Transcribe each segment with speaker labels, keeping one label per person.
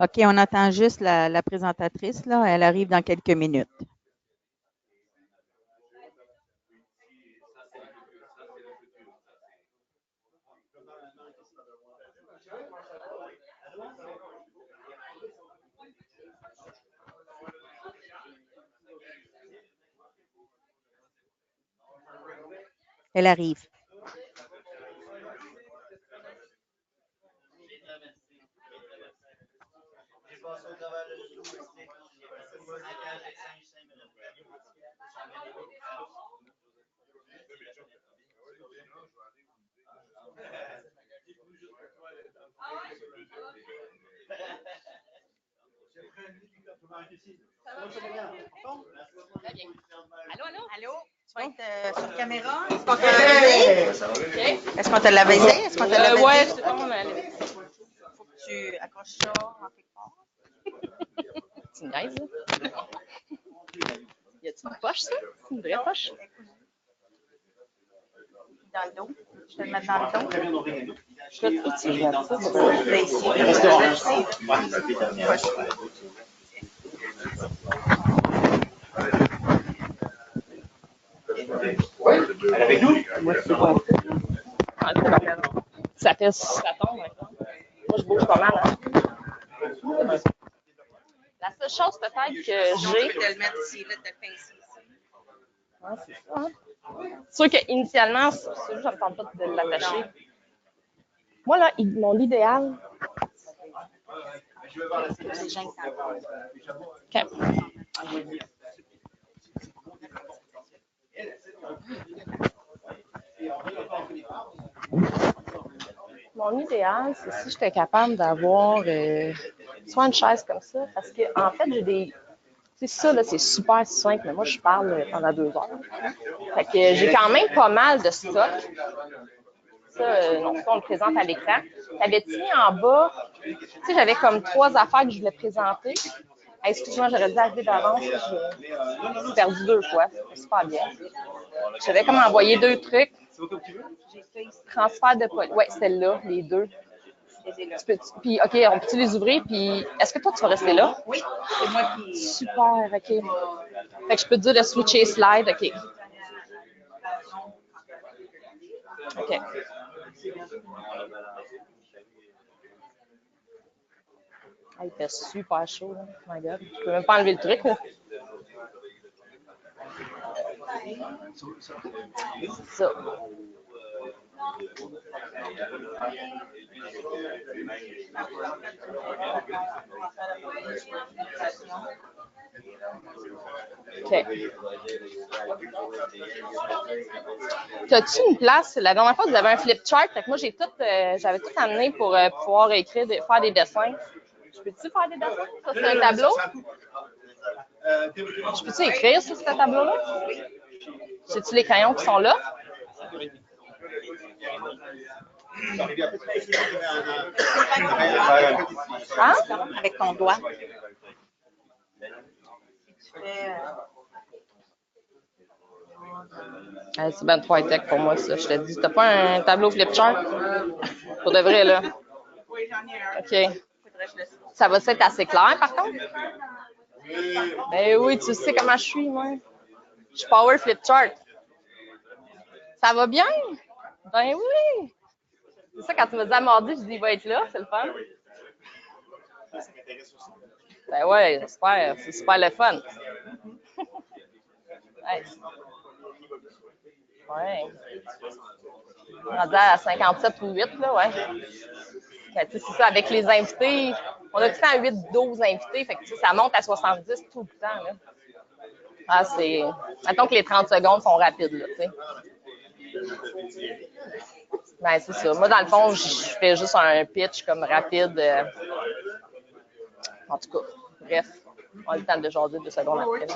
Speaker 1: OK, on entend juste la présentatrice, là. Elle arrive dans quelques minutes. Elle arrive.
Speaker 2: Allô, allô?
Speaker 1: Allô? Tu vas être sur caméra? Est-ce qu'on t'a l'avisé? Est-ce qu'on t'a l'avisé? Est-ce qu'on t'a l'avisé?
Speaker 2: Ouais, c'est bon, on a l'avisé.
Speaker 1: Faut que tu accroches ça en quelque part.
Speaker 2: C'est une niaise, là. Y a-t-il une poche, ça? C'est une vraie poche?
Speaker 1: Dans le dos. Je vais te mettre dans le dos.
Speaker 2: Je vais utiliser ça.
Speaker 1: Là, ici.
Speaker 3: Avec nous?
Speaker 2: Ah, c'est bon. Ça fait, ça tombe maintenant. Moi, je bouge pas mal, hein. La seule chose peut-être que j'ai.
Speaker 1: Tu peux te le mettre ici, là, te le pincer ici.
Speaker 2: Ouais, c'est ça, hein. C'est sûr qu'initialement, c'est juste que je ne me tente pas de l'attacher. Moi, là, mon idéal.
Speaker 1: C'est gens qui
Speaker 2: OK. Mon idéal, c'est si j'étais capable d'avoir soit une chaise comme ça, parce que en fait, j'ai des. Tu sais, ça, là, c'est super simple, mais moi, je parle pendant 2 heures. Fait que j'ai quand même pas mal de stock. Ça, non, ça, on le présente à l'écran. T'avais-tu mis en bas, tu sais, j'avais comme 3 affaires que je voulais présenter. Hey, excuse-moi, j'aurais dû arriver d'avance, j'ai perdu 2 fois. C'est super bien. J'avais comme envoyé 2 trucs. Transfert de police. Oui, celle-là, les 2. Puis, OK, on peut-tu les ouvrir? Puis, est-ce que toi, tu vas rester là?
Speaker 1: Oui, c'est moi qui.
Speaker 2: Super, OK. Fait que je peux te dire de switcher slide, OK. OK. Ah, il fait super chaud, là. Oh my God. Je peux même pas enlever le truc, là. C'est ça. OK. T'as-tu une place? La dernière fois, vous avez un flip chart. Fait que moi, j'avais tout amené pour pouvoir écrire, faire des dessins. Je peux-tu faire des dessins? Ça, c'est un tableau? Je peux-tu écrire sur ce tableau-là? J'ai-tu les crayons qui sont là?
Speaker 1: Hein? Avec ton doigt.
Speaker 2: C'est ben trop high-tech pour moi, ça. Je te dis, t'as pas un tableau flip chart? Pour de vrai, là.
Speaker 1: Oui, j'en ai un.
Speaker 2: OK. Ça va être assez clair, par contre? Ben oui, tu sais comment je suis, moi. Je suis power flip chart. Ça va bien? Ben oui! C'est ça, quand tu me dis à mardi, je dis, il va être là, c'est le fun. Ben ouais, j'espère. C'est super le fun. Ouais. Ouais. Rendu à 57 ou 8, là, ouais. Ben, c'est ça, avec les invités. On a tout le temps 8-12 invités, fait que ça monte à 70 tout le temps, là. Ah, c'est. Mettons que les 30 secondes sont rapides, là, tu sais. Ben, c'est ça. Moi, dans le fond, je fais juste un pitch comme rapide. En tout cas, bref, on a le temps de jaser 2 secondes après.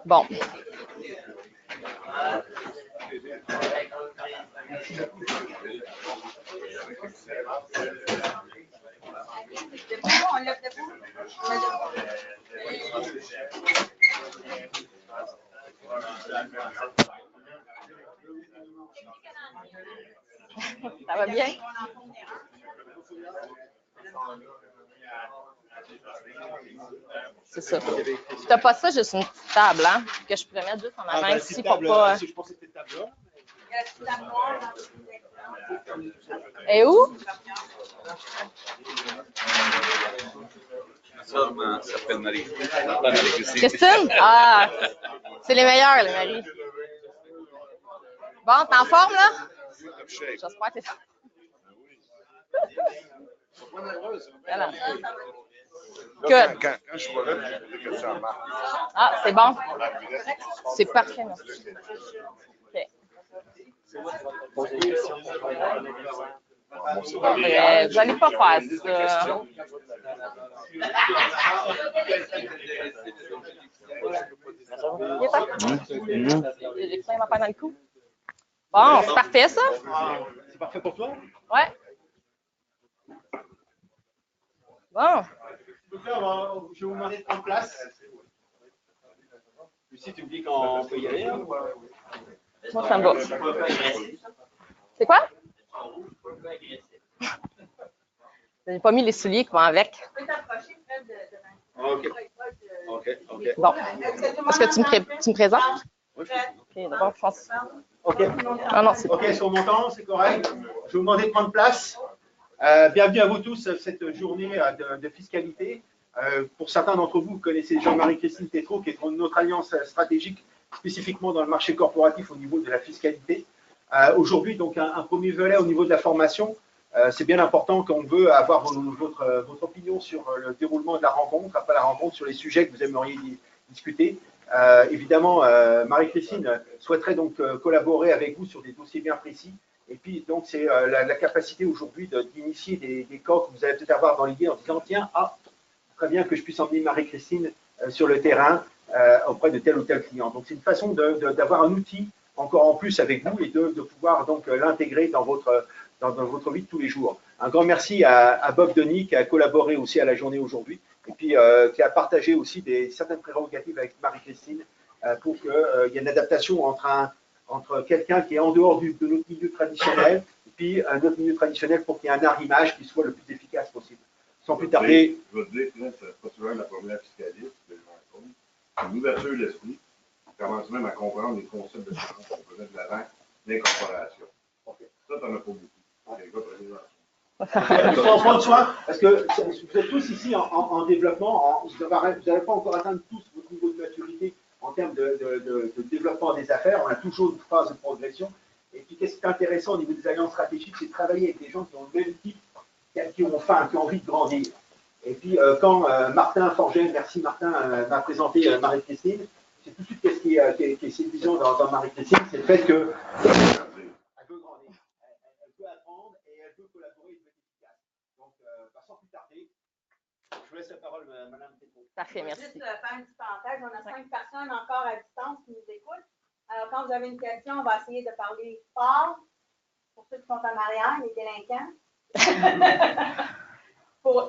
Speaker 2: Bon.
Speaker 1: On lève debout.
Speaker 2: Ça va bien? C'est ça. Tu n'as pas ça juste une petite table, hein? Que je pourrais mettre juste en avant ici pour pas.
Speaker 3: Je pense que c'était table-là.
Speaker 2: Et où?
Speaker 3: Ça s'appelle Marie.
Speaker 2: Christine? Ah! C'est les meilleurs, les maris. Bon, t'es en forme, là? J'espère que t'es en voilà. Good.
Speaker 4: Quand je suis pas là, je dis que ça marche.
Speaker 2: Ah, c'est bon. C'est parfait, merci. OK. Vous n'allez pas faire ça. Il est temps? J'ai pris ma pain dans le cou. Bon, c'est parfait, ça?
Speaker 3: C'est parfait pour toi?
Speaker 2: Ouais. Bon.
Speaker 3: Je vais vous demander de prendre place. Lucie, tu me dis qu'on peut y aller? Hein?
Speaker 2: Moi, ça me va. C'est quoi? J'ai pas mis les souliers qui vont avec.
Speaker 3: OK.
Speaker 2: Bon. Est-ce que tu me présentes?
Speaker 3: Oui.
Speaker 2: OK, d'abord, je pense.
Speaker 3: OK.
Speaker 2: Ah non, c'est
Speaker 3: OK, est-ce qu'on m'entend? C'est correct? Je vais vous demander de prendre place. Bienvenue à vous tous cette journée de fiscalité. Pour certains d'entre vous, vous connaissez Jean-Marie-Christine Tétrault, qui est notre alliance stratégique spécifiquement dans le marché corporatif au niveau de la fiscalité. Aujourd'hui, donc, un premier volet au niveau de la formation. C'est bien important qu'on veut avoir votre opinion sur le déroulement de la rencontre, après la rencontre, sur les sujets que vous aimeriez discuter. Évidemment, Marie-Christine souhaiterait donc collaborer avec vous sur des dossiers bien précis. Et puis, donc, c'est la capacité aujourd'hui d'initier des cas que vous allez peut-être avoir dans l'idée en disant, tiens, très bien que je puisse emmener Marie-Christine sur le terrain auprès de tel ou tel client. Donc, c'est une façon d'avoir un outil encore en plus avec vous et de pouvoir donc l'intégrer dans votre vie de tous les jours. Un grand merci à Bob Denis qui a collaboré aussi à la journée aujourd'hui et puis qui a partagé aussi certaines prérogatives avec Marie-Christine pour qu'il y ait une adaptation entre quelqu'un qui est en dehors de notre milieu traditionnel et puis un autre milieu traditionnel pour qu'il y ait un arrimage qui soit le plus efficace possible. Sans plus tarder.
Speaker 4: Je veux te dire que c'est pas souvent la première fiscaliste que je rencontre. C'est une ouverture d'esprit. On commence même à comprendre les concepts de finance qu'on faisait de l'avant, l'incorporation. Ça, t'en as pas beaucoup.
Speaker 3: Prendre soin, parce que vous êtes tous ici en développement, vous n'avez pas encore atteint tous votre niveau de maturité en termes de développement des affaires. On a toujours une phase de progression. Et puis, qu'est-ce qui est intéressant au niveau des alliances stratégiques, c'est de travailler avec des gens qui ont le même type, qui ont faim, qui ont envie de grandir. Et puis, quand Martin Forget, merci Martin, m'a présenté Marie-Christine, c'est tout de suite qu'est-ce qui est séduisant dans Marie-Christine, c'est le fait que elle veut grandir, elle peut apprendre et elle peut collaborer et être efficace. Donc, sans plus tarder, je vous laisse la parole, Madame Tétrault.
Speaker 2: Parfait, merci.
Speaker 1: Juste faire une petite parenthèse, on a 5 personnes encore à distance qui nous écoutent. Alors, quand vous avez une question, on va essayer de parler fort pour ceux qui sont en arrière, les délinquants.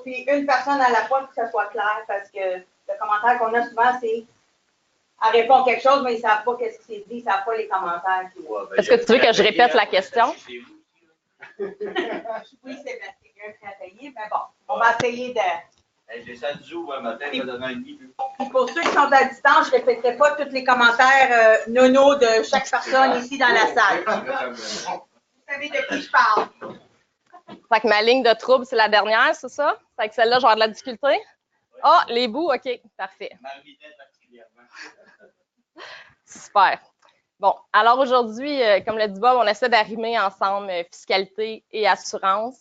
Speaker 1: Puis une personne à la fois pour que ça soit clair, parce que le commentaire qu'on a souvent, c'est elle répond quelque chose, mais ils ne savent pas ce qui s'est dit, ils ne savent pas les commentaires.
Speaker 2: Est-ce que tu veux que je répète la question?
Speaker 1: Oui, c'est quelqu'un qui a payé, mais bon, on va essayer de.
Speaker 5: J'ai ça du jour un matin, ça donne un demi.
Speaker 1: Puis pour ceux qui sont à distance, je ne répéterai pas tous les commentaires nono de chaque personne ici dans la salle. Vous savez de qui je parle.
Speaker 2: Fait que ma ligne de trouble, c'est la dernière, c'est ça? Fait que celle-là, j'aurai de la difficulté? Ah, les bouts, OK, parfait.
Speaker 5: Marminette particulièrement.
Speaker 2: Super. Bon, alors aujourd'hui, comme l'a dit Bob, on essaie d'arrimer ensemble fiscalité et assurance.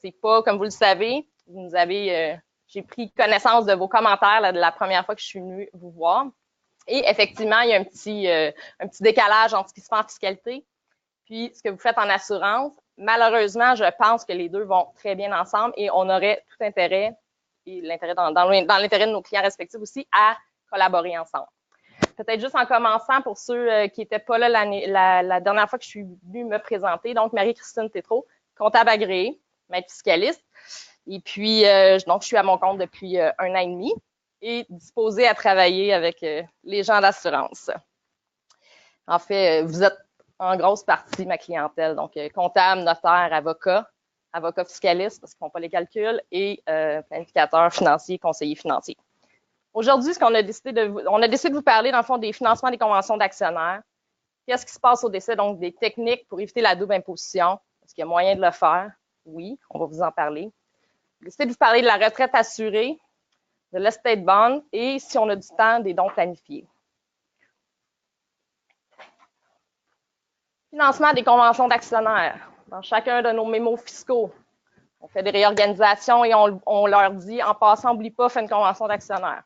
Speaker 2: C'est pas, comme vous le savez, j'ai pris connaissance de vos commentaires là, de la première fois que je suis venue vous voir. Et effectivement, il y a un petit décalage entre ce qui se fait en fiscalité puis ce que vous faites en assurance. Malheureusement, je pense que les deux vont très bien ensemble et on aurait tout intérêt, et l'intérêt dans l'intérêt de nos clients respectifs aussi, à collaborer ensemble. Peut-être juste en commençant pour ceux qui n'étaient pas là la dernière fois que je suis venue me présenter. Donc, Marie-Christine Tétrault, comptable agréée, maître fiscaliste. Et puis, donc, je suis à mon compte depuis 1 an et demi et disposée à travailler avec les gens d'assurance. En fait, vous êtes en grosse partie ma clientèle. Donc, comptable, notaire, avocat fiscaliste parce qu'ils ne font pas les calculs et planificateur financier, conseiller financier. Aujourd'hui, on a décidé de vous parler, dans le fond, des financements des conventions d'actionnaires. Qu'est-ce qui se passe au décès? Donc, des techniques pour éviter la double imposition. Est-ce qu'il y a moyen de le faire? Oui, on va vous en parler. J'ai décidé de vous parler de la retraite assurée, de l'estate bond et, si on a du temps, des dons planifiés. Financement des conventions d'actionnaires. Dans chacun de nos mémos fiscaux, on fait des réorganisations et on leur dit, en passant, n'oublie pas, fais une convention d'actionnaire.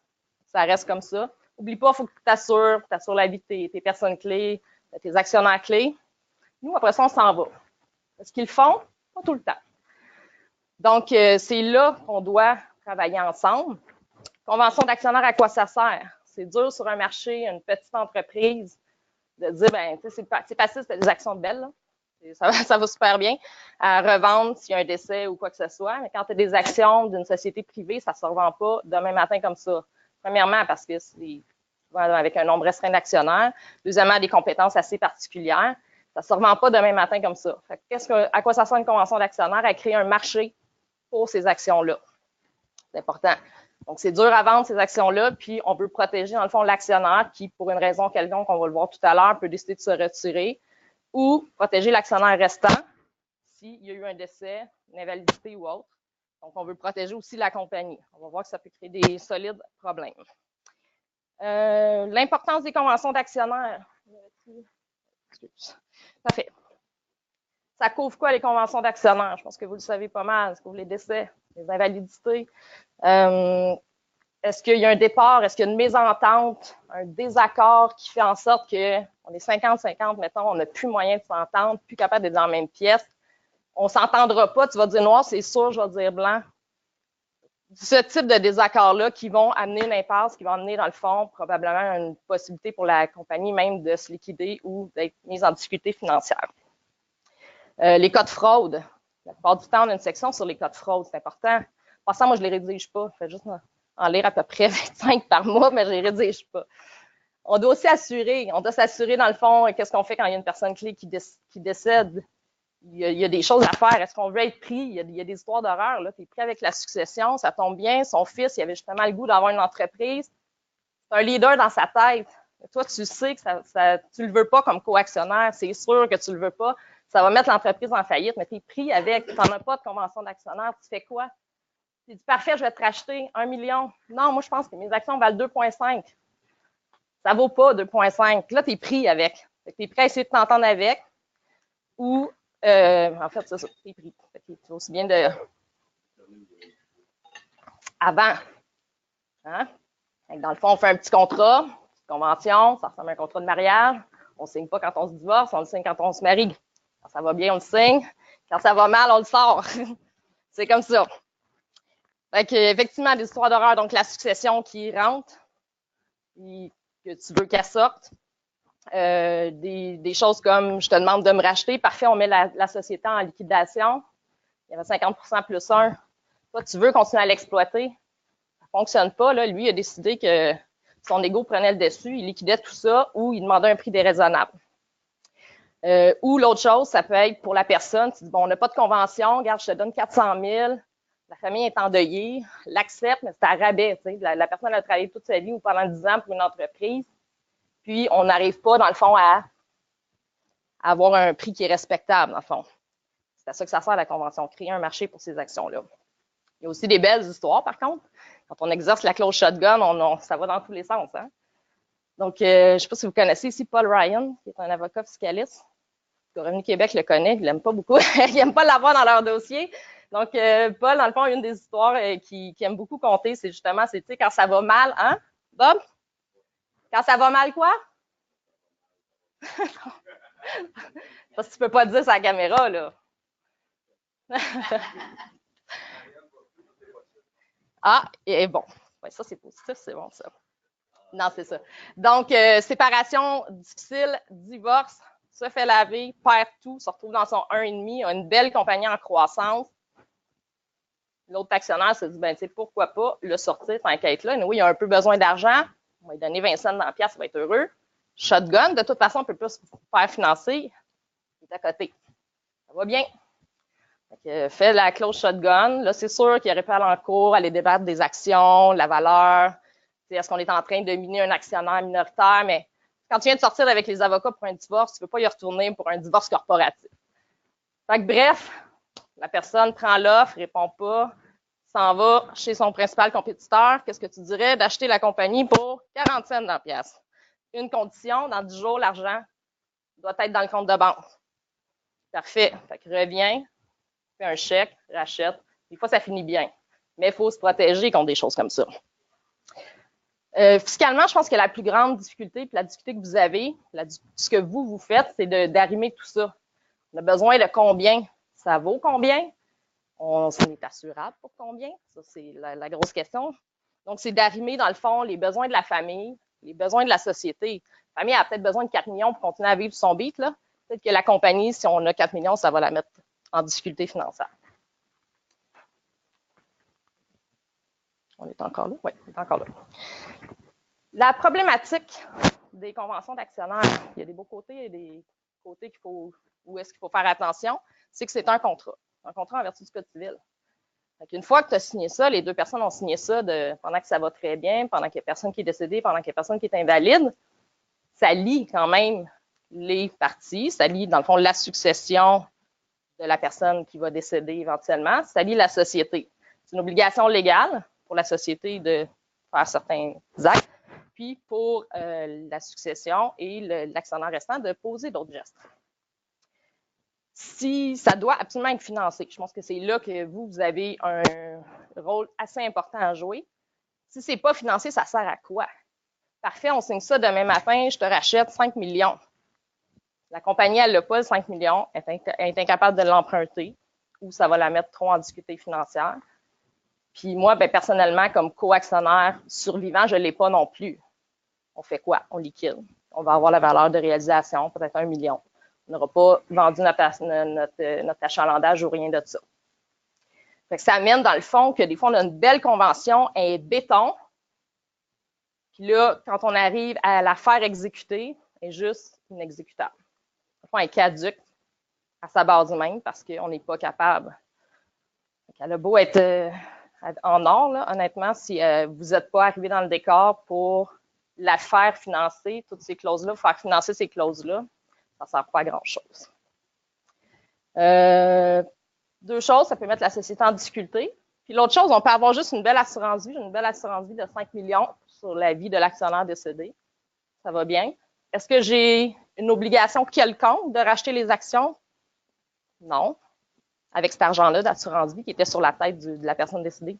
Speaker 2: Ça reste comme ça. N'oublie pas, il faut que tu t'assures la vie de tes personnes clés, de tes actionnaires clés. Nous, après ça, on s'en va. Est-ce qu'ils le font? Pas tout le temps. Donc, c'est là qu'on doit travailler ensemble. Convention d'actionnaire, à quoi ça sert? C'est dur sur un marché, une petite entreprise, de dire, ben, c'est facile, c'est des actions de belles, là. Ça va super bien à revendre s'il y a un décès ou quoi que ce soit. Mais quand tu as des actions d'une société privée, ça ne se revend pas demain matin comme ça. Premièrement, parce que c'est avec un nombre restreint d'actionnaires. Deuxièmement, des compétences assez particulières. Ça ne se revend pas demain matin comme ça. À quoi ça sert une convention d'actionnaire? À créer un marché pour ces actions-là. C'est important. Donc, c'est dur à vendre ces actions-là, puis on veut protéger, dans le fond, l'actionnaire qui, pour une raison quelconque, on va le voir tout à l'heure, peut décider de se retirer, ou protéger l'actionnaire restant s'il y a eu un décès, une invalidité ou autre. Donc, on veut protéger aussi la compagnie. On va voir que ça peut créer des solides problèmes. L'importance des conventions d'actionnaires. Parfait. Ça couvre quoi les conventions d'actionnaires? Je pense que vous le savez pas mal. Ça couvre les décès, les invalidités. Est-ce qu'il y a un départ? Est-ce qu'il y a une mésentente, un désaccord qui fait en sorte qu'on est 50-50, mettons, on n'a plus moyen de s'entendre, plus capable d'être dans la même pièce? On ne s'entendra pas, tu vas dire noir, c'est sûr, je vais dire blanc. Ce type de désaccord-là qui vont amener une impasse, qui vont amener, dans le fond, probablement une possibilité pour la compagnie même de se liquider ou d'être mise en difficulté financière. Les cas de fraude. La plupart du temps, on a une section sur les cas de fraude, c'est important. Pour ça, moi, je ne les rédige pas. Je fais juste en lire à peu près 25 par mois, mais je ne les rédige pas. On doit aussi s'assurer, dans le fond, qu'est-ce qu'on fait quand il y a une personne clé qui décède. Il y a des choses à faire. Est-ce qu'on veut être pris? Il y a des histoires d'horreur. Tu es pris avec la succession, ça tombe bien. Son fils, il avait justement le goût d'avoir une entreprise. C'est un leader dans sa tête. Toi, tu sais que tu ne le veux pas comme coactionnaire. C'est sûr que tu ne le veux pas. Ça va mettre l'entreprise en faillite, mais tu es pris avec. Tu n'en as pas de convention d'actionnaire. Tu fais quoi? Tu dis, parfait, je vais te racheter 1 million. Non, moi, je pense que mes actions valent 2,5. Ça ne vaut pas 2,5. Là, tu es pris avec. Tu es prêt à essayer de t'entendre avec ou, en fait, c'est ça, tu es pris. Tu vas aussi bien de... Avant. Hein? Dans le fond, on fait un petit contrat, une petite convention, ça ressemble à un contrat de mariage. On ne signe pas quand on se divorce, on le signe quand on se marie. Quand ça va bien, on le signe. Quand ça va mal, on le sort. C'est comme ça. Fait que, effectivement, des histoires d'horreur, donc la succession qui rentre, et que tu veux qu'elle sorte. Des choses comme je te demande de me racheter, parfait, on met la société en liquidation. Il y avait 50% plus 1. Toi, tu veux continuer à l'exploiter. Ça ne fonctionne pas. Là. Lui, il a décidé que son ego prenait le dessus, il liquidait tout ça ou il demandait un prix déraisonnable. Ou l'autre chose, ça peut être pour la personne, tu dis, bon, on n'a pas de convention, regarde, je te donne 400 000, la famille est endeuillée, l'accepte, mais c'est à rabais. Tu sais, la personne a travaillé toute sa vie ou pendant 10 ans pour une entreprise, puis on n'arrive pas, dans le fond, à avoir un prix qui est respectable, dans le fond. C'est à ça que ça sert, la convention, créer un marché pour ces actions-là. Il y a aussi des belles histoires, par contre. Quand on exerce la clause shotgun, ça va dans tous les sens. Hein? Donc, je ne sais pas si vous connaissez ici Paul Ryan, qui est un avocat fiscaliste. Le Revenu Québec le connaît, il ne l'aime pas beaucoup. Il n'aime pas l'avoir dans leur dossier. Donc, Paul, dans le fond, une des histoires qui aime beaucoup compter, c'est justement, c'est quand ça va mal, hein, Bob? Quand ça va mal, quoi? Parce que tu ne peux pas dire ça à la caméra, là. Ah, et bon. Ouais, ça, c'est positif, c'est bon, ça. Non, c'est ça. Donc, séparation difficile, divorce, se fait laver, perd tout, se retrouve dans son 1,5, a une belle compagnie en croissance. L'autre actionnaire se dit, ben, tu sais, pourquoi pas le sortir, t'inquiète là. Oui, il a un peu besoin d'argent. On va lui donner 20 cents dans la pièce, il va être heureux. Shotgun, de toute façon, on ne peut pas se faire financer. est à côté. Ça va bien. Fait la clause shotgun. Là, c'est sûr qu'il aurait pu aller en cours, aller débattre des actions, la valeur. Est-ce qu'on est en train de miner un actionnaire minoritaire? Mais quand tu viens de sortir avec les avocats pour un divorce, tu ne peux pas y retourner pour un divorce corporatif. Fait que, bref, la personne prend l'offre, répond pas, s'en va chez son principal compétiteur. Qu'est-ce que tu dirais? D'acheter la compagnie pour 40 cents dans la pièce. Une condition, dans 10 jours, l'argent doit être dans le compte de banque. Parfait. Fait que reviens, fais un chèque, rachète. Des fois, ça finit bien. Mais il faut se protéger contre des choses comme ça. Fiscalement, je pense que la plus grande difficulté, puis la difficulté que vous avez, ce que vous faites, c'est d'arrimer tout ça. On a besoin de combien? Ça vaut combien? On est assurable pour combien? Ça, c'est la grosse question. Donc, c'est d'arrimer, dans le fond, les besoins de la famille, les besoins de la société. La famille a peut-être besoin de 4 millions pour continuer à vivre son beat, là. Peut-être que la compagnie, si on a 4 millions, ça va la mettre en difficulté financière. On est encore là? Oui, on est encore là. La problématique des conventions d'actionnaires, il y a des beaux côtés et des côtés où est-ce qu'il faut faire attention, c'est que c'est un contrat en vertu du Code civil. Une fois que tu as signé ça, les deux personnes ont signé ça pendant que ça va très bien, pendant qu'il y a personne qui est décédé, pendant qu'il y a personne qui est invalide, ça lie quand même les parties, ça lie dans le fond la succession de la personne qui va décéder éventuellement, ça lie la société. C'est une obligation légale pour la société de faire certains actes, puis pour la succession et l'actionnaire restant de poser d'autres gestes. Si ça doit absolument être financé, je pense que c'est là que vous avez un rôle assez important à jouer. Si c'est pas financé, ça sert à quoi? Parfait, on signe ça demain matin, je te rachète 5 millions. La compagnie, elle n'a pas 5 millions, elle est incapable de l'emprunter ou ça va la mettre trop en difficulté financière. Puis moi, personnellement, comme co-actionnaire survivant, je ne l'ai pas non plus. On fait quoi? On liquide. On va avoir la valeur de réalisation, peut-être 1 million. On n'aura pas vendu notre achalandage ou rien de ça. Fait que ça amène dans le fond que des fois, on a une belle convention, elle est béton. Puis là, quand on arrive à la faire exécuter, elle est juste inexécutable. Elle est caduque à sa base même parce qu'on n'est pas capable. Elle a beau être en or, là, honnêtement, si vous n'êtes pas arrivé dans le décor pour la faire financer, toutes ces clauses-là, faire financer ces clauses-là, ça ne sert pas à grand-chose. Deux choses, ça peut mettre la société en difficulté. Puis l'autre chose, on peut avoir juste une belle assurance vie. J'ai une belle assurance vie de 5 millions sur la vie de l'actionnaire décédé. Ça va bien. Est-ce que j'ai une obligation quelconque de racheter les actions? Non. Avec cet argent-là d'assurance vie qui était sur la tête de la personne décédée.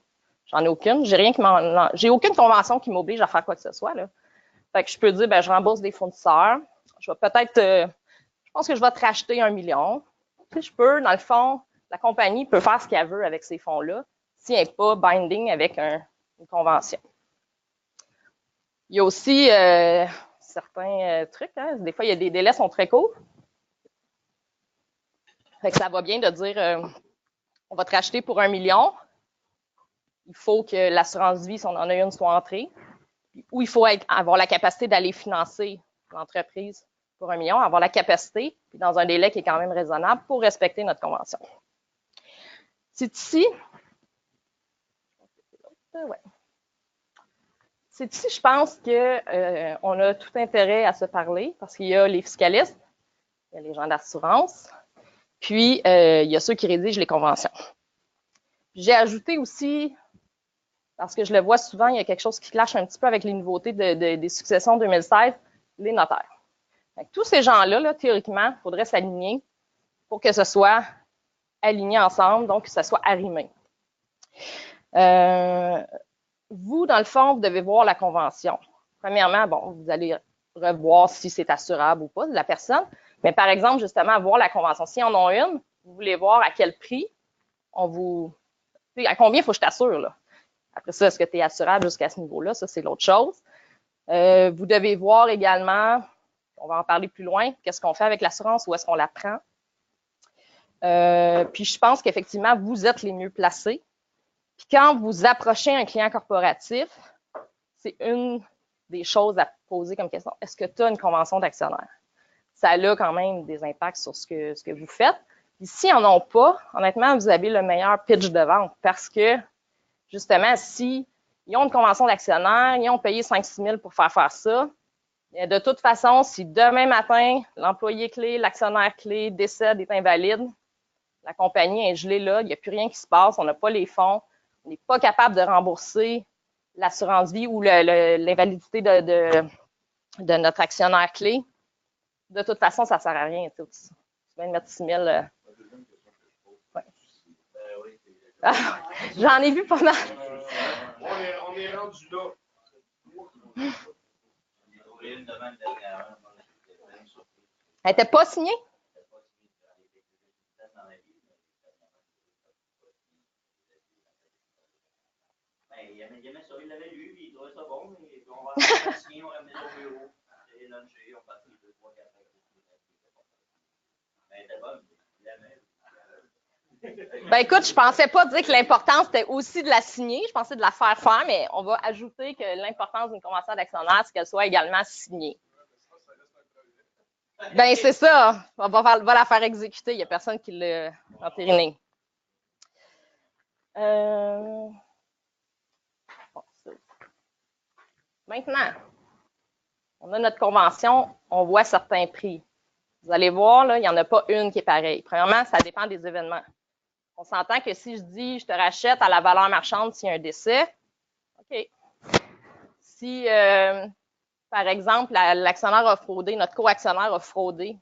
Speaker 2: J'en ai aucune. J'ai aucune convention qui m'oblige à faire quoi que ce soit, là. Fait que je peux dire, je rembourse des fournisseurs. Je vais peut-être, je pense que je vais te racheter 1 million. Puis je peux, dans le fond, la compagnie peut faire ce qu'elle veut avec ces fonds-là si elle n'est pas binding avec une convention. Il y a aussi certains trucs, hein. Des fois, il y a des délais qui sont très courts. Fait que ça va bien de dire, on va te racheter pour 1 million. Il faut que l'assurance vie, si on en a une, soit entrée. Ou il faut avoir la capacité d'aller financer l'entreprise pour 1 million, avoir la capacité, puis dans un délai qui est quand même raisonnable pour respecter notre convention. C'est ici, je pense qu'on a tout intérêt à se parler parce qu'il y a les fiscalistes, il y a les gens d'assurance, puis il y a ceux qui rédigent les conventions. J'ai ajouté aussi, parce que je le vois souvent, il y a quelque chose qui clash un petit peu avec les nouveautés des successions 2016, les notaires. Tous ces gens-là, là, théoriquement, il faudrait s'aligner pour que ce soit aligné ensemble, donc que ce soit arrimé. Vous, dans le fond, vous devez voir la convention. Premièrement, vous allez revoir si c'est assurable ou pas de la personne. Mais par exemple, justement, voir la convention. Si on en a une, vous voulez voir à quel prix à combien il faut que je t'assure, là. Après ça, est-ce que tu es assurable jusqu'à ce niveau-là? Ça, c'est l'autre chose. Vous devez voir également, on va en parler plus loin, qu'est-ce qu'on fait avec l'assurance, où est-ce qu'on la prend. Puis je pense qu'effectivement, vous êtes les mieux placés. Puis quand vous approchez un client corporatif, c'est une des choses à poser comme question. Est-ce que tu as une convention d'actionnaire? ça a quand même des impacts sur ce que vous faites. Puis s'ils n'en ont pas, honnêtement, vous avez le meilleur pitch de vente parce que, justement, si ils ont une convention d'actionnaire, ils ont payé 5-6 000 pour faire ça, de toute façon, si demain matin, l'employé clé, l'actionnaire clé décède, est invalide, la compagnie est gelée là, il n'y a plus rien qui se passe, on n'a pas les fonds, on n'est pas capable de rembourser l'assurance vie ou l'invalidité de notre actionnaire clé. De toute façon, ça ne sert à rien. Tu viens de mettre 6 000. Ouais. J'en ai vu pas mal.
Speaker 4: On est rendu là.
Speaker 2: Elle n'était pas signée?
Speaker 5: Il aimait ça, il l'avait lu, puis il trouvait ça bon, mais on va faire signer, on ramenait ça au bureau. Et lunché, on partait 2, 3, 4 heures. Mais elle était bonne, il l'aimait.
Speaker 2: Ben écoute, je pensais pas dire que l'importance c'était aussi de la signer, je pensais de la faire faire, mais on va ajouter que l'importance d'une convention d'actionnaire, c'est qu'elle soit également signée. Ben c'est ça, on va la faire exécuter, il n'y a personne qui l'a entériné. Maintenant, on a notre convention, on voit certains prix. Vous allez voir, là, il n'y en a pas une qui est pareille. Premièrement, ça dépend des événements. On s'entend que si je dis je te rachète à la valeur marchande s'il y a un décès, OK. Si, par exemple, l'actionnaire a fraudé, notre co-actionnaire a fraudé,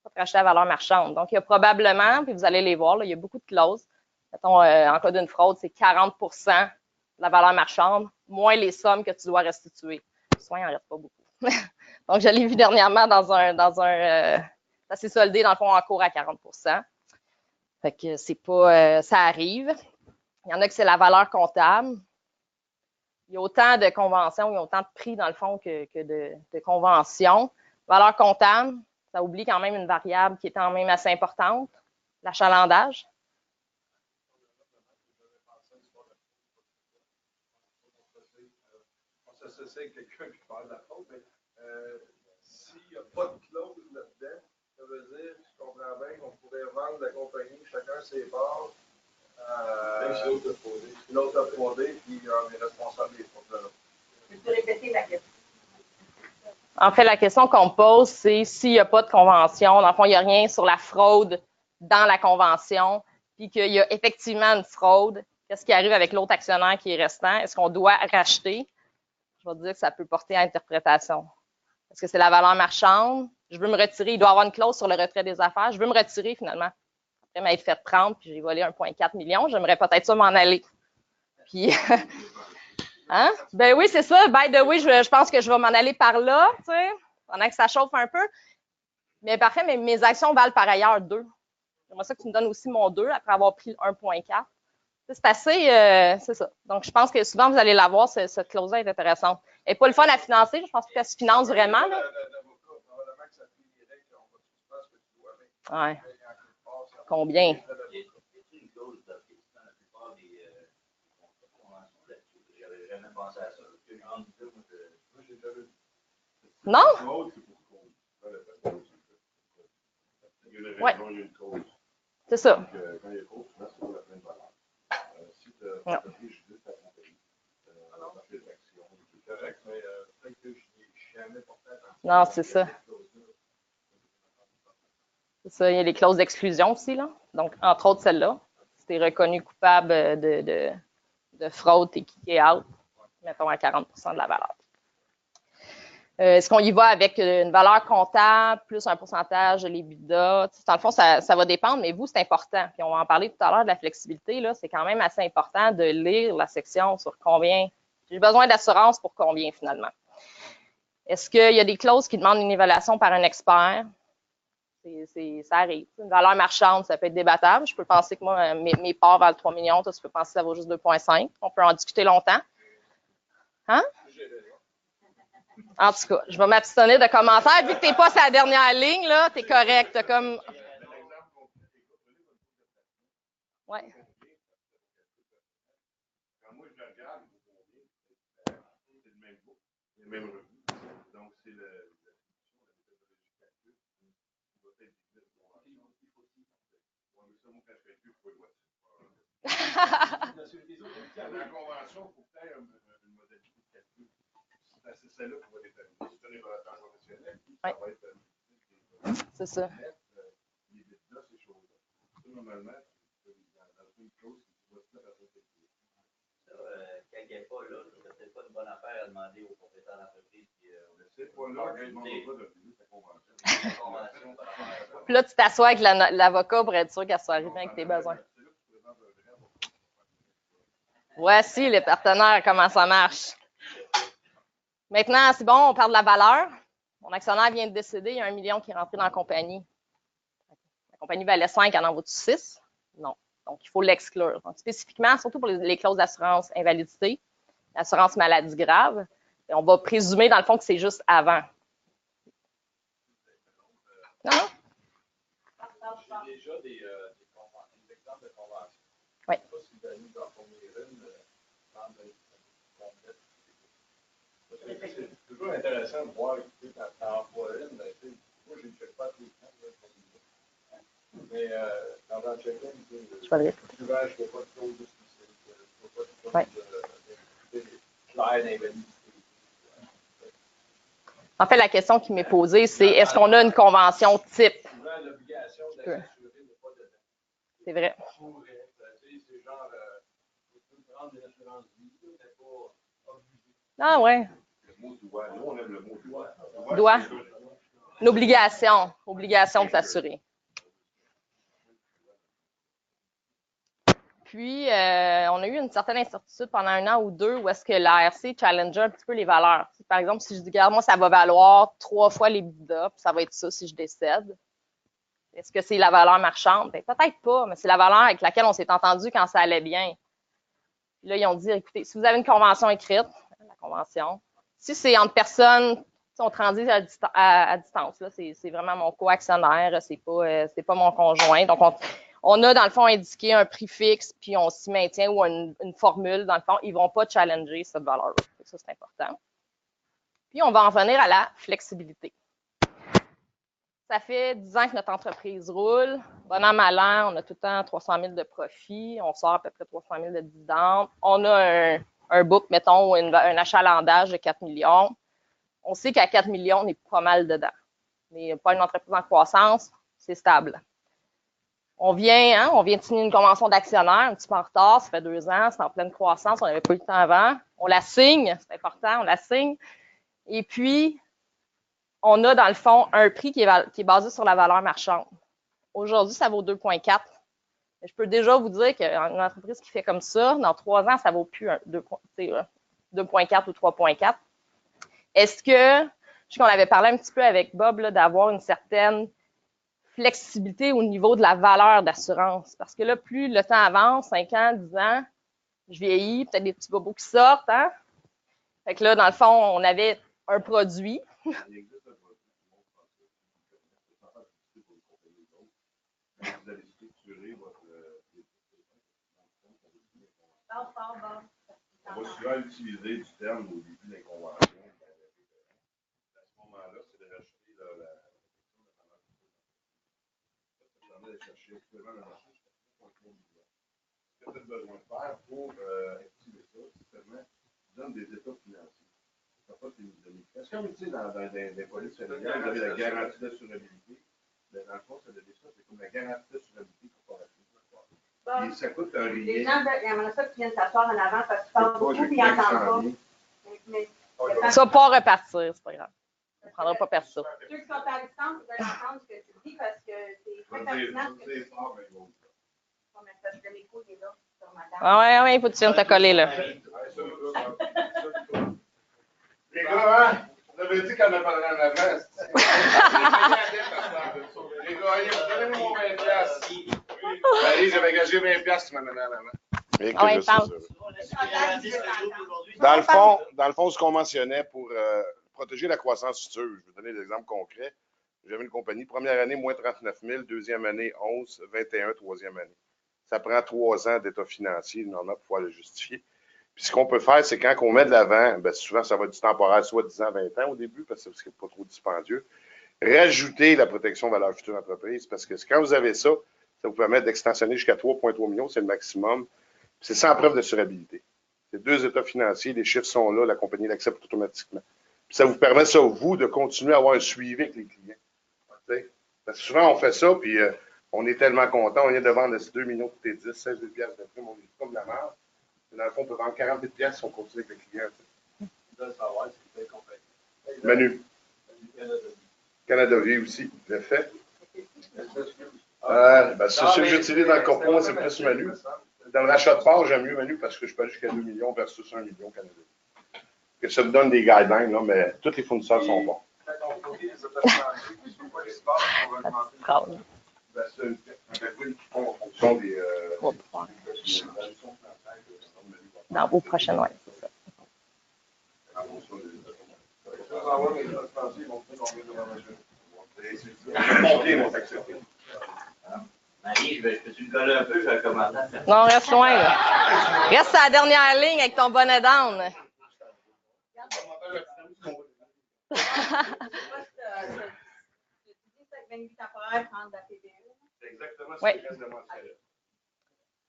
Speaker 2: pas te racheter à la valeur marchande. Donc, il y a probablement, puis vous allez les voir, là, il y a beaucoup de clauses. Mettons, en cas d'une fraude, c'est 40 de la valeur marchande, moins les sommes que tu dois restituer. Souvent, il n'en reste pas beaucoup. Donc, je l'ai vu dernièrement dans un ça s'est soldé, dans le fond, en cours à 40 Fait que c'est pas, ça arrive. Il y en a que c'est la valeur comptable. Il y a autant de conventions, il y a autant de prix, dans le fond, que de conventions. Valeur comptable, ça oublie quand même une variable qui est quand même assez importante, l'achalandage.
Speaker 4: On s'associe avec quelqu'un qui parle de la fraude, mais s'il n'y a pas de clause là-dedans, ça veut dire, je comprends bien qu'on pourrait vendre la compagnie, chacun ses parts. L'autre a fraudé, puis on est responsable des fraudes de l'autre.
Speaker 1: Je peux répéter la question.
Speaker 2: En fait, la question qu'on me pose, c'est s'il n'y a pas de convention, dans le fond, il n'y a rien sur la fraude dans la convention, puis qu'il y a effectivement une fraude, qu'est-ce qui arrive avec l'autre actionnaire qui est restant? Est-ce qu'on doit racheter? Je vais dire que ça peut porter à interprétation. Est-ce que c'est la valeur marchande? Je veux me retirer. Il doit y avoir une clause sur le retrait des affaires. Je veux me retirer finalement. Après m'être fait prendre, puis j'ai volé 1,4 million, j'aimerais peut-être ça m'en aller. Puis, hein? Ben oui, c'est ça. By the way, je pense que je vais m'en aller par là, tu sais, pendant que ça chauffe un peu. Mais parfait, mais mes actions valent par ailleurs 2. J'aimerais ça que tu me donnes aussi mon 2 après avoir pris 1,4. C'est assez, c'est ça. Donc, je pense que souvent, vous allez l'avoir, cette clause-là est intéressante. Elle n'est pas le fun à financer, je pense qu'elle se finance vraiment. Là. Ouais. Combien? Non? Oui. C'est ça. Non. Non, c'est ça. C'est ça, il y a les clauses d'exclusion aussi, là. Donc, entre autres, celle-là. Si tu es reconnu coupable de fraude, tu es kické out, mettons à 40 de la valeur. Est-ce qu'on y va avec une valeur comptable plus un pourcentage de l'EBITDA? Dans le fond, ça va dépendre, mais vous, c'est important. Puis on va en parler tout à l'heure de la flexibilité. Là, c'est quand même assez important de lire la section sur combien. J'ai besoin d'assurance pour combien, finalement. Est-ce qu'il y a des clauses qui demandent une évaluation par un expert? Ça arrive. Une valeur marchande, ça peut être débattable. Je peux penser que moi, mes parts valent 3 millions. Toi, tu peux penser que ça vaut juste 2,5. On peut en discuter longtemps. Hein? En tout cas, je vais m'abstenir de commentaires. Vu que tu n'es pas sur la dernière ligne, là, tu es correct. T'as comme... Ouais.
Speaker 4: Quand moi, je regarde, c'est le même bout, les mêmes revenus. Donc, c'est la méthodologie de calcul. La convention, il faut faire une modalité de calcul. C'est celle-là qu'on va déterminer. Si tu es un professionnel, ça va être
Speaker 2: C'est ça.
Speaker 4: les bids-là, ces choses-là. Normalement, dans une clause, tu vas se mettre à ça.
Speaker 5: Quand il n'est pas là, c'est peut-être pas une bonne affaire à demander au propriétaire d'entreprise.
Speaker 4: C'est pas là, je ne demande pas de payer ta convention.
Speaker 2: Puis là, tu t'assois avec l'avocat pour être sûr qu'elle soit arrivée avec tes besoins. Voici les partenaires, comment ça marche. Maintenant, c'est bon, on parle de la valeur. Mon actionnaire vient de décéder, il y a 1 million qui est rentré dans la compagnie. La compagnie valait 5, elle en vaut-tu 6? Non. Donc, il faut l'exclure. Donc, spécifiquement, surtout pour les clauses d'assurance invalidité, assurance maladie grave, et on va présumer, dans le fond, que c'est juste avant. Non?
Speaker 6: J'ai déjà des exemples de conventions.
Speaker 2: Oui.
Speaker 6: Je ne sais pas si vous allez nous en fournir une. C'est toujours intéressant de voir, quand tu en vois une, moi, je ne check pas tous les temps. Mais quand j'en check une, souvent, je ne fais pas de clause de spécialité. Je ne fais pas de clause claire d'invalidité.
Speaker 2: En fait, la question qui m'est posée, c'est est-ce qu'on a une convention type?
Speaker 6: Souvent, l'obligation de s'assurer n'est pas dedans.
Speaker 2: C'est vrai.
Speaker 6: C'est genre, tu peux prendre une assurance vie, mais pas obligé.
Speaker 2: Ah ouais.
Speaker 4: Le mot doit. Nous, on aime le mot doit.
Speaker 2: Doit. Une obligation. Obligation de s'assurer. Puis, on a eu une certaine incertitude pendant 1 an ou 2 où est-ce que l'ARC challengeait un petit peu les valeurs. Par exemple, si je dis, regarde, moi, ça va valoir 3 fois les bidas, puis ça va être ça si je décède. Est-ce que c'est la valeur marchande? Ben, peut-être pas, mais c'est la valeur avec laquelle on s'est entendu quand ça allait bien. Puis là, ils ont dit, écoutez, si vous avez une convention écrite, la convention, si c'est entre personnes, on transite à distance, là, c'est vraiment mon co-actionnaire, c'est pas mon conjoint. Donc, on a, dans le fond, indiqué un prix fixe, puis on s'y maintient, ou une formule, dans le fond, ils ne vont pas challenger cette valeur-là. Ça, c'est important. Puis, on va en venir à la flexibilité. Ça fait 10 ans que notre entreprise roule. Bon an, mal an, on a tout le temps 300 000 de profit. On sort à peu près 300 000 de dividendes. On a un book, mettons, un achalandage de 4 millions. On sait qu'à 4 millions, on est pas mal dedans. Mais pas une entreprise en croissance, c'est stable. On vient de signer une convention d'actionnaire, un petit peu en retard, ça fait 2 ans, c'est en pleine croissance, on n'avait pas eu le temps avant. On la signe, c'est important, on la signe. Et puis, on a dans le fond un prix qui est basé sur la valeur marchande. Aujourd'hui, ça vaut 2,4. Je peux déjà vous dire qu'une entreprise qui fait comme ça, dans 3 ans, ça ne vaut plus 2,4 ou 3,4. Est-ce que, je sais qu'on avait parlé un petit peu avec Bob, d'avoir une certaine flexibilité au niveau de la valeur d'assurance. Parce que là, plus le temps avance, 5 ans, 10 ans, je vieillis, peut-être des petits bobos qui sortent. Hein? Fait que là, dans le fond, on avait un produit.
Speaker 4: On va souvent utiliser du terme au début des conventions. À ce moment-là, c'est de racheter la d'aller chercher actuellement le marché. Ce que tu as besoin de faire pour activer ça, c'est seulement donne des états financiers. Ça pas c'est comme tu sais, dans des polices familiales, vous avez la garantie d'assurabilité. Dans le fond, ça devient ça, c'est comme la garantie d'assurabilité corporative. Et ça coûte un rien.
Speaker 1: Les gens, il y en a ça qui viennent s'asseoir en avant parce que tu parles beaucoup et ils n'entendent pas.
Speaker 2: Ça va pas repartir, c'est pas grave. On ne prendra pas perso.
Speaker 1: Ceux qui sont à distance, ils veulent entendre ce que tu dis parce que c'est très pertinent ce que tu dis. Parce que l'écho est là sur ma table.
Speaker 2: Oui, il faut que tu viennes te coller là.
Speaker 4: Les gars, hein? On avait dit qu'on en parlerait en avant. Les gars, donnez-moi mon 20$. Allez, j'avais gagé 20$, tu m'en donnais en avant.
Speaker 2: Oui, parle.
Speaker 4: Dans le fond, ce qu'on mentionnait pour protéger la croissance future, je vais vous donner des exemples concrets. J'avais une compagnie, première année, moins 39 000, deuxième année, 11, 21, troisième année. Ça prend 3 ans d'état financier, normalement, pour pouvoir le justifier. Puis ce qu'on peut faire, c'est quand on met de l'avant, bien, souvent, ça va être du temporaire, soit 10 ans, 20 ans au début, parce que c'est pas trop dispendieux. rajouter la protection valeur future entreprise parce que quand vous avez ça, ça vous permet d'extensionner jusqu'à 3,3 millions, c'est le maximum. C'est sans preuve de surabilité. C'est 2 états financiers, les chiffres sont là, la compagnie l'accepte automatiquement. Puis ça vous permet, ça, vous, de continuer à avoir un suivi avec les clients. T'sais? Parce que souvent, on fait ça, puis on est tellement content, on vient de vendre 2 millions de T10, 16 000 piastres de prime, on est comme de la merde. Dans le fond, on peut vendre 40 000 piastres si on continue avec le client. Manu. Canada Vie aussi, le fait. C'est ce que j'utilise dans le corpo, moi, c'est plus Manu. Dans le rachat de part, j'aime mieux Manu parce que je peux aller jusqu'à 2 millions versus 1 million Canada Vie. Que ça me donne des guidelines, là, mais tous les fournisseurs sont bons.
Speaker 2: Dans vos prochaines, oui, c'est ça.
Speaker 5: Marie, peux-tu me coller un peu? Je vais commencer à faire.
Speaker 2: Non, reste loin, là. Reste à la dernière ligne avec ton bonnet down.
Speaker 1: Tu dis que 28 temporaires prendre la PBE.
Speaker 4: C'est exactement
Speaker 2: ce que je viens de mentionner.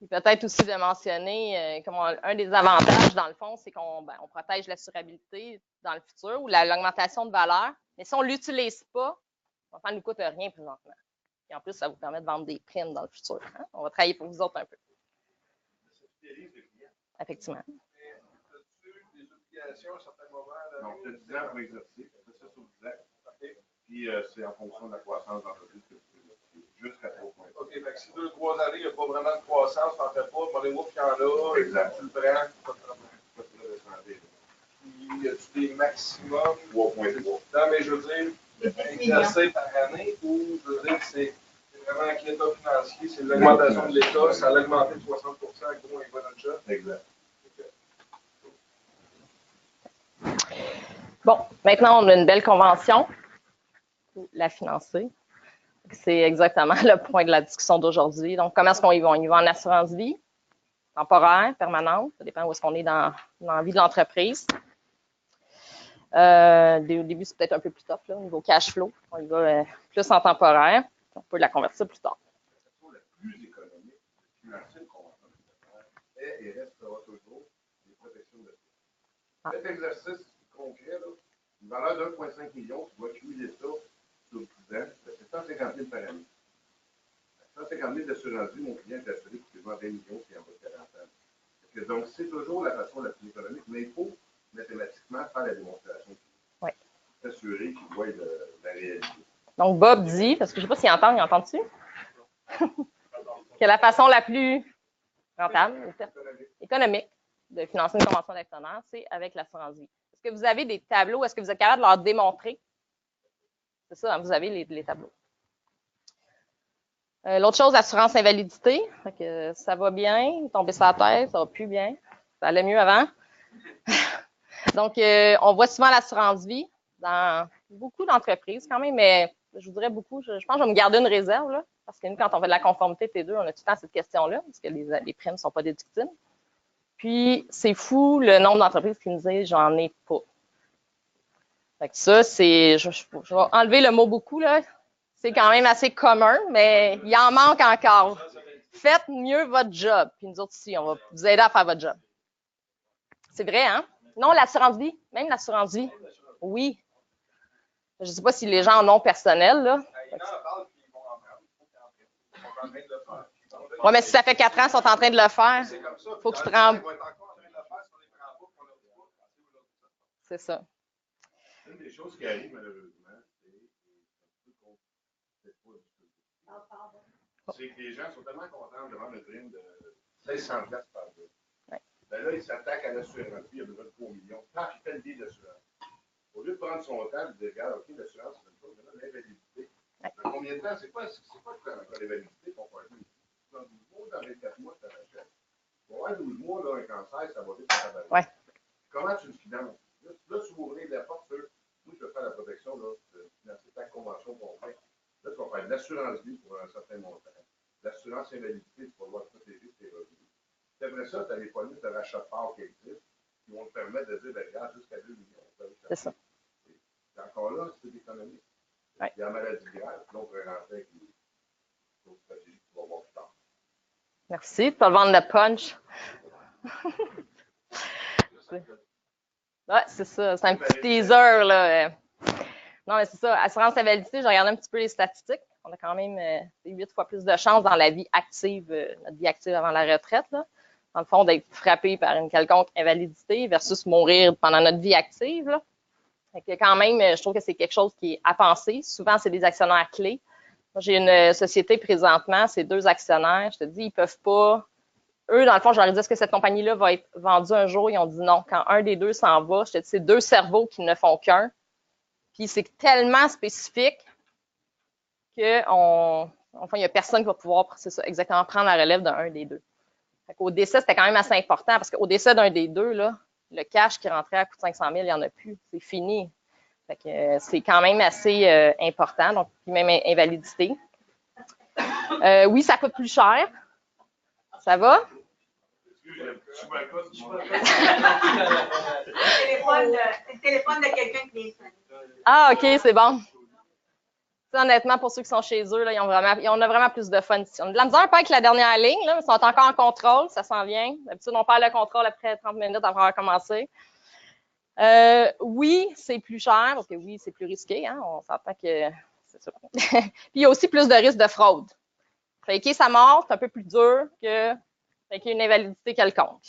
Speaker 2: Et peut-être aussi de mentionner, comme un des avantages, dans le fond, c'est qu'on protège l'assurabilité dans le futur ou l'augmentation de valeur. Mais si on ne l'utilise pas, ça ne nous coûte rien présentement. Et en plus, ça vous permet de vendre des primes dans le futur. Hein? On va travailler pour vous autres un peu. Effectivement.
Speaker 6: As-tu des obligations à certains moments?
Speaker 4: Donc, tu as 10 ans pour exercer. C'est ça sur 10 ans. Puis, c'est en fonction de la croissance de l'entreprise que tu fais. Jusqu'à 3 points.
Speaker 6: OK, fait que si 2-3 années, il n'y a pas vraiment de croissance, t'en fais pas, demandez-moi qu'il y en a,
Speaker 4: exact.
Speaker 6: Tu le prends, pas de problème. Puis, y a-tu des maximums?
Speaker 4: 3,3.
Speaker 6: Non, mais je veux dire, exercer par année ou, je veux dire, c'est vraiment un état financier, c'est l'augmentation de l'État, ça a augmenté de 60 avec gros et bon job.
Speaker 4: Exact.
Speaker 2: Bon, maintenant, on a une belle convention pour la financer. C'est exactement le point de la discussion d'aujourd'hui. Donc, comment est-ce qu'on y va? On y va en assurance vie, temporaire, permanente. Ça dépend où est-ce qu'on est dans la vie de l'entreprise. Au début, c'est peut-être un peu plus tough, là, au niveau cash flow. On y va plus en temporaire. On peut la convertir plus tard.
Speaker 4: La plus économique, financer une convention est et restera toujours les protections de l'État. Cet exercice concret, là, une valeur de 1,5 million, tu vas cumuler ça sur 10 ans, c'est 150 000 par année. 150 000 d'assurance vie, mon client est assuré pour qu'il vende 20 millions qui en va 40 ans. Donc, c'est toujours la façon la plus économique, mais il faut mathématiquement faire la démonstration.
Speaker 2: Oui.
Speaker 4: S'assurer qu'il voit la réalité.
Speaker 2: Donc, Bob dit, parce que je ne sais pas s'il entend, il entend-tu? Que la façon la plus rentable, économique, de financer une convention d'actionnaire, c'est avec l'assurance vie. Est-ce que vous avez des tableaux? Est-ce que vous êtes capable de leur démontrer? C'est ça, hein, vous avez les tableaux. L'autre chose, assurance invalidité. Ça va bien, tomber sur la tête, ça va plus bien. Ça allait mieux avant. Donc, on voit souvent l'assurance vie dans beaucoup d'entreprises quand même, mais je vous dirais beaucoup, je pense que je vais me garder une réserve, là, parce que nous, quand on fait de la conformité T2, on a tout le temps cette question-là, parce que les primes ne sont pas déductibles. Puis, c'est fou le nombre d'entreprises qui nous disent « j'en ai pas ». Fait que ça, c'est, je vais enlever le mot « beaucoup », là. C'est quand même assez commun, mais il en manque encore. Faites mieux votre job. Puis nous autres ici, on va vous aider à faire votre job. C'est vrai, hein? Non, l'assurance vie, même l'assurance vie. Oui. Je ne sais pas si les gens en ont personnel, là. Oui, mais si ça fait 4 ans qu'ils sont en train de le faire, il faut que tu te rendes. C'est ça.
Speaker 4: Une des choses qui arrive, malheureusement, c'est que les gens sont tellement contents de vendre une prime de 1600 $ par jour.
Speaker 2: Ouais.
Speaker 4: Ben là, ils s'attaquent à l'assurance vie, il y a besoin de 3 millions. Tant qu'il fait le billet d'assurance. Au lieu de prendre son temps, il dit, regarde, OK, l'assurance, c'est une chose, mais là, l'invalidité.
Speaker 2: Ouais.
Speaker 4: Dans combien de temps? C'est quoi l'invalidité qu'on peut aller? Dans 12 mois, dans 24 mois, ça rachète. Bon, ouais, 12 mois, là, un cancer, ça va vite, ça va vite.
Speaker 2: Ouais.
Speaker 4: Comment tu le finances? Là, tu vas ouvrir la porte sur, nous, je vais faire la protection, là, de financer ta convention complète. Là, tu vas faire de l'assurance vie pour un certain montant. L'assurance invalidité, tu vas devoir protéger tes revenus. Puis après ça, tu as les poignées de rachat de part qui existent, qui vont te permettre de dire, ben, regarde, jusqu'à 2 millions.
Speaker 2: C'est ça.
Speaker 4: Et encore là, c'est économique.
Speaker 2: Ouais.
Speaker 4: Il y a la maladie grave, donc on va rentrer avec les stratégies que tu vas voir plus tard.
Speaker 2: Merci de pas vendre le punch. Ouais, c'est ça. C'est un petit teaser, là. Non, mais c'est ça. Assurance invalidité, j'ai regardé un petit peu les statistiques. On a quand même 8 fois plus de chances dans la vie active, notre vie active avant la retraite, là. Dans le fond, d'être frappé par une quelconque invalidité versus mourir pendant notre vie active, là. Fait que quand même, je trouve que c'est quelque chose qui est à penser. Souvent, c'est des actionnaires clés. Moi, j'ai une société présentement, c'est 2 actionnaires. Je te dis, ils peuvent pas. Eux, dans le fond, je leur ai dit, est-ce que cette compagnie-là va être vendue un jour? Ils ont dit non. Quand un des deux s'en va, je te dis, c'est 2 cerveaux qui ne font qu'un. Puis c'est tellement spécifique que il n'y a personne qui va pouvoir, c'est ça, exactement prendre la relève d'un des deux. Fait qu'au décès, c'était quand même assez important parce qu'au décès d'un des deux, là, le cash qui rentrait à coût de 500 000, il n'y en a plus. C'est fini. Fait que c'est quand même assez important. Donc, puis même invalidité. Oui, ça coûte plus cher. Ça va?
Speaker 1: C'est le téléphone de quelqu'un qui vient.
Speaker 2: Ah, OK, c'est bon. Ça, honnêtement, pour ceux qui sont chez eux, là, on a vraiment plus de fun ici. On a de la misère pas avec la dernière ligne, là, mais ils sont encore en contrôle, ça s'en vient. D'habitude, on perd le contrôle après 30 minutes avant avoir commencé. Oui, c'est plus cher, parce que oui, c'est plus risqué, hein, on s'entend que c'est ça. Puis il y a aussi plus de risques de fraude. Faker sa mort, c'est un peu plus dur que faker une invalidité quelconque.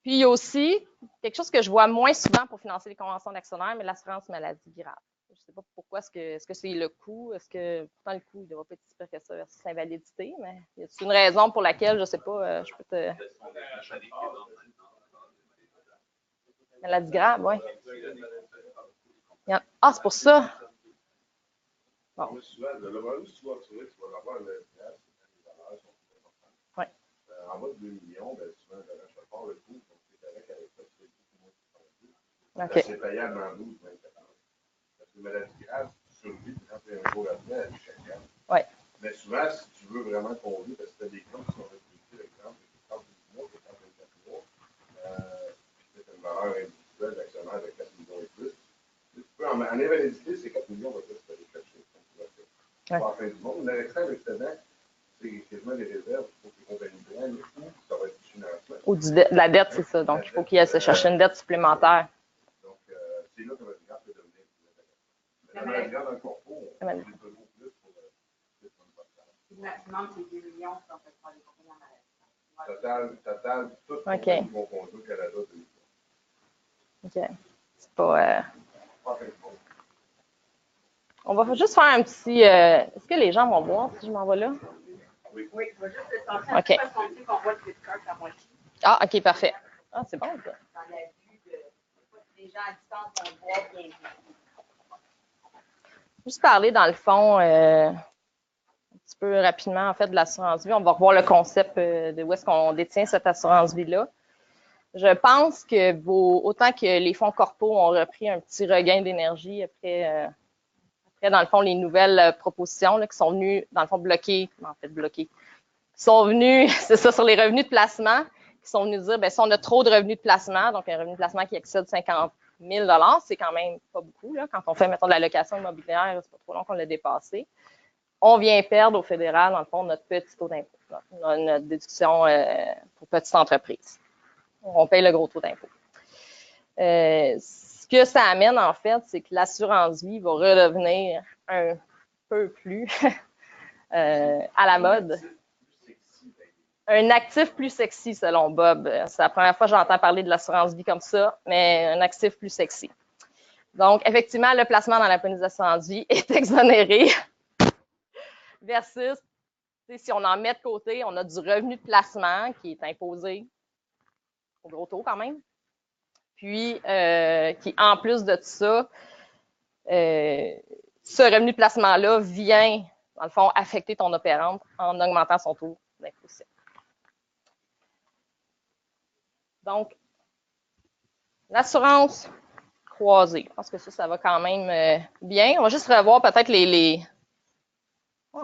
Speaker 2: Puis il y a aussi quelque chose que je vois moins souvent pour financer les conventions d'actionnaires, mais l'assurance maladie grave. Je ne sais pas pourquoi, est-ce que c'est le coût? Est-ce que, pourtant, le coût, il devrait pas être si pire que ça versus l'invalidité, mais y a une raison pour laquelle, je ne sais pas, je peux te... Maladie grave, oui. Ah, c'est pour ça. Bon.
Speaker 4: Souvent, le bonus, tu vas l'avoir le SDF, les valeurs sont très importantes.
Speaker 2: Ouais.
Speaker 4: En bas de 2 millions, ben, souvent, je te parle le coût, donc c'est correct avec ça, c'est beaucoup moins que
Speaker 2: OK.
Speaker 4: c'est payable en 12, 24 ans. Parce que maladie grave, tu survis 31 jours après, à chaque année.
Speaker 2: Oui.
Speaker 4: Mais souvent, si tu veux vraiment conduire, parce que tu as des comptes qui sont rétribués, par exemple, qui 38 mois, qui 24 mois, puis tu as une valeur individuelle d'actionnaire de 4 millions et plus. Tu peux, en invalidité, c'est 4 millions, on va dire, tu peux aller chercher. C'est pas la fin du monde. Mais l'extrême excédent, c'est quasiment des réserves pour que les compagnies prennent, ou ça va être du financement.
Speaker 2: Ou de la dette, c'est ça. Donc, il faut qu'il aille se chercher une dette supplémentaire.
Speaker 4: Donc, c'est là que la maladie grave peut devenir plus intéressante. Mais la maladie grave dans le corpo, on fait toujours plus pour le
Speaker 1: Maximum, c'est 2 millions si on fait pas les compagnies en maladie.
Speaker 4: Total, tout
Speaker 2: OK.
Speaker 4: mon conjoint Canada, 2
Speaker 2: OK.
Speaker 4: millions.
Speaker 2: C'est pas...
Speaker 4: Pas fin de compte.
Speaker 2: On va juste faire un petit... Est-ce que les gens vont voir si je m'en vais là?
Speaker 1: Oui, je vais juste le sortir
Speaker 2: OK.
Speaker 1: parce qu'on sait qu'on voit le flipchart à moitié.
Speaker 2: Ah, OK, parfait. Ah, c'est bon, ça.
Speaker 1: Dans la vue des gens à distance, on le voit bien.
Speaker 2: Juste parler, dans le fond, un petit peu rapidement, en fait, de l'assurance vie. On va revoir le concept de où est-ce qu'on détient cette assurance vie-là. Je pense que autant que les fonds corpaux ont repris un petit regain d'énergie après, dans le fond, les nouvelles propositions là, qui sont venues, dans le fond, bloquer, qui sont venus, c'est ça, sur les revenus de placement, qui sont venus dire, bien, si on a trop de revenus de placement, donc un revenu de placement qui excède 50 000 $, c'est quand même pas beaucoup, là, quand on fait, mettons, de la location immobilière, c'est pas trop long qu'on l'a dépassé. On vient perdre au fédéral, dans le fond, notre petit taux d'impôt, notre déduction pour petites entreprises. On paye le gros taux d'impôt. Ce que ça amène, en fait, c'est que l'assurance vie va redevenir un peu plus à la mode. Un actif plus sexy, selon Bob. C'est la première fois que j'entends parler de l'assurance vie comme ça, mais un actif plus sexy. Donc, effectivement, le placement dans la police d'assurance vie est exonéré versus, si on en met de côté, on a du revenu de placement qui est imposé au gros taux quand même. Puis, qui, en plus de tout ça, ce revenu de placement-là vient, dans le fond, affecter ton opérante en augmentant son taux d'imposition. Donc, l'assurance croisée. Je pense que ça va quand même bien. On va juste revoir peut-être les... Oh.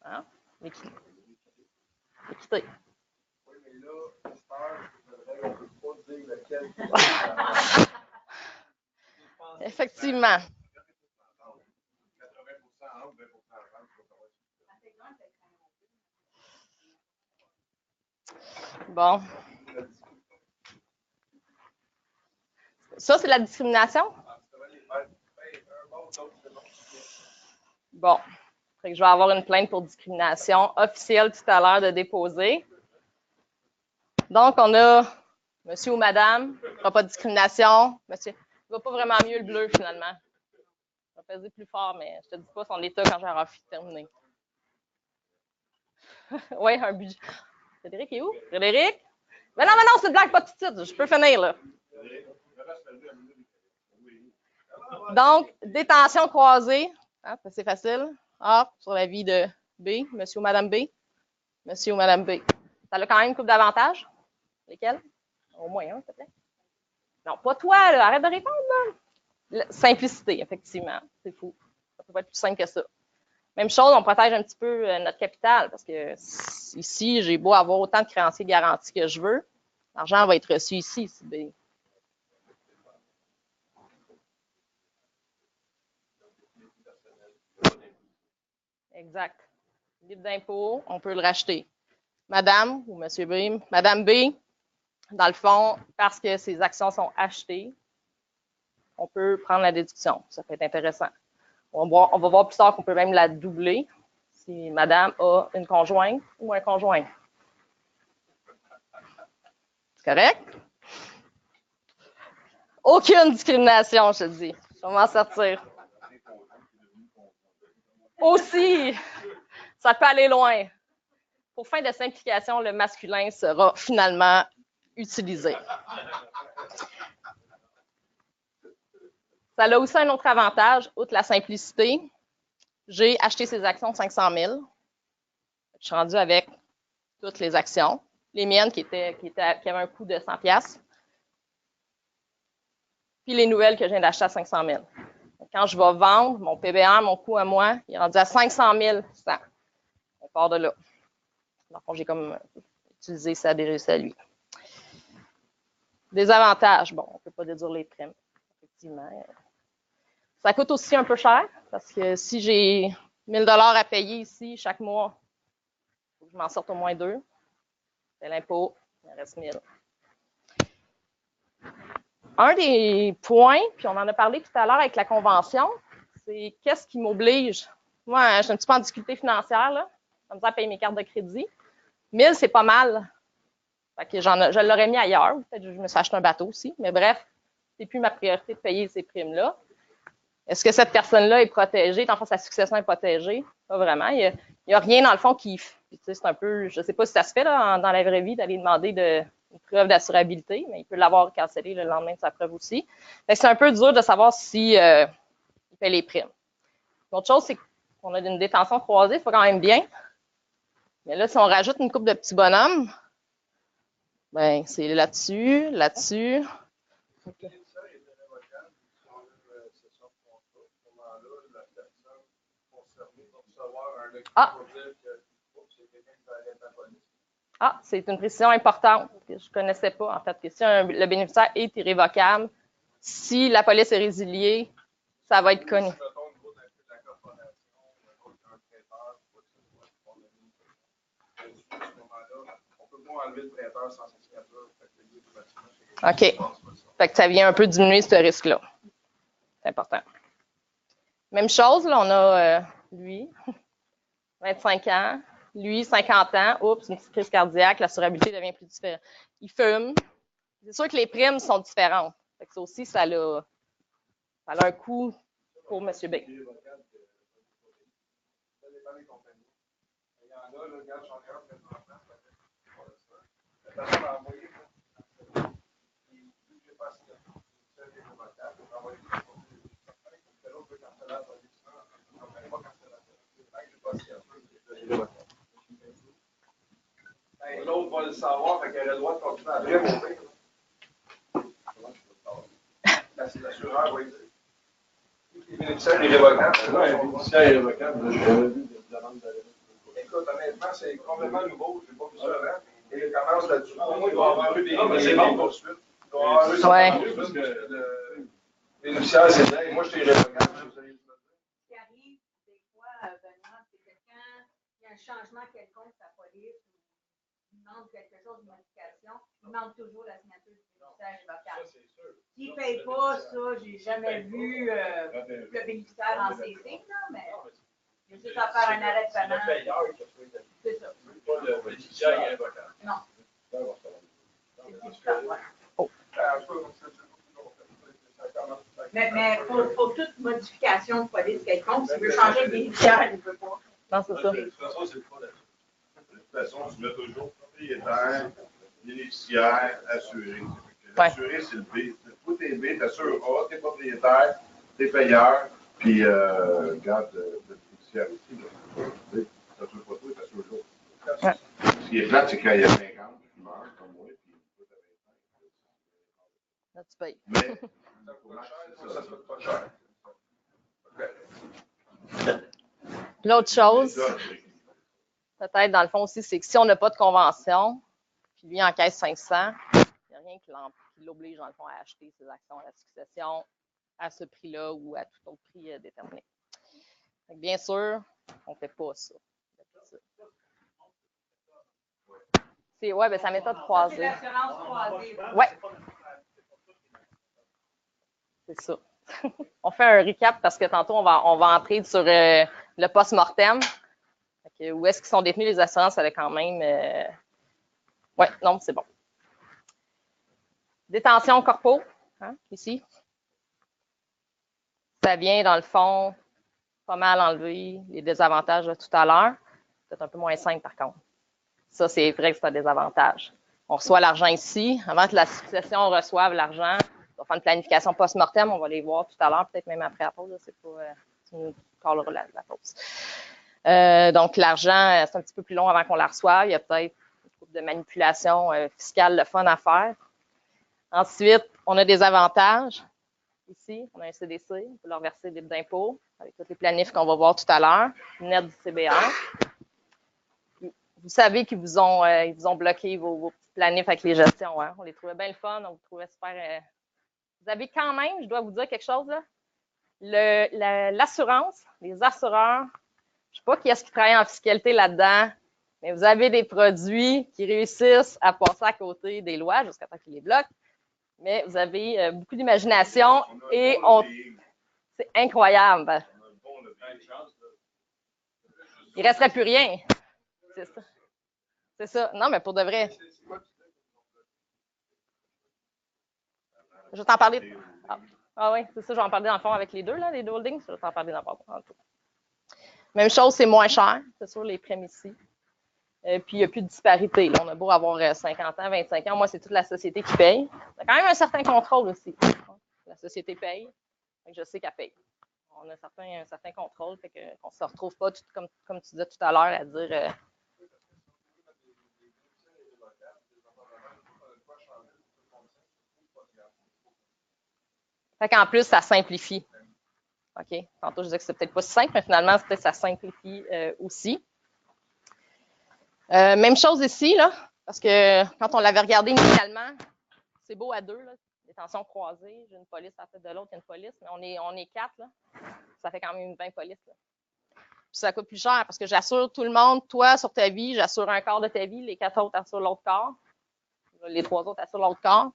Speaker 2: Hein? L'équité.
Speaker 6: Oui, mais là, j'espère que on ne peut pas dire
Speaker 2: Effectivement. Bon. Ça, c'est la discrimination? Bon. Fait que je vais avoir une plainte pour discrimination officielle tout à l'heure de déposer. Donc, on a monsieur ou madame, il n'y aura pas de discrimination. Monsieur, il ne va pas vraiment mieux le bleu, finalement. Ça va peser plus fort, mais je ne te dis pas son état quand j'aurai terminé. Oui, un budget. Frédéric est où? Frédéric? Mais non, c'est une blague, pas tout de suite. Je peux finir, là. Donc, détention croisée. Hein, c'est facile. A sur la vie de B, monsieur ou madame B. Monsieur ou madame B. Ça a quand même une couple d'avantages. Lesquels? Au moins un, s'il te plaît. Non, pas toi, là. Arrête de répondre, là. Simplicité, effectivement. C'est fou. Ça peut pas être plus simple que ça. Même chose, on protège un petit peu notre capital parce que ici, j'ai beau avoir autant de créanciers garantis que je veux. L'argent va être reçu ici. C'est bien. Exact. Libre d'impôt, on peut le racheter. Madame ou monsieur B, madame B, dans le fond, parce que ses actions sont achetées, on peut prendre la déduction. Ça peut être intéressant. On va voir plus tard qu'on peut même la doubler si madame a une conjointe ou un conjoint. C'est correct? Aucune discrimination, je te dis. Je vais m'en sortir. Aussi, ça peut aller loin. Pour fin de simplification, le masculin sera finalement utilisé. Ça a aussi un autre avantage, outre la simplicité. J'ai acheté ces actions 500 000. Je suis rendue avec toutes les actions. Les miennes qui avaient un coût de 100 $. Puis les nouvelles que je viens d'acheter à 500 000. Quand je vais vendre, mon PBR, mon coût à moi, il est rendu à 500 100. On part de là. Donc, j'ai comme utilisé ça déjà à lui. Des avantages. Bon, on ne peut pas déduire les primes, effectivement. Ça coûte aussi un peu cher parce que si j'ai 1 000 $ à payer ici chaque mois, il faut que je m'en sorte au moins 2. C'est l'impôt, il en reste 1 000. Un des points, puis on en a parlé tout à l'heure avec la convention, c'est qu'est-ce qui m'oblige. Moi, je suis un petit peu en difficulté financière, là. Comme ça, à payer mes cartes de crédit. 1 000, c'est pas mal. Fait que je l'aurais mis ailleurs. Peut-être que je me suis acheté un bateau aussi. Mais bref, c'est plus ma priorité de payer ces primes-là. Est-ce que cette personne-là est protégée? Dans le fond, sa succession est protégée? Pas vraiment. Il n'y a rien, dans le fond, qui... C'est un peu... Je ne sais pas si ça se fait là, dans la vraie vie d'aller demander une preuve d'assurabilité, mais il peut l'avoir cancellé le lendemain de sa preuve aussi. C'est un peu dur de savoir si il paie les primes. L'autre chose, c'est qu'on a une détention croisée, il faut quand même bien. Mais là, si on rajoute une couple de petits bonhommes, ben c'est là-dessus, là-dessus. Okay. C'est une précision importante que je ne connaissais pas, en fait, que si le bénéficiaire est irrévocable, si la police est résiliée, ça va être connu. OK. Fait que ça vient un peu diminuer ce risque-là. C'est important. Même chose, là, on a lui, 25 ans, lui, 50 ans, oups, une petite crise cardiaque, l'assurabilité devient plus différente. Il fume. C'est sûr que les primes sont différentes. Fait que ça aussi, ça a un coût pour M. B.
Speaker 6: L'autre va le savoir, fait qu'il a le droit de continuer à briller. L'assureur va dire. Les bénéficiaires irrévocables. Non, les bénéficiaires irrévocables, j'ai jamais vu de demande d'arrêt. Écoute, honnêtement, c'est complètement nouveau. Je n'ai pas vu ça avant. Et il commence là-dessus. Au moins, il va y avoir eu des poursuites.
Speaker 2: Ouais.
Speaker 6: Parce que le bénéficiaire, c'est dingue. Moi, je t'ai révocable.
Speaker 1: Ce qui arrive, des fois, Benoît, c'est que quand il y a un changement quelconque à la police, il demande quelque chose, une modification, il demande toujours la signature du bénéficiaire révocable. S'il ne paye pas, ça, j'ai jamais vu le bénéficiaire en CC, là, mais il y a juste à faire un arrêt de paiement. C'est ça.
Speaker 6: Pas le bénéficiaire irrévocable.
Speaker 1: Non. C'est différent, voilà. Mais pour toute modification de police quelconque, si tu veux changer de bénéficiaire, il ne peut pas.
Speaker 2: Non, c'est ça.
Speaker 4: De toute façon, c'est pas la De toute façon, tu mets toujours propriétaire, bénéficiaire, assuré. L'assuré, c'est le B. Toi, t'es B, t'assures A, t'es propriétaire, t'es payeur, puis regarde le bénéficiaire aussi. T'assures pas toi, t'assures l'autre.
Speaker 2: Ouais.
Speaker 4: Ce qui est plate, c'est quand il y a 50, tu meurs comme moi, puis toi, t'as 25.
Speaker 2: Là, tu payes.
Speaker 4: Mais, ça coûte pas cher.
Speaker 2: L'autre chose, peut-être dans le fond aussi, c'est que si on n'a pas de convention, puis lui encaisse 500, il n'y a rien qui l'oblige dans le fond à acheter ses actions à la succession à ce prix-là ou à tout autre prix déterminé. Donc, bien sûr, on ne fait pas ça. C'est ouais, ben sa méthode croisée.
Speaker 1: C'est l'assurance croisée.
Speaker 2: Ouais. C'est ça. On fait un recap parce que tantôt, on va entrer sur le post-mortem. Où est-ce qu'ils sont détenus les assurances? Ça avait quand même... Oui, non, c'est bon. Détention corpo, hein, ici. Ça vient, dans le fond, pas mal enlever les désavantages de tout à l'heure. Peut-être un peu moins 5 par contre. Ça, c'est vrai que c'est un désavantage. On reçoit l'argent ici. Avant que la succession reçoive l'argent, on va faire une planification post-mortem. On va les voir tout à l'heure, peut-être même après la pause. C'est pas, tu nous parleras la pause. Donc, l'argent, c'est un petit peu plus long avant qu'on la reçoive. Il y a peut-être une couple de manipulations fiscales, le fun à faire. Ensuite, on a des avantages. Ici, on a un CDC. On peut leur verser des d'impôts avec tous les planifs qu'on va voir tout à l'heure. Net du CBR. Vous savez qu'ils vous ont bloqué vos petits planifs avec les gestions. Hein? On les trouvait bien le fun. On vous trouvait super. Vous avez quand même, je dois vous dire quelque chose, là. L'assurance, les assureurs, je ne sais pas qui est-ce qui travaille en fiscalité là-dedans, mais vous avez des produits qui réussissent à passer à côté des lois jusqu'à temps qu'ils les bloquent. Mais vous avez beaucoup d'imagination et c'est incroyable. Il ne resterait plus rien. C'est ça. C'est ça. Non, mais pour de vrai. Je vais t'en parler. Ah oui, c'est ça, je vais en parler dans le fond avec les deux, là, les deux holdings. Je vais t'en parler dans le fond. Même chose, c'est moins cher, c'est sûr, les primes ici. Puis, il n'y a plus de disparité. Là. On a beau avoir 50 ans, 25 ans. Moi, c'est toute la société qui paye. Il y a quand même un certain contrôle aussi. La société paye. Je sais qu'elle paye. On a un certain contrôle. Fait qu'on ne se retrouve pas, comme tu disais tout à l'heure, à dire... Fait qu'en plus, ça simplifie. OK? Tantôt, je disais que c'est peut-être pas si simple, mais finalement, peut-être ça simplifie aussi. Même chose ici, là, parce que quand on l'avait regardé initialement, c'est beau à deux, là, détention croisée, j'ai une police à la tête de l'autre, il y a une police, mais on est 4, là. Ça fait quand même 20 polices. Là. Puis ça coûte plus cher parce que j'assure tout le monde, toi, sur ta vie, j'assure un quart de ta vie, les 4 autres assurent l'autre quart, les 3 autres assurent l'autre quart.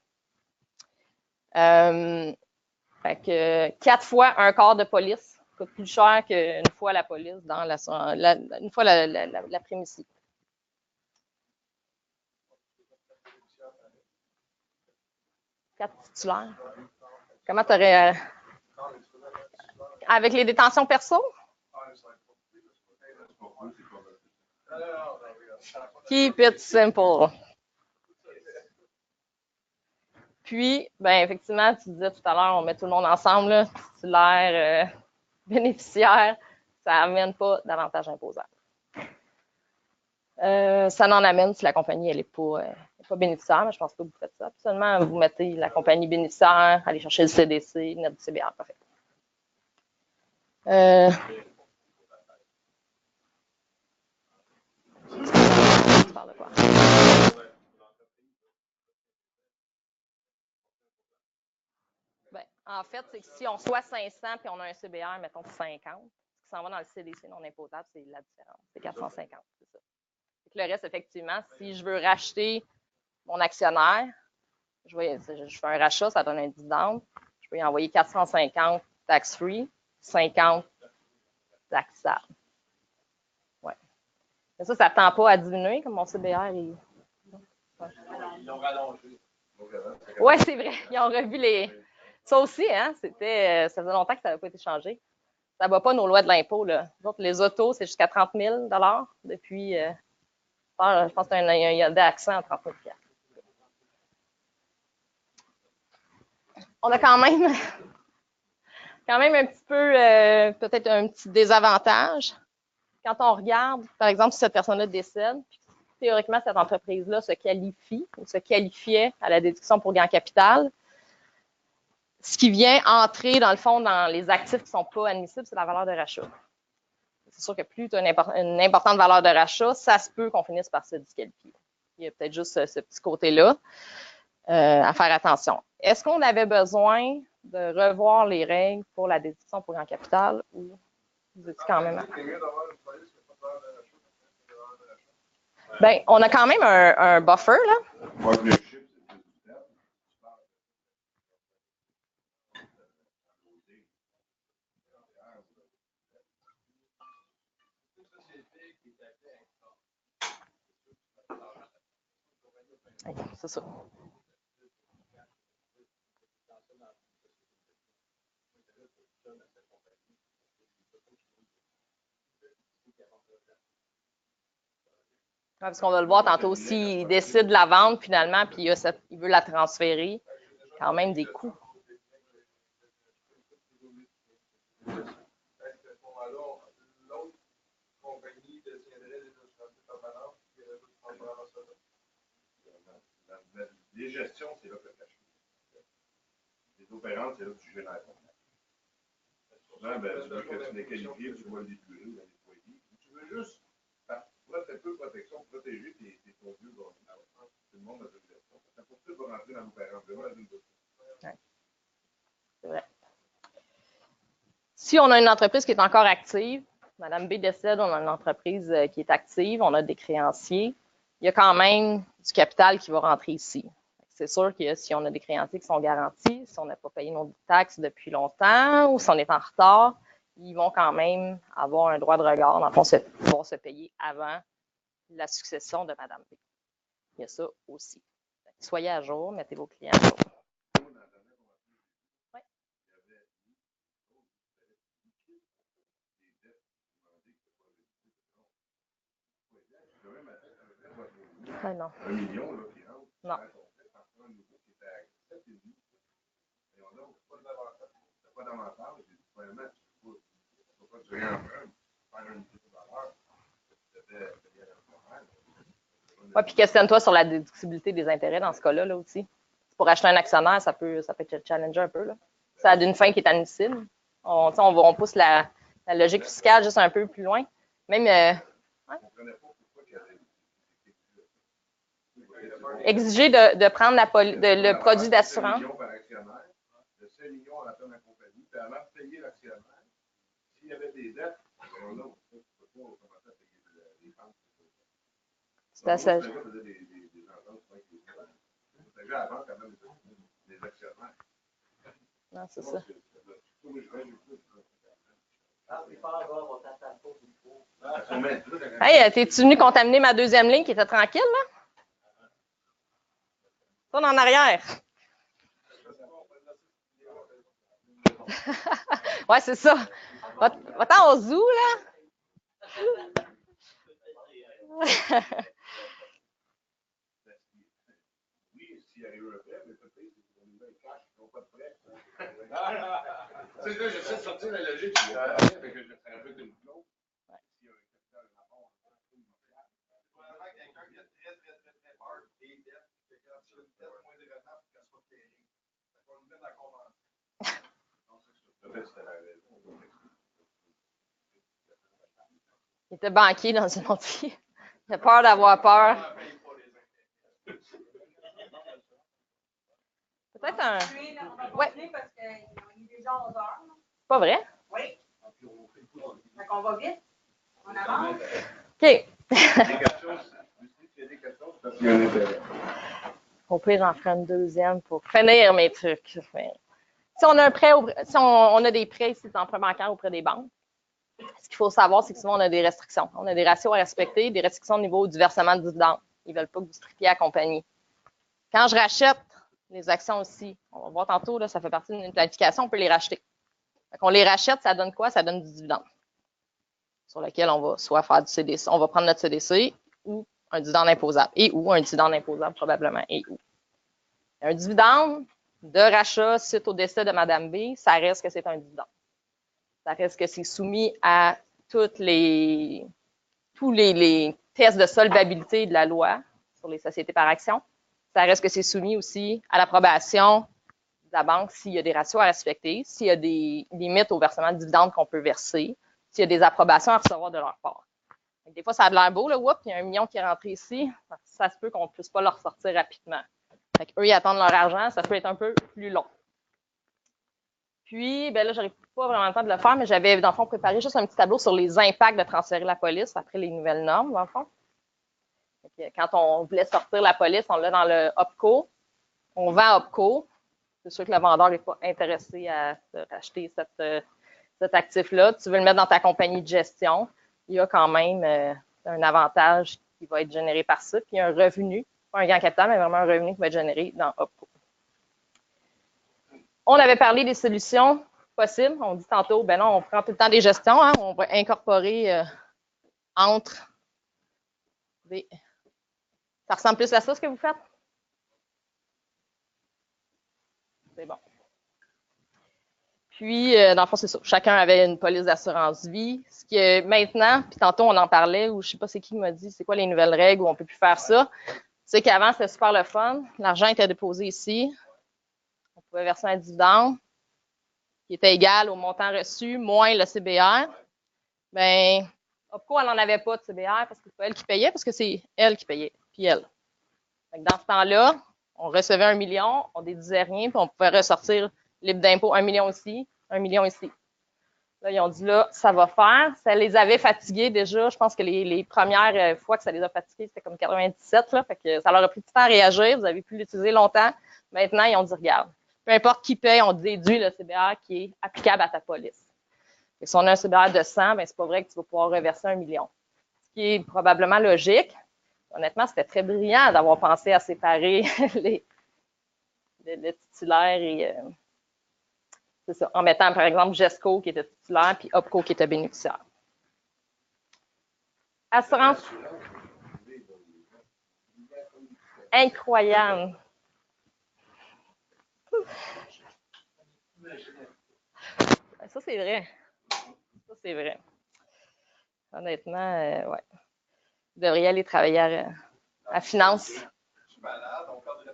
Speaker 2: Fait que 4 fois un quart de police coûte plus cher qu'une fois la police dans une fois la prime ici. Quatre titulaires. Comment tu aurais. Avec les détentions perso? Keep it simple. Puis, ben effectivement, tu disais tout à l'heure, on met tout le monde ensemble, là, titulaire, bénéficiaire, ça n'amène pas d'avantages imposables. Ça n'en amène si la compagnie elle n'est pas bénéficiaire, mais je ne pense pas que vous faites ça. Seulement, vous mettez la compagnie bénéficiaire, allez chercher le CDC, net du CBR, parfait. Tu parles de quoi? En fait, c'est que si on reçoit 500 puis on a un CBR, mettons 50, ce qui s'en va dans le CDC non imposable, c'est la différence. C'est 450, c'est ça. Le reste, effectivement, si je veux racheter mon actionnaire, je fais un rachat, ça donne un dividende. Je peux y envoyer 450 tax-free, 50 taxable. Ouais. Mais ça ne tend pas à diminuer, comme mon CBR.
Speaker 6: Ils l'ont rallongé.
Speaker 2: Oui, c'est vrai. Ils ont revu les. Ça aussi, hein, ça faisait longtemps que ça n'avait pas été changé. Ça ne va pas nos lois de l'impôt. Les autos, c'est jusqu'à 30 000 depuis. Je pense qu'il y a des accents à 30 000 $. On a quand même un petit peu, peut-être un petit désavantage. Quand on regarde, par exemple, si cette personne-là décède, puis théoriquement, cette entreprise-là se qualifie ou se qualifiait à la déduction pour gain capital, ce qui vient entrer, dans le fond, dans les actifs qui ne sont pas admissibles, c'est la valeur de rachat. C'est sûr que plus tu as une importante valeur de rachat, ça se peut qu'on finisse par se disqualifier. Il y a peut-être juste ce petit côté-là à faire attention. Est-ce qu'on avait besoin de revoir les règles pour la déduction pour gain capital ou vous étiez quand même... Bien, on a quand même un buffer, là. C'est ça. Parce qu'on va le voir tantôt, s'il décide de la vendre finalement, puis il veut la transférer, quand même des coûts.
Speaker 4: Les gestions, c'est là que le cash flow. Les opérantes, c'est là que tu génères ton cash. Souvent, tu veux que tu l'aies qualifié, tu vas l'épurer ou la nettoyer. Tu veux juste, pour être un peu de protection, protéger tes produits. Tout le monde a une gestion. Ça pour tout va rentrer dans l'opérante.
Speaker 2: C'est vrai. Si on a une entreprise qui est encore active, Madame B décède, on a une entreprise qui est active, on a des créanciers, il y a quand même du capital qui va rentrer ici. C'est sûr que si on a des créanciers qui sont garantis, si on n'a pas payé nos taxes depuis longtemps ou si on est en retard, ils vont quand même avoir un droit de regard, dans le fond, pouvoir se payer avant la succession de Madame B. Il y a ça aussi. Soyez à jour, mettez vos clients à jour. Ah non.
Speaker 4: 1 million, là, qui rentre.
Speaker 2: Non.
Speaker 4: Un nouveau qui était à 7,5. Et on n'a pas d'avantage. Premièrement, tu ne peux pas tirer en preuve, faire une petite valeur.
Speaker 2: Oui, puis questionne-toi sur la déductibilité des intérêts dans ce cas-là là, aussi. Pour acheter un actionnaire, ça peut être challenger un peu. Là. Ça a d'une fin qui est admissible. On pousse la logique fiscale juste un peu plus loin. Même exiger de prendre le produit d'assurance.
Speaker 4: De 5 millions à la peine à la compagnie, puis avant de payer l'actionnaire, s'il y avait des dettes, non, tu ne peux pas commencer à payer les banques.
Speaker 2: C'est assez. Non, c'est ça. Hey, t'es-tu venu contaminer ma deuxième ligne qui était tranquille, là? Tourne en arrière. Ouais, c'est ça. Va-t'en au zoo, là.
Speaker 4: J'essaie de sortir la logique. Je fais un peu de flow. Quelqu'un qui a très peur des dettes, que quand tu as une dette moins de retard, qu'elle soit terrible. Ça va nous mettre dans la convention.
Speaker 2: Il était banquier dans une autre vie. Il a peur d'avoir peur. Peut-être un.
Speaker 1: On va continuer parce que déjà 11 heures.
Speaker 2: Pas vrai?
Speaker 1: Oui. Fait qu'on va vite. On avance.
Speaker 2: OK.
Speaker 4: Des questions, il y a des questions, c'est parce qu'il y a un intérêt.
Speaker 2: Au pire, j'en ferai une deuxième pour finir mes trucs. Si on a un prêt, si on a des prêts ici d'emprunt bancaire auprès des banques, ce qu'il faut savoir, c'est que souvent, on a des restrictions. On a des ratios à respecter, des restrictions au niveau du versement de dividendes. Ils ne veulent pas que vous stripiez la compagnie. Quand je rachète les actions aussi, on va voir tantôt, là, ça fait partie d'une planification, on peut les racheter. On les rachète, ça donne quoi? Ça donne du dividende sur lequel on va soit faire du CDC, on va prendre notre CDC ou un dividende imposable. Et ou un dividende imposable probablement. Et ou. Un dividende de rachat suite au décès de Mme B, ça reste que c'est un dividende. Ça reste que c'est soumis à tous les tests de solvabilité de la loi sur les sociétés par action. Ça reste que c'est soumis aussi à l'approbation de la banque s'il y a des ratios à respecter, s'il y a des limites au versement de dividendes qu'on peut verser, s'il y a des approbations à recevoir de leur part. Des fois, ça a de l'air beau, là, oups, il y a 1 million qui est rentré ici, ça se peut qu'on ne puisse pas le ressortir rapidement. Fait qu'eux, ils attendent leur argent, ça peut être un peu plus long. Puis, ben là, j'arrive pas vraiment le temps de le faire, mais j'avais, dans le fond, préparé juste un petit tableau sur les impacts de transférer la police après les nouvelles normes, dans le fond. Quand on voulait sortir la police, on l'a dans le OPCO. On vend OPCO. C'est sûr que le vendeur n'est pas intéressé à racheter cet actif-là. Tu veux le mettre dans ta compagnie de gestion. Il y a quand même un avantage qui va être généré par ça. Puis un revenu, pas un gain capital, mais vraiment un revenu qui va être généré dans OPCO. On avait parlé des solutions possibles. On dit tantôt, ben non, on prend tout le temps des gestions. Hein, on va incorporer entre des... Ça ressemble plus à ça, ce que vous faites? C'est bon. Puis, dans le fond, c'est ça. Chacun avait une police d'assurance vie. Ce qui est maintenant, puis tantôt, on en parlait, ou je ne sais pas c'est qui m'a dit, c'est quoi les nouvelles règles où on ne peut plus faire ça. C'est qu'avant, c'était super le fun. L'argent était déposé ici. On pouvait verser un dividende qui était égal au montant reçu moins le CBR. Bien, OPCO, elle n'en avait pas de CBR parce que c'est pas elle qui payait, parce que c'est elle qui payait, puis elle. Fait que dans ce temps-là, on recevait 1 million, on ne déduisait rien, puis on pouvait ressortir libre d'impôt 1 million ici, 1 million ici. Là, ils ont dit là, ça va faire. Ça les avait fatigués déjà. Je pense que les premières fois que ça les a fatigués, c'était comme 97, là. Fait que ça leur a pris du temps à réagir. Vous avez pu l'utiliser longtemps. Maintenant, ils ont dit, regarde, peu importe qui paye, on déduit le CBR qui est applicable à ta police. Et si on a un CBR de 100, ben c'est pas vrai que tu vas pouvoir reverser 1 million. Ce qui est probablement logique. Honnêtement, c'était très brillant d'avoir pensé à séparer le titulaire et c'est ça, en mettant par exemple GESCO qui était titulaire puis OPCO qui était bénéficiaire. Assurance. Incroyable. Ça, c'est vrai. Ça, c'est vrai. Honnêtement, ouais. Vous devriez aller travailler à finance.
Speaker 6: Je suis malade, on perd de la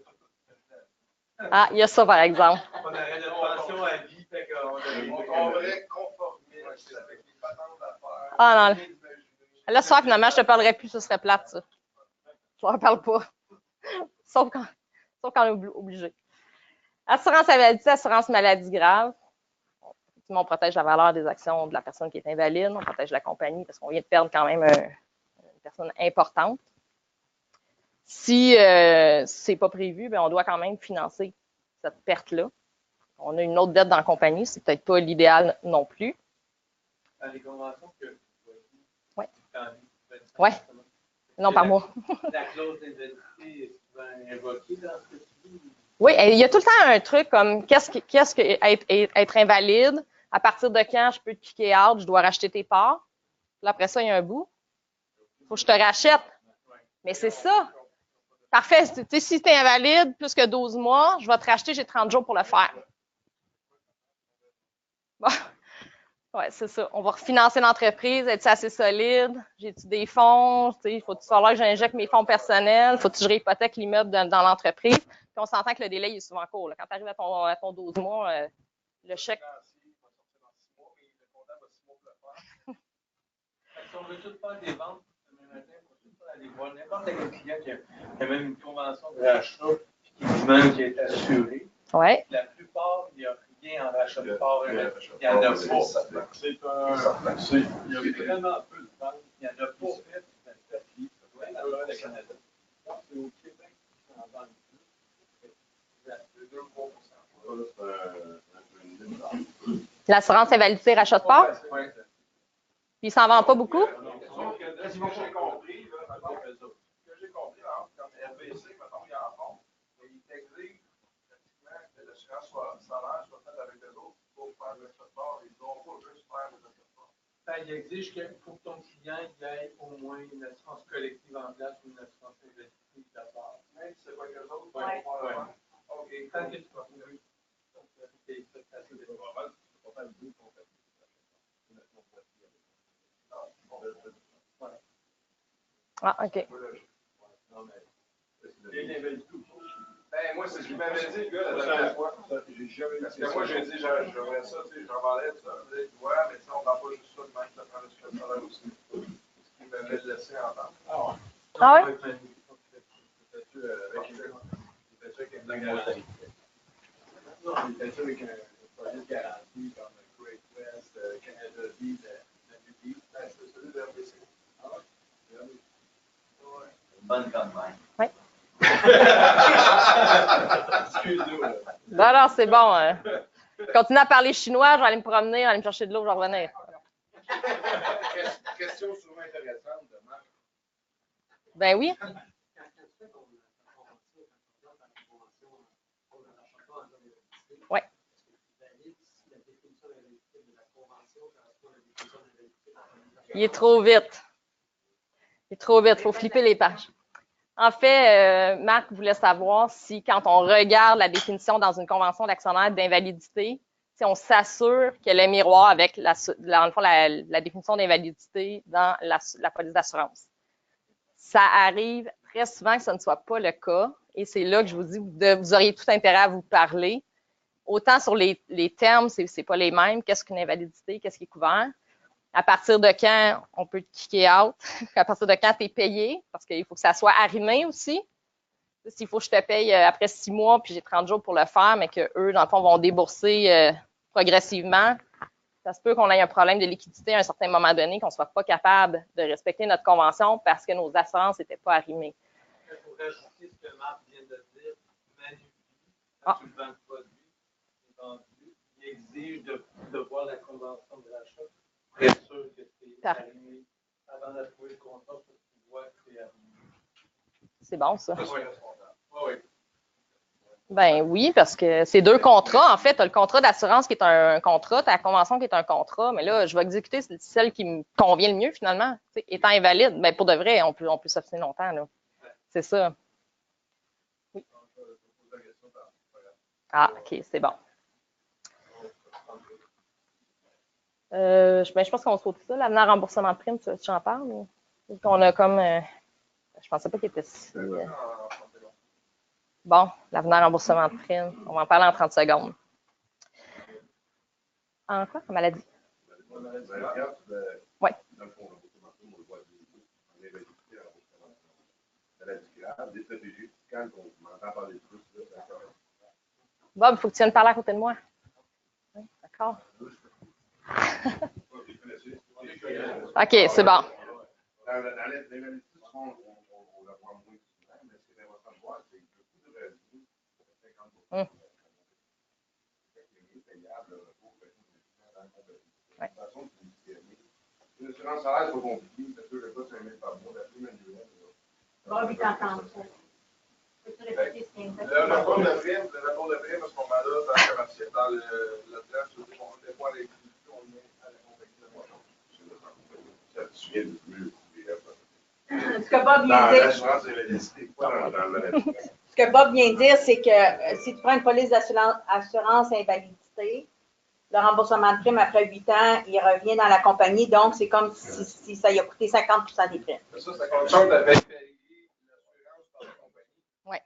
Speaker 2: Ah, il y a ça, par exemple.
Speaker 6: On aurait de pension à vie, fait qu'on devrait conformer avec les patentes d'affaires.
Speaker 2: Ah non. Là, ce soir, finalement, je ne te parlerai plus, ce serait plate, ça. Je ne leur parle pas. Sauf quand on est obligé. Assurance invalidité, assurance maladie grave. On protège la valeur des actions de la personne qui est invalide. On protège la compagnie parce qu'on vient de perdre quand même une personne importante. Si ce n'est pas prévu, bien, on doit quand même financer cette perte-là. On a une autre dette dans la compagnie, c'est peut-être pas l'idéal non plus.
Speaker 6: Dans les conventions que
Speaker 2: oui. Oui. Non, par mois.
Speaker 6: La clause d'invalidité est souvent invoquée dans ce que tu dis.
Speaker 2: Oui, il y a tout le temps un truc comme qu'est-ce que être invalide, à partir de quand je peux te kicker out, je dois racheter tes parts. Là, après ça, il y a un bout. Il faut que je te rachète. Mais c'est ça. Parfait. Si tu es invalide plus que 12 mois, je vais te racheter, j'ai 30 jours pour le faire. Bon. Oui, c'est ça. On va refinancer l'entreprise, être assez solide. J'ai-tu des fonds? Il faut-tu falloir que j'injecte mes fonds personnels? Faut-tu que je réhypothèque l'immeuble dans l'entreprise? Puis on s'entend que le délai est souvent court. Là. Quand tu arrives à ton 12 mois, le chèque.
Speaker 6: Si on veut tout faire des ventes demain matin, on peut tout aller voir n'importe quel client qui a même une convention de rachat qui dit même qu'il est assuré.
Speaker 2: Ouais.
Speaker 6: La plupart, il n'y a bien en rachat de part. Il y en a pas. C'est il y a vraiment peu de ventes. Il n'y en a pas fait dans le tapis. Même à travers le Canada. Je pense que c'est au Québec qui en vend le plus. 2-3%.
Speaker 2: L'assurance invalidité rachat de part?
Speaker 6: Oui.
Speaker 2: Puis ils s'en vendent pas beaucoup?
Speaker 6: Sauf que ce que j'ai compris, là, comme RBC, mettons, ils en font, mais ils t'exigent pratiquement que l'assurance salaire soit faite avec eux autres pour faire le rachat de part. Ils ne doivent pas juste faire le rachat de part. Ils exigent qu'il faut que ton client ait au moins une assurance collective en place ou une assurance invalidité d'abord. Même si ce n'est pas eux autres,
Speaker 1: Ouais.
Speaker 6: OK, tant que tu vas trouver. C'est assez défavorable. Tu vas faire le but qu'on fait.
Speaker 2: Ah, OK.
Speaker 6: Ben, moi, c'est ce que je m'avais dit, le gars, la dernière fois. Parce que moi, j'ai dit, j'aimerais ça, tu sais, j'en vendais ça. Ouais, mais tu sais, on ne vend pas juste ça de même, ça prend le salaire aussi. Ce qu'il m'avait laissé entendre.
Speaker 2: Ah ouais?
Speaker 6: Non, il était avec un projet de garantie comme Great West, Canada Vie, la UV. C'est celui de RBC.
Speaker 5: Bonne campagne.
Speaker 2: Oui.
Speaker 6: Excuse-nous.
Speaker 2: Non, non, c'est bon. Continue à parler chinois, je vais aller me promener, aller me chercher de l'eau, je vais revenir.
Speaker 4: Question souvent intéressante de Marc.
Speaker 2: Ben oui. Oui. Il est trop vite. Il est trop vite, il faut flipper les pages. En fait, Marc voulait savoir si, quand on regarde la définition dans une convention d'actionnaire d'invalidité, si on s'assure qu'elle est miroir avec la définition d'invalidité dans la police d'assurance. Ça arrive très souvent que ce ne soit pas le cas, et c'est là que je vous dis, vous auriez tout intérêt à vous parler. Autant sur les termes, c'est pas les mêmes. Qu'est-ce qu'une invalidité? Qu'est-ce qui est couvert? À partir de quand on peut te kicker out? À partir de quand tu es payé? Parce qu'il faut que ça soit arrimé aussi. S'il faut que je te paye après 6 mois, puis j'ai 30 jours pour le faire, mais qu'eux, dans le fond, vont débourser progressivement, ça se peut qu'on ait un problème de liquidité à un certain moment donné, qu'on ne soit pas capable de respecter notre convention parce que nos assurances n'étaient pas arrimées.
Speaker 6: Pour rajouter ce que Marc vient de dire, Manu, quand tu vends le produit, il exige de voir la convention de l'achat. Bien sûr que c'est arrimé avant d'approuver le contrat pour que tu vois que c'est arrimé.
Speaker 2: C'est bon, ça.
Speaker 6: Oui.
Speaker 2: Ben oui, parce que c'est 2 contrats. En fait, tu as le contrat d'assurance qui est un contrat, tu as la convention qui est un contrat, mais là, je vais exécuter celle qui me convient le mieux, finalement. T'sais, étant invalide, ben pour de vrai, on peut s'obstiner longtemps. Là. C'est ça. Oui. Ah, OK, c'est bon. Je pense qu'on saute ça. L'avenant remboursement de prime, tu j'en parle? Mais... On a comme... je pensais pas qu'il était si... Bon, l'avenant remboursement de prime, on va en parler en 30 secondes. En quoi? En maladie? Oui. Bob, il faut que tu viennes parler à côté de moi. Oui, d'accord. OK, c'est bon.
Speaker 4: L'assurance salaire, c'est pas compliqué. C'est sûr que le gars, c'est 1 000 par mois. La prime annuelle.
Speaker 1: Bob, il t'entend pas. Peux-tu répéter ce qu'il vient de dire?
Speaker 6: Le rapport de prime, à ce moment-là, dans le commercial, dans le plan, je dis qu'on ne pas les coûts, on met à la compagnie de motion.
Speaker 4: Ça te souvient de plus.
Speaker 1: Ce que Bob vient de dire.
Speaker 4: L'assurance invalidité, pas dans le maladie.
Speaker 1: Ce que Bob vient de dire, c'est que si tu prends une police d'assurance invalidité, le remboursement de prime après 8 ans, il revient dans la compagnie. Donc, c'est comme si ça y a coûté 50% des primes.
Speaker 6: Ça condition d'avec payé l'assurance par la compagnie.
Speaker 2: Oui.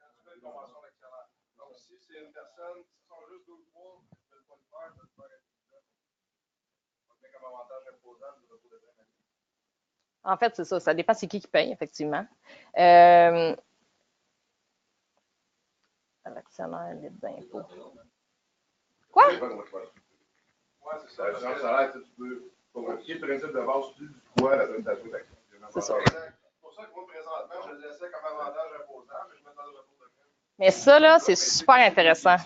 Speaker 6: Quand tu fais une convention d'actionnaire. Donc, si c'est une personne, si ce sont juste 2 ou 3, tu ne peux pas le faire, tu peux le faire avec ça. Donc, comme avantage imposable, tu ne peux pas le faire.
Speaker 2: En fait, c'est ça. Ça dépend c'est qui paye, effectivement. L'actionnaire, l'aide d'impôt. Quoi?
Speaker 4: Ça dépend comment tu vas la structurer.
Speaker 6: Ouais, c'est ça.
Speaker 4: L'assurance salaire, tu peux communiquer le principe de base du quoi la prestation d'action.
Speaker 2: C'est ça.
Speaker 6: C'est pour ça que moi, présentement, je le laissais comme avantage imposable, mais je mets dans le retour de prime.
Speaker 2: Mais ça, là, c'est super intéressant.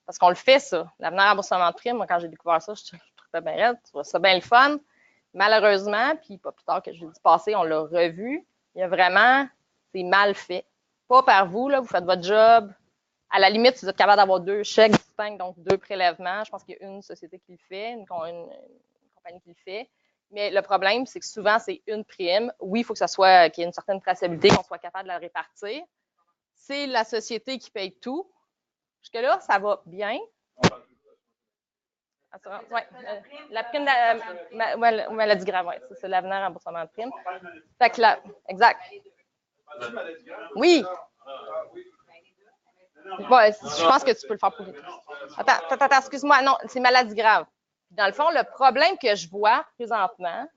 Speaker 2: Parce qu'on le fait, ça. L'avenir remboursement de prime, moi, quand j'ai découvert ça, je trouvais bien raide, je trouvais ça bien le fun. Malheureusement, puis pas plus tard que je l'ai dit passer, on l'a revu. Il y a vraiment, c'est mal fait. Pas par vous, là, vous faites votre job. À la limite, si vous êtes capable d'avoir 2 chèques distincts, donc 2 prélèvements, je pense qu'il y a une société qui le fait, une compagnie qui le fait. Mais le problème, c'est que souvent, c'est une prime. Oui, il faut que ça soit, qu'il y ait une certaine traçabilité, qu'on soit capable de la répartir. C'est la société qui paye tout. Jusque-là, ça va bien. Ouais. La prime de maladie grave, oui. C'est l'avenir remboursement de prime. Fait que là, exact. Oui. Ouais, je pense que tu peux le faire pour les deux. Attends, excuse-moi. Non, c'est maladie grave. Dans le fond, le problème que je vois présentement,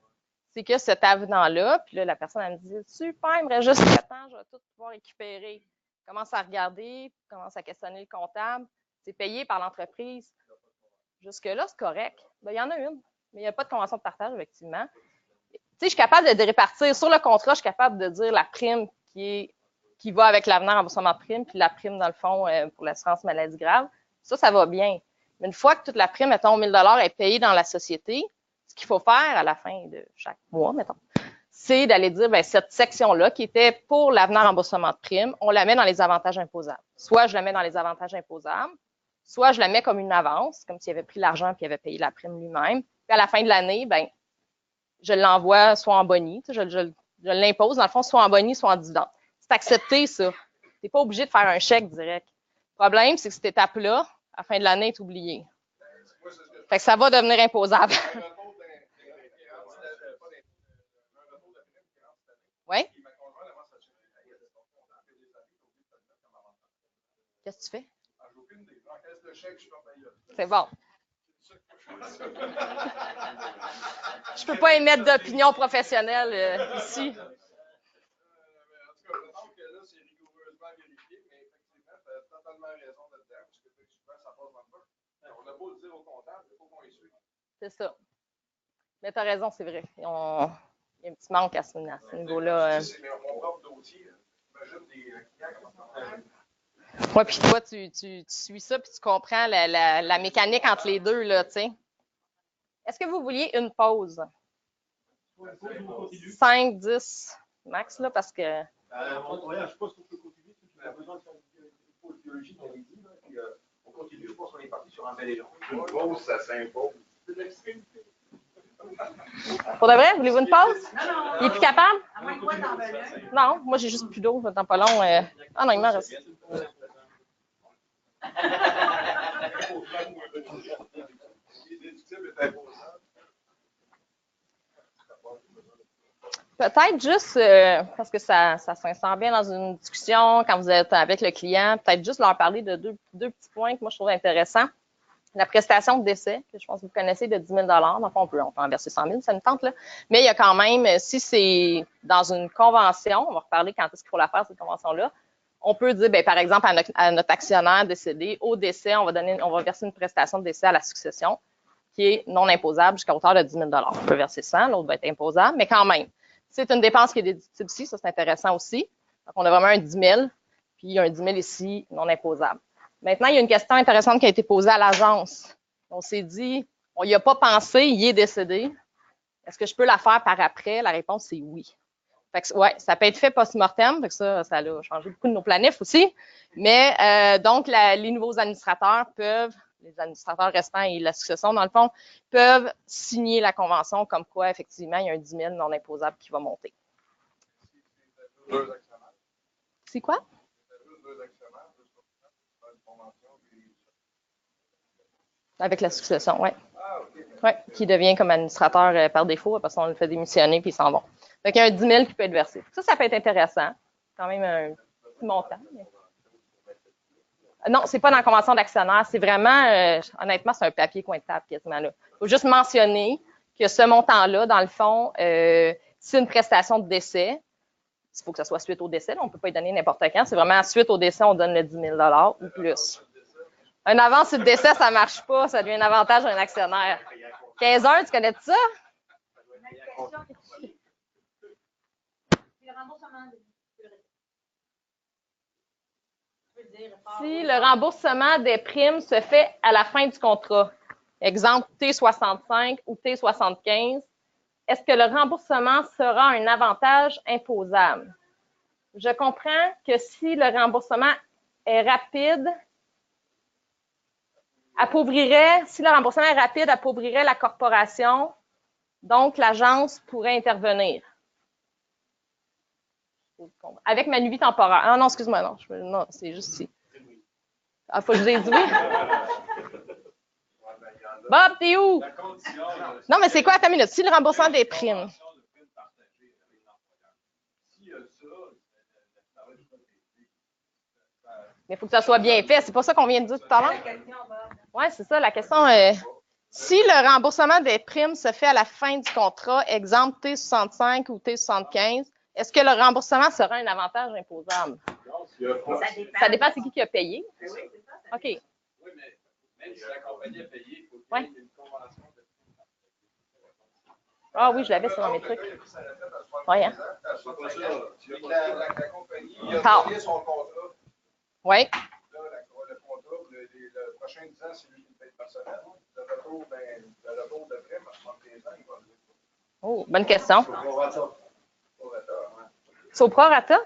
Speaker 2: c'est que cet avenant-là, puis là, la personne, elle me dit, super, il me reste juste 4 ans, je vais tout pouvoir récupérer. Commence à regarder, commence à questionner le comptable. C'est payé par l'entreprise. Jusque-là, c'est correct. Ben, il y en a une, mais il n'y a pas de convention de partage, effectivement. Tu sais, je suis capable de répartir. Sur le contrat, je suis capable de dire la prime qui va avec l'avenir remboursement de prime, puis la prime, dans le fond, pour l'assurance maladie grave. Ça va bien. Mais une fois que toute la prime, mettons, 1 000 $ est payée dans la société, ce qu'il faut faire à la fin de chaque mois, mettons, c'est d'aller dire, bien, cette section-là, qui était pour l'avenir remboursement de prime, on la met dans les avantages imposables. Soit je la mets dans les avantages imposables, soit je la mets comme une avance, comme s'il avait pris l'argent et il avait payé la prime lui-même. Puis à la fin de l'année, ben, je l'envoie soit en boni, je l'impose, dans le fond, soit en boni, soit en dividende. C'est accepté, ça. Tu n'es pas obligé de faire un chèque direct. Le problème, c'est que cette étape-là, à la fin de l'année, est oubliée. Fait que ça va devenir imposable. Oui? Qu'est-ce que tu fais? C'est bon. Je peux pas émettre d'opinion professionnelle ici.
Speaker 6: En tout cas, je pense que là, c'est rigoureusement vérifié, mais effectivement, tu as totalement raison là-dedans, parce que souvent, ça passe dans le bas. On a beau le dire au comptable, il faut qu'on y suive.
Speaker 2: C'est ça. Mais tu as raison, c'est vrai. Il y a un petit manque à ce niveau-là.
Speaker 6: C'est mon propre dossier. J'imagine des clients.
Speaker 2: Oui, puis toi, tu suis ça, puis tu comprends la mécanique entre les deux, là, tu sais. Est-ce que vous vouliez une pause? 5, 10 max, là, parce que...
Speaker 3: je pense qu'on peut continuer. On a besoin de faire une pause biologique, on l'a dit. Puis, on continue, je pense qu'on est parti sur un bel élan.
Speaker 4: Une pause, ça s'impose.
Speaker 2: Pour de vrai, voulez-vous une pause?
Speaker 1: Non.
Speaker 2: Il est plus capable?
Speaker 1: À moins que toi, t'en veux un.
Speaker 2: Non, moi, j'ai juste plus d'eau, dans pas long. Ah non, il m'en reste. Peut-être juste, parce que ça s'insère bien dans une discussion quand vous êtes avec le client, peut-être juste leur parler de deux petits points que moi je trouve intéressants. La prestation de décès, que je pense que vous connaissez, de 10 000 $. Donc, on peut en verser 100 000, ça me tente, là. Mais il y a quand même, si c'est dans une convention, on va reparler quand est-ce qu'il faut la faire, cette convention-là, on peut dire, bien, par exemple, à notre actionnaire décédé, au décès, on va verser une prestation de décès à la succession qui est non imposable jusqu'à hauteur de 10 000 $. On peut verser 100, l'autre va être imposable, mais quand même. C'est une dépense qui est déductible ici, ça c'est intéressant aussi. Donc, on a vraiment un 10 000, puis un 10 000 ici, non imposable. Maintenant, il y a une question intéressante qui a été posée à l'agence. On s'est dit, on n'y a pas pensé, il est décédé. Est-ce que je peux la faire par après? La réponse, c'est oui. Fait que, ouais, ça peut être fait post-mortem, fait que ça a changé beaucoup de nos planifs aussi. Mais donc, les nouveaux administrateurs peuvent, les administrateurs restants et la succession, dans le fond, peuvent signer la convention comme quoi, effectivement, il y a un 10 000 non imposable qui va monter. C'est quoi? Avec la succession, oui. Oui, qui devient comme administrateur par défaut, parce qu'on le fait démissionner puis ils s'en vont. Donc, il y a un 10 000 qui peut être versé. Ça peut être intéressant. Quand même un petit montant. Mais... Non, c'est pas dans la convention d'actionnaire. C'est vraiment, honnêtement, c'est un papier coin de table quasiment là. Il faut juste mentionner que ce montant-là, dans le fond, c'est une prestation de décès. Il faut que ce soit suite au décès. Là. On ne peut pas y donner n'importe quand. C'est vraiment suite au décès, on donne le 10 000 $ ou plus. Un avance sur le décès, ça ne marche pas. Ça devient un avantage à un actionnaire. 15 heures, tu connais ça?
Speaker 1: Le remboursement
Speaker 2: Si le remboursement des primes se fait à la fin du contrat, exemple T65 ou T75, est-ce que le remboursement sera un avantage imposable? Je comprends que si le remboursement est rapide, appauvrirait la corporation, donc l'agence pourrait intervenir. Avec ma nuit temporaire. Ah non, excuse-moi, non, c'est juste ici. Ah, faut que je vous ai dit oui. Bob, t'es où? Non, mais c'est quoi, attends une minute? Si le remboursement des primes. Mais il faut que ça soit bien fait. C'est pas ça qu'on vient de dire tout à l'heure? Oui, c'est ça. La question est, si le remboursement des primes se fait à la fin du contrat, exemple T65 ou T75, est-ce que le remboursement sera un avantage imposable? Ça dépend c'est qui a payé. OK.
Speaker 6: Oui, mais même si la compagnie a payé, il faut qu'il y ait une convention de.
Speaker 2: Ah oui, je l'avais ça dans mes trucs. Oui, hein?
Speaker 6: La compagnie a payé son contrat.
Speaker 2: Oui.
Speaker 6: Là, le contrat, le prochain 10 ans, c'est lui qui paye le personnel. Le retour de prime, à 75 ans, il va le dire.
Speaker 2: Oh, bonne question. C'est au prorata?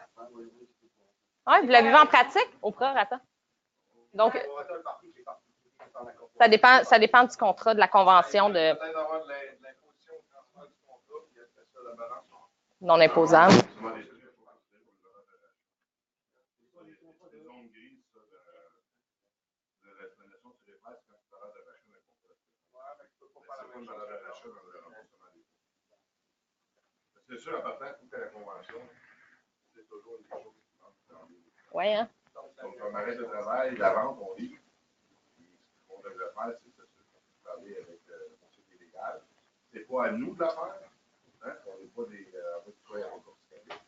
Speaker 2: Oui, vous l'avez vu en pratique? Au prorata. Donc, ça dépend du contrat, de la convention de non imposable.
Speaker 4: C'est sûr, à partir de la convention, c'est toujours des choses qui manquent dans les.
Speaker 2: Oui, hein?
Speaker 4: Donc, on arrête le travail, la vente, on livre. Ce qu'on devrait faire, c'est parler avec le conseiller légal. C'est pas à nous de la faire. Hein? On n'est pas des avocats fiscalistes.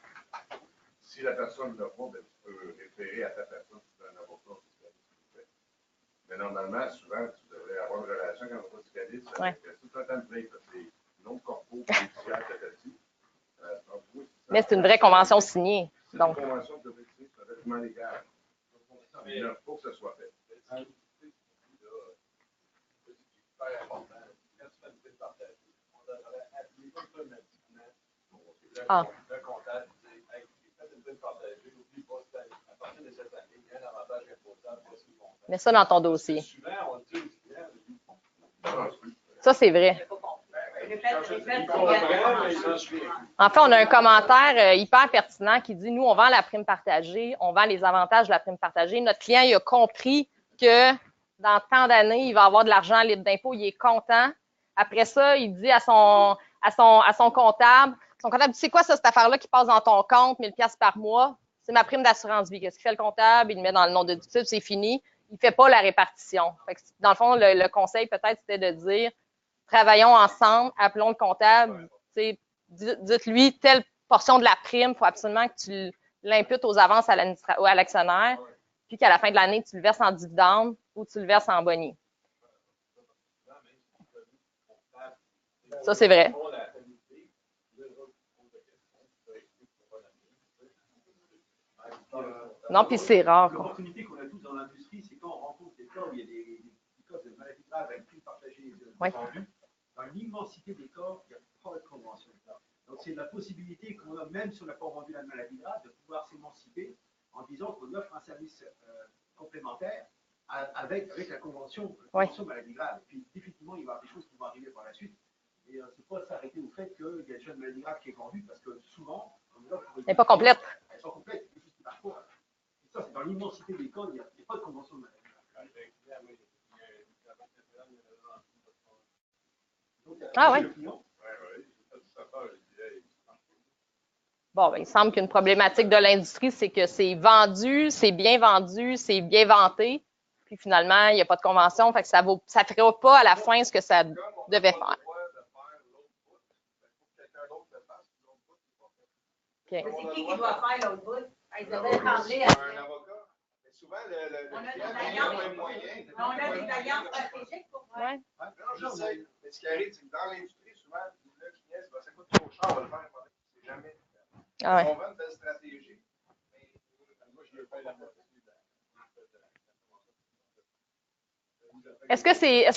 Speaker 4: Si la personne ne l'a pas, ben, tu peux référer à ta personne si tu es un avocat fiscaliste. Mais normalement, souvent, tu devrais avoir une relation avec un avocat fiscaliste.
Speaker 2: Ouais.
Speaker 4: C'est tout un template. C'est une autre corpo judiciaire que tu
Speaker 2: Mais c'est une vraie convention signée. Donc.
Speaker 4: C'est une convention de c'est un document légal. Il faut que ce soit fait.
Speaker 2: Ah.
Speaker 6: Le comptable dit, hey, faites une bulle partagée, n'oublie pas, à partir de cette année, il y a un avantage imposable.
Speaker 2: Mets ça dans ton dossier.
Speaker 6: Souvent, on dit aux clients,
Speaker 2: ça, c'est vrai. En fait, on a un commentaire hyper pertinent qui dit, nous, on vend la prime partagée, on vend les avantages de la prime partagée. Notre client, il a compris que dans tant d'années, il va avoir de l'argent libre d'impôt, il est content. Après ça, il dit à son comptable, dit, c'est quoi ça, cette affaire-là qui passe dans ton compte, 1000 $ par mois? C'est ma prime d'assurance vie. Qu'est-ce qu'il fait le comptable? Il le met dans le nom de déductible, c'est fini. Il ne fait pas la répartition. Fait que, dans le fond, le conseil, peut-être, c'était de dire, travaillons ensemble, appelons le comptable, dites-lui telle portion de la prime, il faut absolument que tu l'imputes aux avances à l'actionnaire, puis qu'à la fin de l'année, tu le verses en dividende ou tu le verses en boni. Ça, c'est vrai. Non, puis c'est rare.
Speaker 3: L'opportunité qu'on a tous dans l'industrie, c'est quand on rencontre des cas où il y a des cas de maladie grave avec prime partagée vendue. Dans l'immensité des cas, il n'y a pas de convention de cas. Donc, c'est la possibilité qu'on a, même si on n'a pas vendu la maladie grave, de pouvoir s'émanciper en disant qu'on offre un service complémentaire avec la convention maladie grave. Et puis, définitivement, il va y avoir des choses qui vont arriver par la suite. Et c'est pas s'arrêter au fait qu'il y a déjà une maladie grave qui est vendue, parce que souvent, on offre.
Speaker 2: Elle n'est pas complète.
Speaker 3: Elles sont complètes, des choses qui marchent pas. Ça, c'est dans l'immensité des cas, il n'y a pas de convention de maladie grave.
Speaker 2: Ah oui? Bon, ben, il semble qu'une problématique de l'industrie, c'est que c'est vendu, c'est bien vanté, puis finalement, il n'y a pas de convention, fait que ça ne fera pas à la fin ce que ça devait faire.
Speaker 1: Okay. C'est qui doit faire l'autre bout? Isabelle Tremblay, elle
Speaker 4: souvent,
Speaker 1: On a des
Speaker 4: client
Speaker 1: alliances.
Speaker 4: a moyen.
Speaker 1: On a des alliances stratégiques pour
Speaker 2: Ouais.
Speaker 4: Non, je sais. Mais ce qui arrive, c'est que dans l'industrie, souvent, le client, ça coûte trop cher, on va le faire. C'est jamais.
Speaker 2: Ah ouais.
Speaker 4: On vend une telle stratégie. Mais moi, je ne paye la moitié.
Speaker 2: Est-ce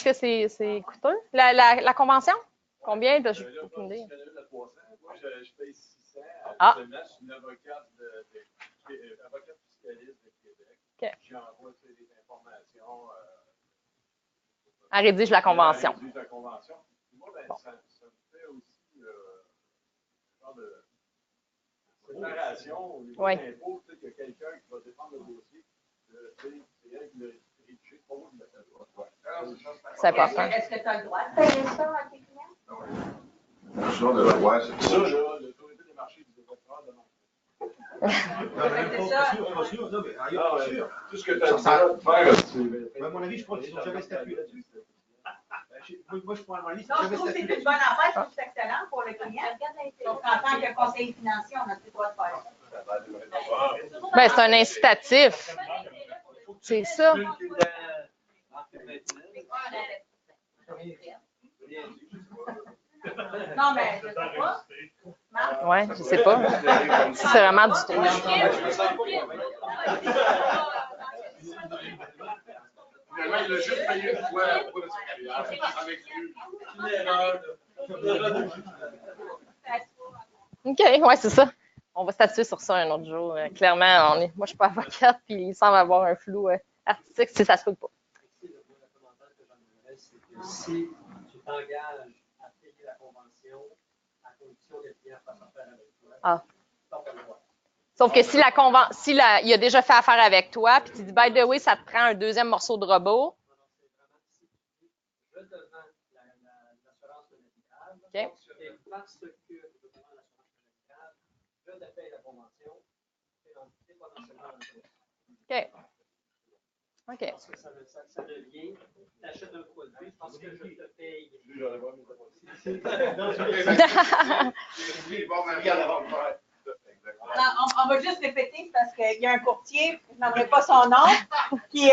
Speaker 2: que c'est coûteux, la convention? Combien? J'ai aucune idée.
Speaker 6: Moi, je paye 600.
Speaker 2: Ah.
Speaker 6: Je suis une avocate avocate fiscaliste de Québec.
Speaker 2: OK.
Speaker 6: J'envoie des informations.
Speaker 2: Elle rédige la convention.
Speaker 6: Elle rédige la convention. Moi,
Speaker 2: Bon.
Speaker 6: ça me fait aussi genre de séparation au niveau
Speaker 2: Oui.
Speaker 6: de l'impôt. Tu sais, qu'il y a quelqu'un qui va défendre le dossier. C'est elle qui l'a rédigé pour le
Speaker 2: C'est important.
Speaker 1: Est-ce que tu as le droit de payer ça à tes clients?
Speaker 4: Sinon, de la loi, c'est
Speaker 6: ça, là, l'autorité des marchés du développement demande.
Speaker 1: C'est ça.
Speaker 3: Pas sûr, non, mais ailleurs, pas sûr.
Speaker 6: Tout ce que tu as le droit de faire,
Speaker 3: À mon avis, je crois qu'ils n'ont jamais statué là-dessus. Moi, je prends un liste,
Speaker 1: Non,
Speaker 3: ils
Speaker 1: je
Speaker 3: n'ont
Speaker 1: trouve que
Speaker 3: jamais
Speaker 1: c'est une bonne affaire, je trouve que c'est excellent pour le client. Sauf qu'en tant que conseiller financier, on n'a plus le droit de faire ça.
Speaker 2: Ben, c'est un incitatif. C'est ça.
Speaker 1: Non, mais je sais pas. Marc?
Speaker 2: Ouais, je sais pas. C'est vraiment du tout.
Speaker 4: Finalement, il a juste payé une fois au bout de sa carrière avec lui.
Speaker 5: Une erreur.
Speaker 2: OK, ouais, c'est ça. On va statuer sur ça un autre jour. Clairement, moi, je suis pas avocate, puis il semble avoir un flou artistique si ça se peut pas.
Speaker 7: Le commentaire que j'en aimerais, c'est que si tu t'engages à payer la convention, à condition que le client fasse affaire avec toi,
Speaker 2: Ah.
Speaker 7: tu n'as pas le droit.
Speaker 2: Sauf que si il a déjà fait affaire avec toi, puis tu dis, by the way, ça te prend un deuxième morceau de robot.
Speaker 7: Je te vends l'assurance médicale.
Speaker 2: OK.
Speaker 7: Et parce que je te vends l'assurance médicale, je te paye la convention. Et potentiellement
Speaker 2: OK. OK.
Speaker 7: parce que ça devient, tu achètes un produit parce que je te paye.
Speaker 4: Bon, mais regarde, on va le faire.
Speaker 1: On va juste répéter parce qu'il y a un courtier, je n'en pas son nom, qui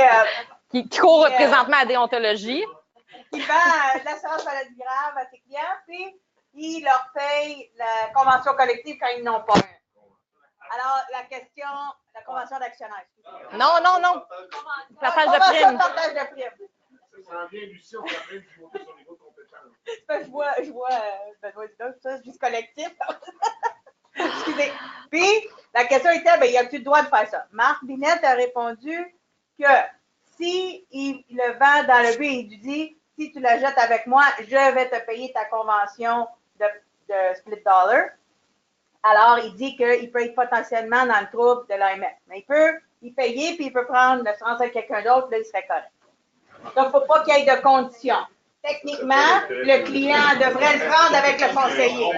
Speaker 2: court présentement à déontologie.
Speaker 1: qui vend l'assurance maladie grave à ses clients, puis il leur paye la convention collective quand ils n'ont pas un. Alors, la question, la convention d'actionnaire.
Speaker 2: Non. Partage de primes.
Speaker 1: Partage de primes.
Speaker 4: Ça s'en vient, Lucie, on va même monter son niveau de compétence.
Speaker 1: Je vois Benoît Didot, ça, c'est juste collectif. Excusez. Puis, la question était, ben, il n'y a plus le droit de faire ça. Marc Binette a répondu que si il le vend dans le but, il lui dit, si tu la jettes avec moi, je vais te payer ta convention de split dollar. Alors, il dit qu'il peut être potentiellement dans le trouble de l'AMF. Mais il peut y payer, puis il peut prendre l'assurance avec quelqu'un d'autre, là, il serait correct. Donc, il ne faut pas qu'il y ait de conditions. Techniquement, le client devrait le prendre avec le conseiller.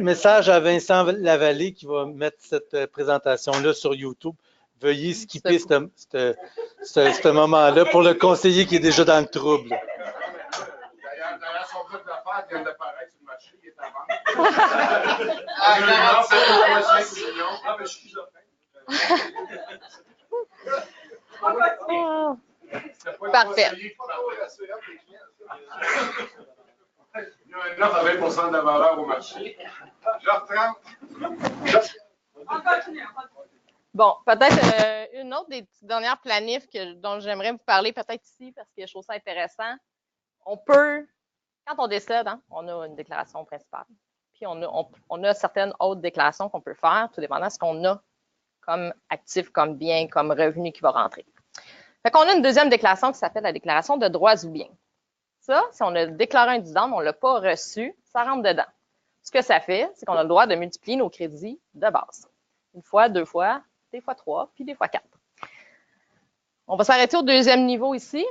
Speaker 8: Message à Vincent Lavallée qui va mettre cette présentation-là sur YouTube. Veuillez skipper ce moment-là pour le conseiller qui est déjà dans le trouble.
Speaker 4: D'ailleurs, son code d'affaires vient d'apparaître sur le marché, il est à vendre. À 47,5 millions. Ah, mais je suis
Speaker 2: Oh. Parfait.
Speaker 4: Il y a un offre à 20% de la valeur au marché. Genre 30.
Speaker 1: On continue.
Speaker 2: Bon, peut-être une autre des petites dernières planifs dont j'aimerais vous parler peut-être ici parce que je trouve ça intéressant. On peut, quand on décède, on a une déclaration principale. Puis on a certaines autres déclarations qu'on peut faire, tout dépendant de ce qu'on a comme actif, comme bien, comme revenu qui va rentrer. Fait qu'on a une deuxième déclaration qui s'appelle la déclaration de droits ou biens. Ça, si on a déclaré un dividende, on ne l'a pas reçu, ça rentre dedans. Ce que ça fait, c'est qu'on a le droit de multiplier nos crédits de base. Une fois, deux fois, des fois trois, puis des fois quatre. On va s'arrêter au deuxième niveau ici.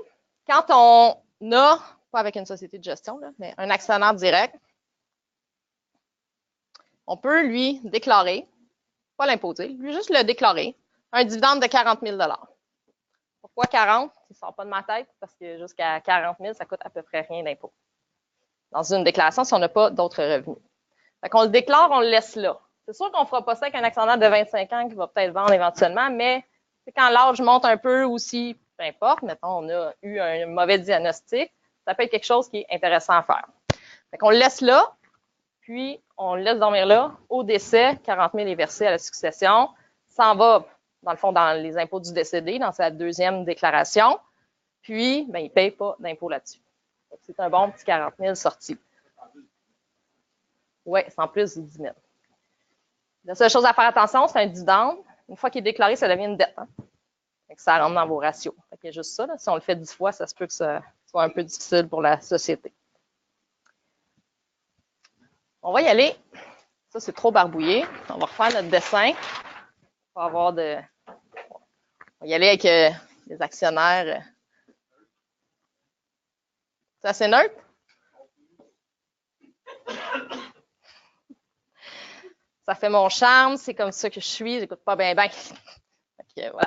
Speaker 2: Quand on a, pas avec une société de gestion, là, mais un actionnaire direct, on peut lui déclarer, pas l'imposer, lui juste le déclarer, un dividende de 40 000 $. Pourquoi 40? Il ne sort pas de ma tête parce que jusqu'à 40 000, ça coûte à peu près rien d'impôt. Dans une déclaration, si on n'a pas d'autres revenus. Fait qu'on le déclare, on le laisse là. C'est sûr qu'on ne fera pas ça avec un actionnaire de 25 ans qui va peut-être vendre éventuellement, mais Quand l'âge monte un peu aussi, peu importe, mettons, on a eu un mauvais diagnostic, ça peut être quelque chose qui est intéressant à faire. Fait qu'on le laisse là, puis on le laisse dormir là. Au décès, 40 000 est versé à la succession. Ça en va, dans le fond, dans les impôts du décédé, dans sa deuxième déclaration. Puis, ben, il ne paye pas d'impôt là-dessus. C'est un bon petit 40 000 sorti. Oui, c'est en plus du 10 000. La seule chose à faire attention, c'est un dividende. Une fois qu'il est déclaré, ça devient une dette. Hein? Fait que ça rentre dans vos ratios. Fait qu'il y a juste ça. Là. Si on le fait 10 fois, ça se peut que ça soit un peu difficile pour la société. On va y aller. Ça, c'est trop barbouillé. On va refaire notre dessin. On va avoir de... On va y aller avec les actionnaires. C'est assez neutre? Ça fait mon charme, c'est comme ça que je suis, j'écoute pas bien. Voilà.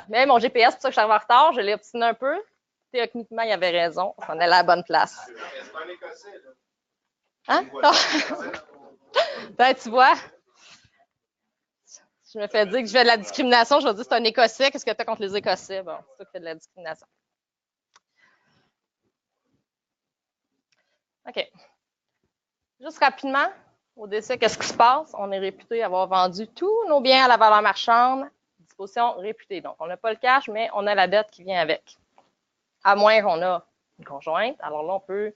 Speaker 2: Mais mon GPS, c'est pour ça que je suis arrivé en retard, je l'ai obstiné un peu. Techniquement, il avait raison, on est à la bonne place.
Speaker 4: C'est un Écossais, là.
Speaker 2: Hein? Ben, tu vois, je me fais dire que je fais de la discrimination, je vais dire que c'est un Écossais, qu'est-ce que tu as contre les Écossais? Bon, c'est toi qui fais de la discrimination. OK. Juste rapidement, au décès, qu'est-ce qui se passe? On est réputé avoir vendu tous nos biens à la valeur marchande, disposition réputée. Donc, on n'a pas le cash, mais on a la dette qui vient avec. À moins qu'on a une conjointe. Alors là, on peut,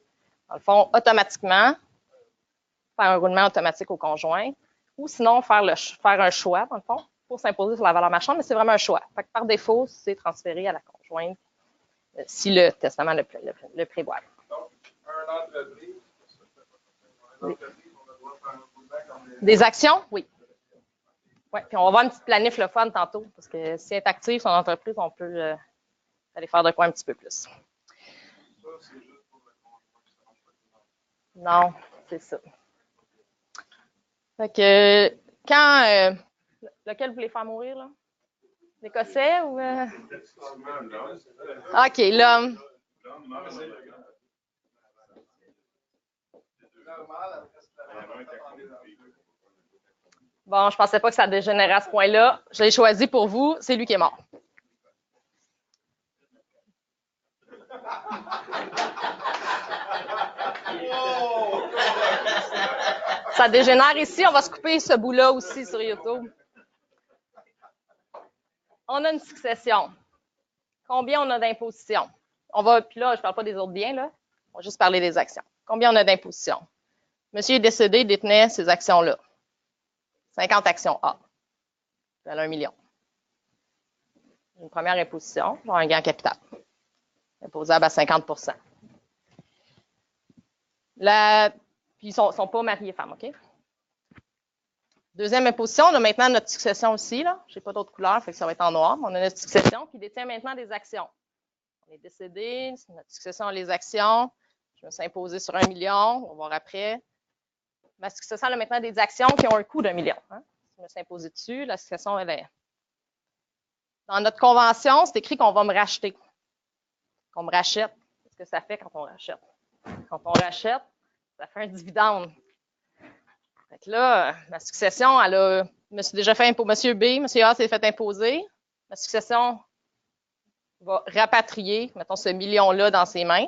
Speaker 2: dans le fond, automatiquement faire un roulement automatique au conjoint ou sinon faire un choix, dans le fond, pour s'imposer sur la valeur marchande, mais c'est vraiment un choix. Fait que par défaut, c'est transféré à la conjointe si le testament le prévoit.
Speaker 6: Donc, un entreprise,
Speaker 2: oui. Des actions? Oui. Oui, puis on va voir une petite planif le fun tantôt, parce que si elle est active, son entreprise, on peut aller faire de quoi un petit peu plus.
Speaker 6: ça, c'est juste pour le conjoint.
Speaker 2: Non, c'est ça. Fait que quand lequel vous voulez faire mourir, là? L'Écossais ou OK, l'homme. Bon, je pensais pas que ça dégénérait à ce point-là. Je l'ai choisi pour vous, c'est lui qui est mort. Ça dégénère ici, on va se couper ce bout-là aussi sur YouTube. On a une succession. Combien on a d'imposition? Puis là, je ne parle pas des autres biens, là. On va juste parler des actions. Combien on a d'imposition? Monsieur est décédé, il détenait ces actions-là. 50 actions A. Ça a 1 million. Une première imposition, genre un gain en capital. Imposable à 50 %. Puis ils ne sont pas mariés femmes, OK? Deuxième imposition, on a maintenant notre succession aussi. Je n'ai pas d'autre couleur, fait que ça va être en noir. On a notre succession qui détient maintenant des actions. On est décédé, notre succession a les actions. Je me suis imposé sur 1 million, on va voir après. Ma succession a maintenant des actions qui ont un coût d'1 million. Hein? Je me suis imposé dessus, la succession, elle est... Dans notre convention, c'est écrit qu'on va me racheter. Qu'on me rachète. Qu'est-ce que ça fait quand on rachète? Quand on rachète, ça fait un dividende. Fait que là, ma succession, je me suis déjà fait imposer. Monsieur B, Monsieur A s'est fait imposer. Ma succession va rapatrier, mettons, ce million-là dans ses mains.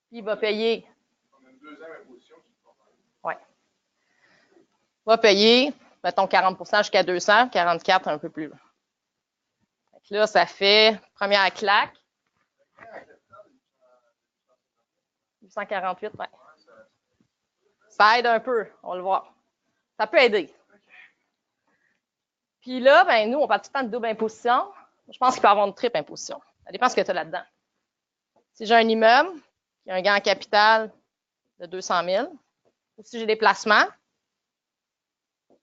Speaker 2: Puis il va payer.
Speaker 6: On a une deuxième imposition.
Speaker 2: Oui. Il va payer, mettons, 40 % jusqu'à 200, 44 un peu plus. Fait que là, ça fait, première claque. 848, oui. Ça aide un peu, on le voit. Ça peut aider. Puis là, ben nous, on parle tout le temps de double imposition. Je pense qu'il peut y avoir une triple imposition. Ça dépend de ce que tu as là-dedans. Si j'ai un immeuble qui a un gain en capital de 200 000, ou si j'ai des placements,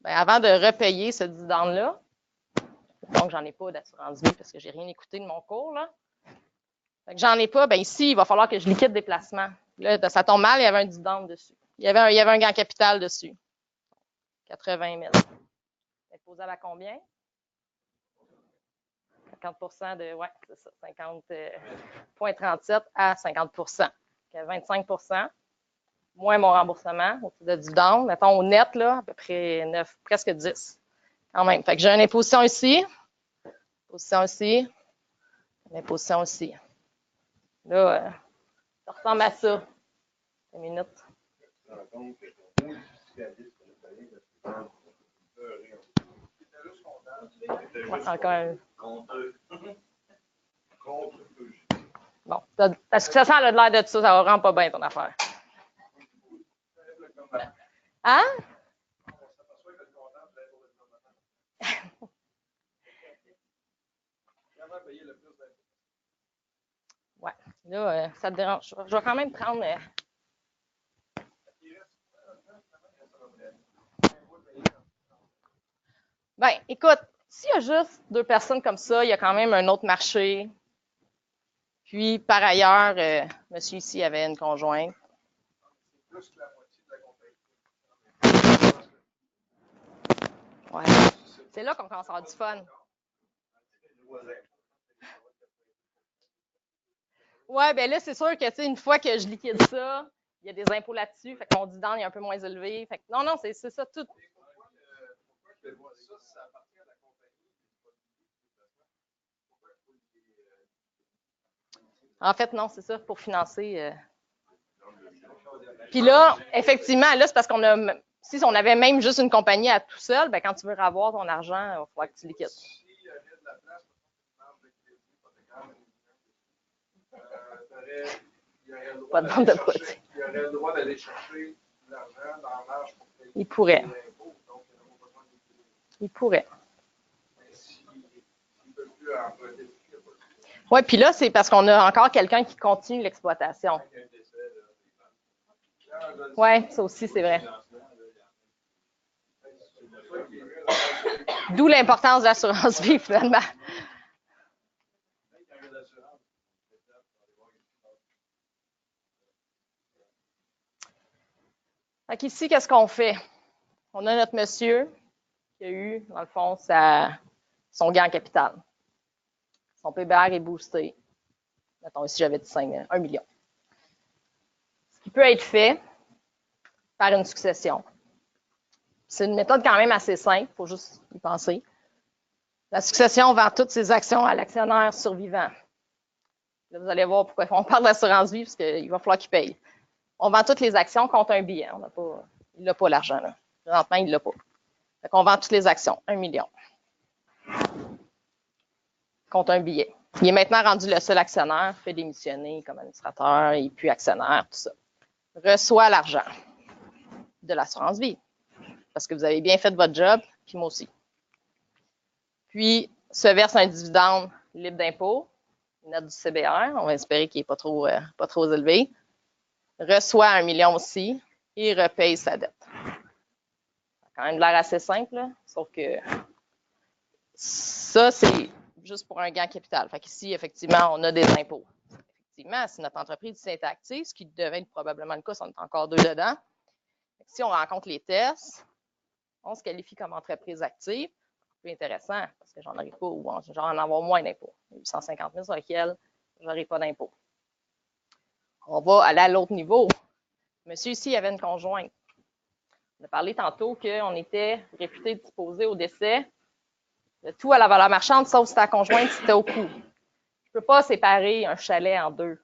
Speaker 2: ben avant de repayer ce dividende-là, donc j'en ai pas d'assurance vie parce que j'ai rien écouté de mon cours, là. Fait que j'en ai pas, ben ici, il va falloir que je liquide des placements. Là, ça tombe mal, il y avait un dividende dessus. Il y avait un gain en capital dessus. 80 000. Imposable à combien? 50 % de, ouais, c'est ça, 50,37 à 50 %. 25 % moins mon remboursement au titre de dividende. Mettons au net, là, à peu près 9, presque 10. Quand même. Fait que j'ai une imposition ici. Position ici. Mais position ici. Là, ça ressemble à ça. Une minute. Ouais, encore un. Bon, parce que ça sent le l'air de ça, ça va vraiment pas bien ton affaire. Hein? Ouais, là, ça te dérange. Je vais quand même prendre. Ben, écoute, s'il y a juste 2 personnes comme ça, il y a quand même un autre marché. Puis, par ailleurs, monsieur ici avait une conjointe.
Speaker 6: Plus que la moitié de la compagnie.
Speaker 2: Ouais. C'est là qu'on commence à avoir du fun. Ouais, ben là, c'est sûr que, tu sais, une fois que je liquide ça, il y a des impôts là-dessus. Fait que mon dividende est un peu moins élevé. Fait que non, c'est ça tout.
Speaker 6: Pourquoi ça appartient à la compagnie?
Speaker 2: En fait, non, c'est ça, pour financer. Puis là, effectivement, là, c'est parce qu'on a. Si on avait même juste une compagnie à tout seul, ben quand tu veux avoir ton argent, il va falloir que tu liquides.
Speaker 6: S'il y avait de la place pour une marge de crédit, il y aurait le droit
Speaker 2: Pas de bande de poids.
Speaker 6: Il y aurait le droit d'aller chercher de l'argent dans la marge pour payer
Speaker 2: Il pourrait.
Speaker 6: les impôts. Donc, il n'y a pas besoin de liquider.
Speaker 2: Il pourrait.
Speaker 6: Mais s'il ne peut plus emprunter, il n'y a pas de.
Speaker 2: Oui, puis là, c'est parce qu'on a encore quelqu'un qui continue l'exploitation. Oui, ça aussi, c'est vrai. D'où l'importance de l'assurance vie, finalement. Fait qu'ici, qu'est-ce qu'on fait? On a notre monsieur qui a eu, dans le fond, son gain en capital. Son PBR est boosté. Mettons, ici, j'avais dit 1 million. Ce qui peut être fait par une succession. C'est une méthode quand même assez simple, il faut juste y penser. La succession vend toutes ses actions à l'actionnaire survivant. Là, vous allez voir pourquoi on parle d'assurance vie, parce qu'il va falloir qu'il paye. On vend toutes les actions contre un billet. Il n'a pas l'argent, là. Présentement, il ne l'a pas. Fait qu'on vend toutes les actions, 1 million. Contre un billet. Il est maintenant rendu le seul actionnaire, fait démissionner comme administrateur et puis actionnaire, tout ça. Reçoit l'argent de l'assurance vie. Parce que vous avez bien fait votre job, puis moi aussi. Puis, se verse un dividende libre d'impôt, net du CBR, on va espérer qu'il n'est pas trop élevé. Reçoit 1 million aussi et repaye sa dette. Ça a quand même l'air assez simple, là, sauf que ça, c'est juste pour un gain capital. Fait qu'ici, effectivement, on a des impôts. Effectivement, si notre entreprise est active, ce qui devait être probablement le cas, si on est encore 2 dedans, si on rencontre les tests, on se qualifie comme entreprise active. C'est intéressant parce que j'en aurai pas ou j'en en avoir moins d'impôts. 850 000 sur lequel je n'aurai pas d'impôts. On va aller à l'autre niveau. Monsieur ici, il avait une conjointe. On a parlé tantôt qu'on était réputé disposé au décès de tout à la valeur marchande, sauf si ta conjointe, c'était au coût. Je ne peux pas séparer un chalet en 2. Je ne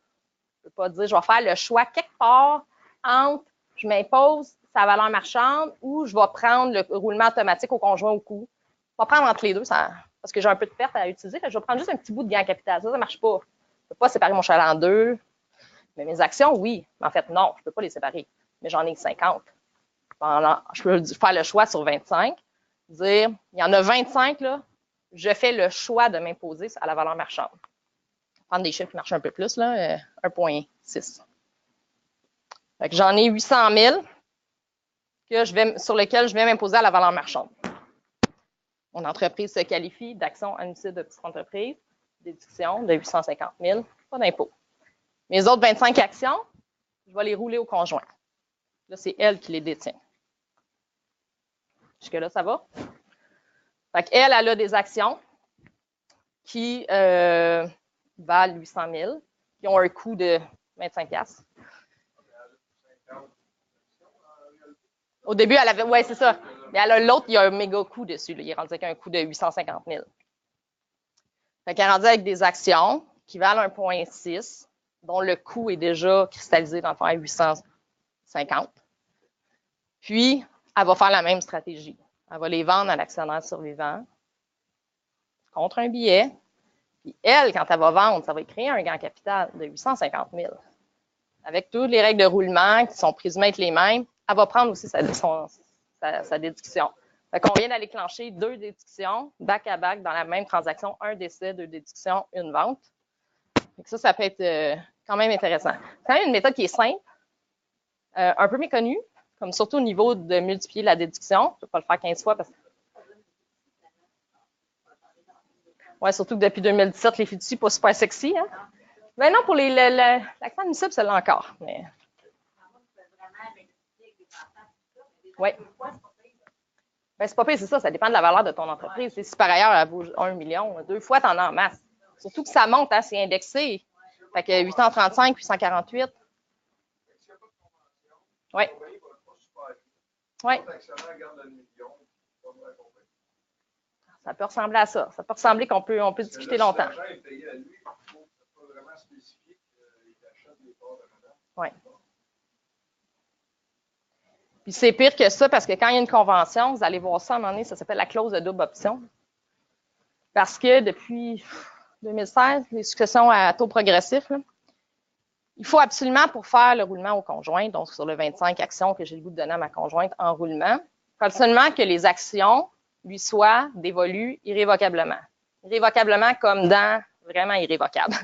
Speaker 2: peux pas dire, je vais faire le choix quelque part entre je m'impose sa valeur marchande ou je vais prendre le roulement automatique au conjoint au coût. Je vais prendre entre les deux, parce que j'ai un peu de perte à utiliser. Je vais prendre juste un petit bout de gain en capital. Ça ne marche pas. Je ne peux pas séparer mon chalet en 2. Mais mes actions, oui. Mais en fait, non, je ne peux pas les séparer. Mais j'en ai 50. Je peux faire le choix sur 25. Dire, il y en a 25, là, je fais le choix de m'imposer à la valeur marchande. Prendre des chiffres qui marchent un peu plus, là, 1,6. J'en ai 800 000 sur lesquels je vais m'imposer à la valeur marchande. Mon entreprise se qualifie d'action annucide de petite entreprise, déduction de 850 000, pas d'impôt. Mes autres 25 actions, je vais les rouler au conjoint. Là, c'est elle qui les détient. Jusque-là, ça va? Fait qu'elle, elle a des actions qui valent 800 000, qui ont un coût de 25 $. Au début, elle avait, ouais, c'est ça. Mais elle a l'autre, il y a un méga coût dessus. Là. Il est rendu avec un coût de 850 000. Fait qu'elle est rendue avec des actions qui valent 1,6, dont le coût est déjà cristallisé dans le fond à 850. Puis, elle va faire la même stratégie. Elle va les vendre à l'actionnaire survivant contre un billet. Puis elle, quand elle va vendre, ça va créer un gain en capital de 850 000. Avec toutes les règles de roulement qui sont présumées être les mêmes, elle va prendre aussi sa déduction. Fait qu'on vient d'aller clencher 2 déductions back-à-back dans la même transaction, un décès, 2 déductions, une vente. Fait que ça peut être quand même intéressant. C'est quand même une méthode qui est simple, un peu méconnue, comme surtout au niveau de multiplier la déduction. Je ne vais pas le faire 15 fois parce que. Oui, surtout que depuis 2017, les fiducies, pas super sexy. Hein? Ben non, pour l'accent admissible, c'est là encore. Mais. Oui. Ben, c'est pas pire, c'est ça. Ça dépend de la valeur de ton entreprise. Si par ailleurs, elle vaut 1 million, 2 fois, tu en as en masse. Surtout que ça monte, hein, c'est indexé. Fait que 835, 848. Oui. Oui. Ça peut ressembler à ça. Ça peut ressembler qu'on peut discuter longtemps. Oui. Puis c'est pire que ça parce que quand il y a une convention, vous allez voir ça à un moment donné, ça s'appelle la clause de double option. Parce que depuis 2016, les successions à taux progressif, là, il faut absolument, pour faire le roulement au conjoint, donc sur le 25 actions que j'ai le goût de donner à ma conjointe en roulement, il faut absolument que les actions lui soient dévolues irrévocablement. Irrévocablement comme dans vraiment irrévocable.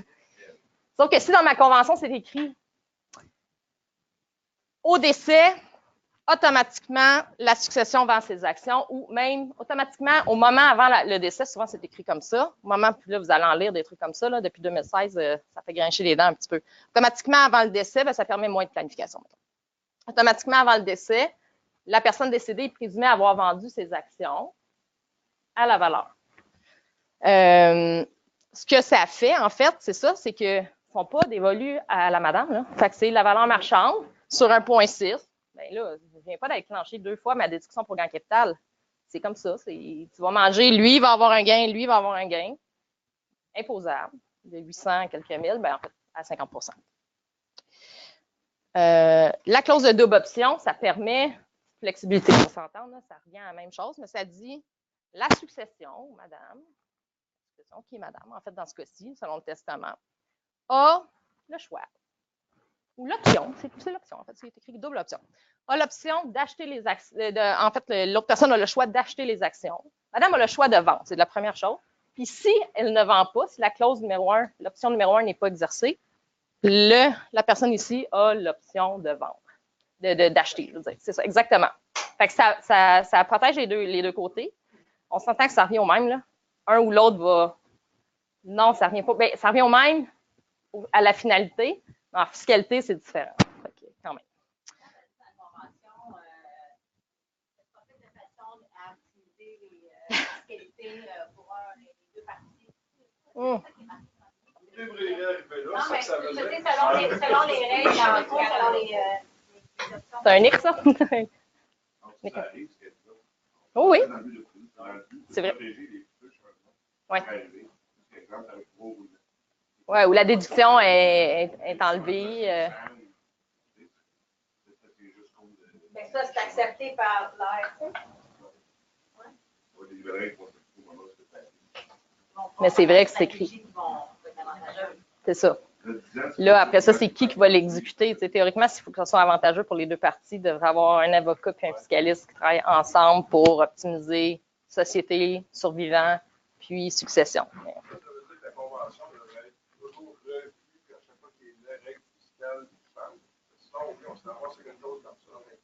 Speaker 2: Sauf que si dans ma convention, c'est écrit au décès, automatiquement, la succession vend ses actions ou même automatiquement, au moment avant le décès, souvent c'est écrit comme ça. Au moment, puis là, vous allez en lire des trucs comme ça. Là, depuis 2016, ça fait grincher les dents un petit peu. Automatiquement, avant le décès, bien, ça permet moins de planification. Automatiquement, avant le décès, la personne décédée est présumée avoir vendu ses actions à la valeur. Ce que ça fait, en fait, c'est ça, c'est qu'ils ne sont pas dévolus à la madame. Là. Fait que c'est la valeur marchande sur 1,6. Bien là, je ne viens pas d'être clenché 2 fois ma déduction pour gain capital. C'est comme ça. Tu vas manger, lui, il va avoir un gain, lui, il va avoir un gain. Imposable, de 800 quelques mille, bien en fait, à 50 la clause de double option, ça permet flexibilité. On s'entend, là, ça revient à la même chose, mais ça dit la succession, madame, qui est madame, en fait, dans ce cas-ci, selon le testament, a le choix. Ou l'option, c'est l'option, en fait, c'est écrit double option. A l'option d'acheter les actions. En fait, l'autre personne a le choix d'acheter les actions. Madame a le choix de vendre, c'est la première chose. Puis si elle ne vend pas, si la clause numéro 1, l'option numéro 1 n'est pas exercée, la personne ici a l'option de vendre, d'acheter, je veux dire. C'est ça, exactement. Fait que ça protège les deux côtés. On s'entend que ça revient au même, là. Un ou l'autre va. Non, ça revient pas. Bien, ça revient au même à la finalité. Mais en fiscalité, c'est différent. Okay, quand même.
Speaker 1: La convention, c'est pas fait de façon à optimiser les fiscalités pour les deux parties.
Speaker 2: Mm.
Speaker 1: Non, mais je veux dire, selon les règles, selon les options.
Speaker 2: C'est un X, ça? Oh oui. C'est vrai. Oui. Oui, où la déduction est enlevée.
Speaker 1: Mais ça, c'est accepté par l'ARC.
Speaker 2: Mais c'est vrai que c'est écrit. C'est ça. Là, après ça, c'est qui va l'exécuter? Tu sais, théoriquement, s'il faut que ce soit avantageux pour les deux parties, il devrait avoir un avocat et un fiscaliste qui travaillent ensemble pour optimiser société, survivant, puis succession.
Speaker 6: Ça veut dire que la convention devrait être toujours revue à chaque fois qu'il y a une règle fiscale différente. Sinon, on se ramasse sur quelque chose comme ça. Mais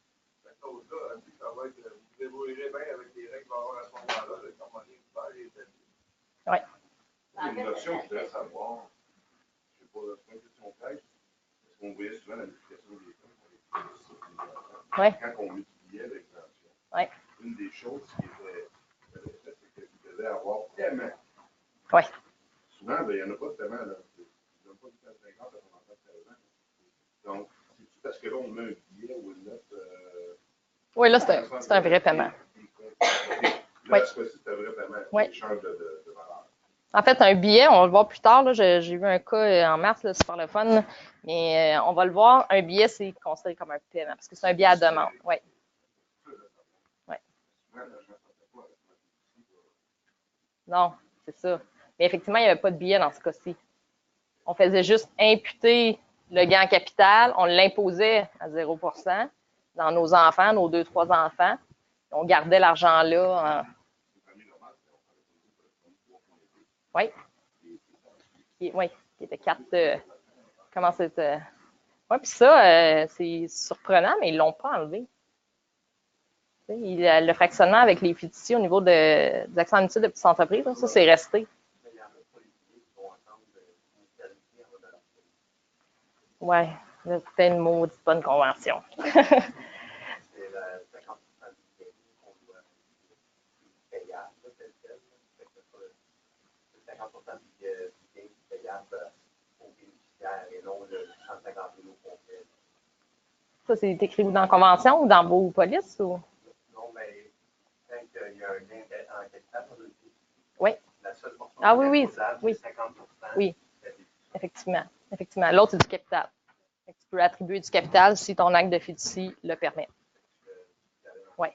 Speaker 6: cette clause-là, elle dit que ça va être, vous débrouillerez bien avec les règles qu'il va y avoir à ce moment-là, comment les faire et établir.
Speaker 2: Oui.
Speaker 4: Une option, je voudrais savoir, je ne sais pas, c'est pas une question piège, parce qu'on voyait souvent la multiplication des fonds pour les quand on multipliait l'exemption.
Speaker 2: Oui.
Speaker 4: Une des choses qui était faite, c'est qu'il devait avoir tellement.
Speaker 2: Oui.
Speaker 4: Souvent, ben, il n'y en a pas tellement. Là. Ils n'ont pas du temps 50 à son enfant de 13 ans. Donc, c'est parce que là, on met un billet ou une note.
Speaker 2: Oui, là, c'est un vrai paiement.
Speaker 4: Là, ce fois-ci, c'est un vrai paiement.
Speaker 2: Oui.
Speaker 4: Échange de valeur.
Speaker 2: En fait, un billet, on va le voir plus tard. J'ai vu un cas en mars, là, super le fun. Là, mais on va le voir. Un billet, c'est considéré comme un paiement parce que c'est un billet à demande. Oui. Ouais. Non, c'est ça. Mais effectivement, il n'y avait pas de billet dans ce cas-ci. On faisait juste imputer le gain en capital. On l'imposait à 0% dans nos enfants, nos 2-3 enfants. On gardait l'argent là. Oui. Oui, qui était 4. Comment c'était? Oui, puis ça, c'est surprenant, mais ils ne l'ont pas enlevé. Le fractionnement avec les fiducies au niveau des actions en de petites entreprises, ça, c'est resté. Oui, c'était une maudite bonne convention. Ça, c'est écrit dans la convention ou dans vos polices? Ou?
Speaker 6: Non, mais quand il y a un gain en capital,
Speaker 2: oui.
Speaker 6: La seule portion
Speaker 2: oui.
Speaker 6: C'est 50%.
Speaker 2: Oui, effectivement. L'autre, c'est du capital. Tu peux attribuer du capital si ton acte de fiducie le permet. Oui.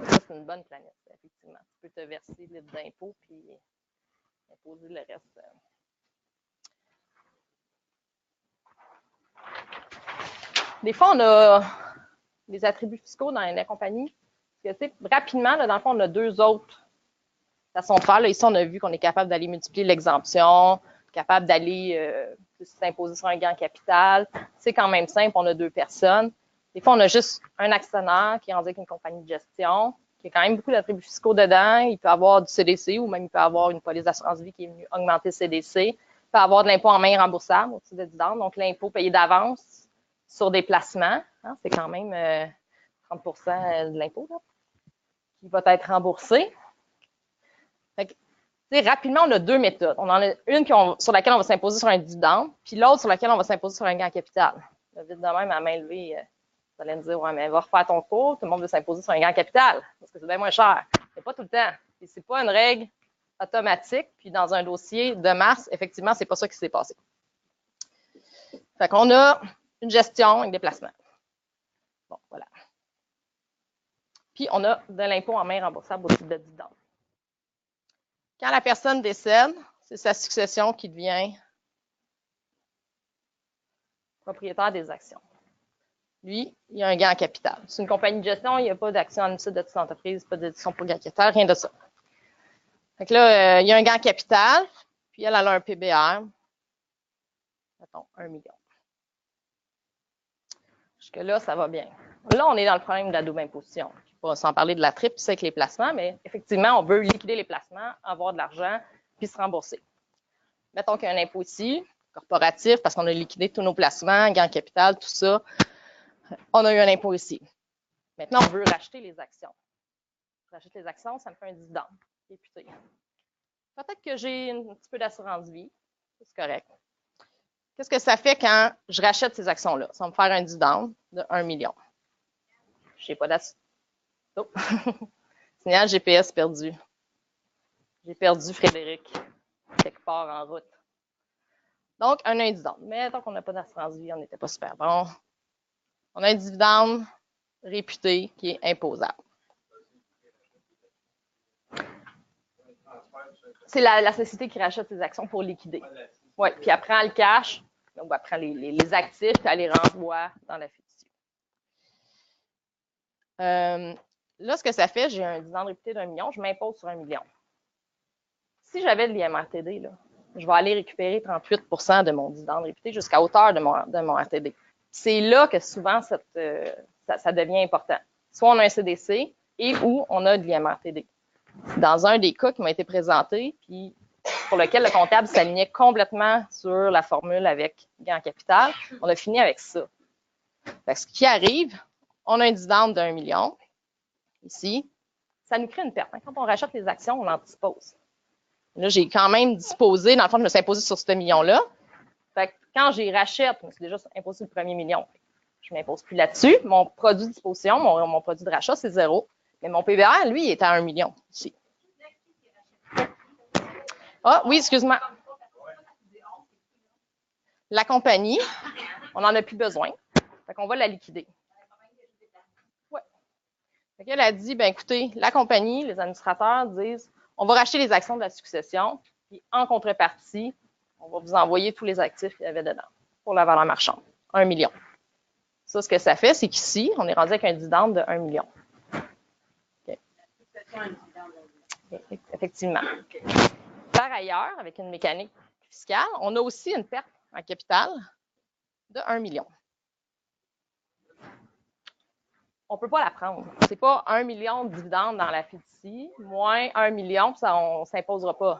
Speaker 2: Ça, c'est une bonne planète, effectivement. Tu peux te verser le livre d'impôt puis imposer le reste. Des fois, on a des attributs fiscaux dans la compagnie. Parce que, rapidement, là, dans le fond, on a 2 autres façons de faire. Là, ici, on a vu qu'on est capable d'aller multiplier l'exemption, capable d'aller s'imposer sur un gain en capital. C'est quand même simple, on a 2 personnes. Des fois, on a juste un actionnaire qui est rendu avec une compagnie de gestion, qui a quand même beaucoup d'attributs fiscaux dedans. Il peut avoir du CDC ou même il peut avoir une police d'assurance vie qui est venue augmenter le CDC. Il peut avoir de l'impôt en main remboursable au-dessus de 10 $. Donc, l'impôt payé d'avance sur des placements, hein, c'est quand même 30% de l'impôt qui va être remboursé. Fait que, rapidement, on a 2 méthodes. On en a une sur laquelle on va s'imposer sur un dividende, puis l'autre sur laquelle on va s'imposer sur un gain en capital. Vite de même, à main levée, vous allez me dire, ouais, mais va refaire ton cours, tout le monde veut s'imposer sur un gain en capital, parce que c'est bien moins cher. C'est pas tout le temps. Et c'est pas une règle automatique, puis dans un dossier de mars, effectivement, c'est pas ça qui s'est passé. Fait qu'on a une gestion avec des placements. Bon, voilà. Puis, on a de l'impôt en main remboursable au titre de dividende. Quand la personne décède, c'est sa succession qui devient propriétaire des actions. Lui, il y a un gain en capital. C'est une compagnie de gestion, il n'y a pas d'action en de toute entreprise, pas d'édition pour gain en capital, rien de ça. Fait que là, il y a un gain en capital, puis elle a un PBR. Mettons, 1 million. Jusque-là, ça va bien. Là, on est dans le problème de la double imposition. Je ne vais pas s'en parler de la triple, c'est avec les placements, mais effectivement, on veut liquider les placements, avoir de l'argent, puis se rembourser. Mettons qu'il y a un impôt ici, corporatif, parce qu'on a liquidé tous nos placements, gain en capital, tout ça. On a eu un impôt ici. Maintenant, on veut racheter les actions. J'achète les actions, ça me fait un dividende. Député. Peut-être que j'ai un petit peu d'assurance vie. C'est correct. Qu'est-ce que ça fait quand je rachète ces actions-là? Ça va me faire un dividende de 1 million. Je n'ai pas d'assurance. Oh. Signal GPS perdu. J'ai perdu Frédéric quelque part en route. Donc, un dividende. Mais tant qu'on n'a pas d'assurance vie, on n'était pas super bon. On a un dividende réputé qui est imposable. C'est la société qui rachète ses actions pour liquider. Oui, puis elle prend le cash, donc elle prend les actifs, puis elle les renvoie dans la fiducie. Là, ce que ça fait, j'ai un dividende réputé d'1 million, je m'impose sur 1 million. Si j'avais de l'IMRTD, là, je vais aller récupérer 38% de mon dividende réputé jusqu'à hauteur de mon RTD. C'est là que souvent ça devient important. Soit on a un CDC et ou on a de l'IMRTD. Dans un des cas qui m'a été présenté, puis pour lequel le comptable s'alignait complètement sur la formule avec gain en capital, on a fini avec ça. Fait que ce qui arrive, on a un dividende d'1 million, ici, ça nous crée une perte. Quand on rachète les actions, on en dispose. Là, j'ai quand même disposé, dans le fond, je me suis imposé sur ce million-là. Fait que quand j'y rachète, c'est déjà imposé le premier million. Je ne m'impose plus là-dessus. Mon produit de disposition, mon produit de rachat, c'est 0. Mais mon PBR, lui, il est à 1 million ici. Ah, oui, excuse-moi. La compagnie, on n'en a plus besoin. Fait qu'on va la liquider. Ouais. Fait qu'elle a dit, ben écoutez, la compagnie, les administrateurs disent, on va racheter les actions de la succession, puis en contrepartie, on va vous envoyer tous les actifs qu'il y avait dedans pour la valeur marchande, 1 million. Ça, ce que ça fait, c'est qu'ici, on est rendu avec un dividende de 1 million. Okay. Effectivement. Par ailleurs, avec une mécanique fiscale, on a aussi une perte en capital de 1 million. On ne peut pas la prendre. Ce n'est pas 1 million de dividendes dans la fiducie, moins 1 million, ça, on ne s'imposera pas.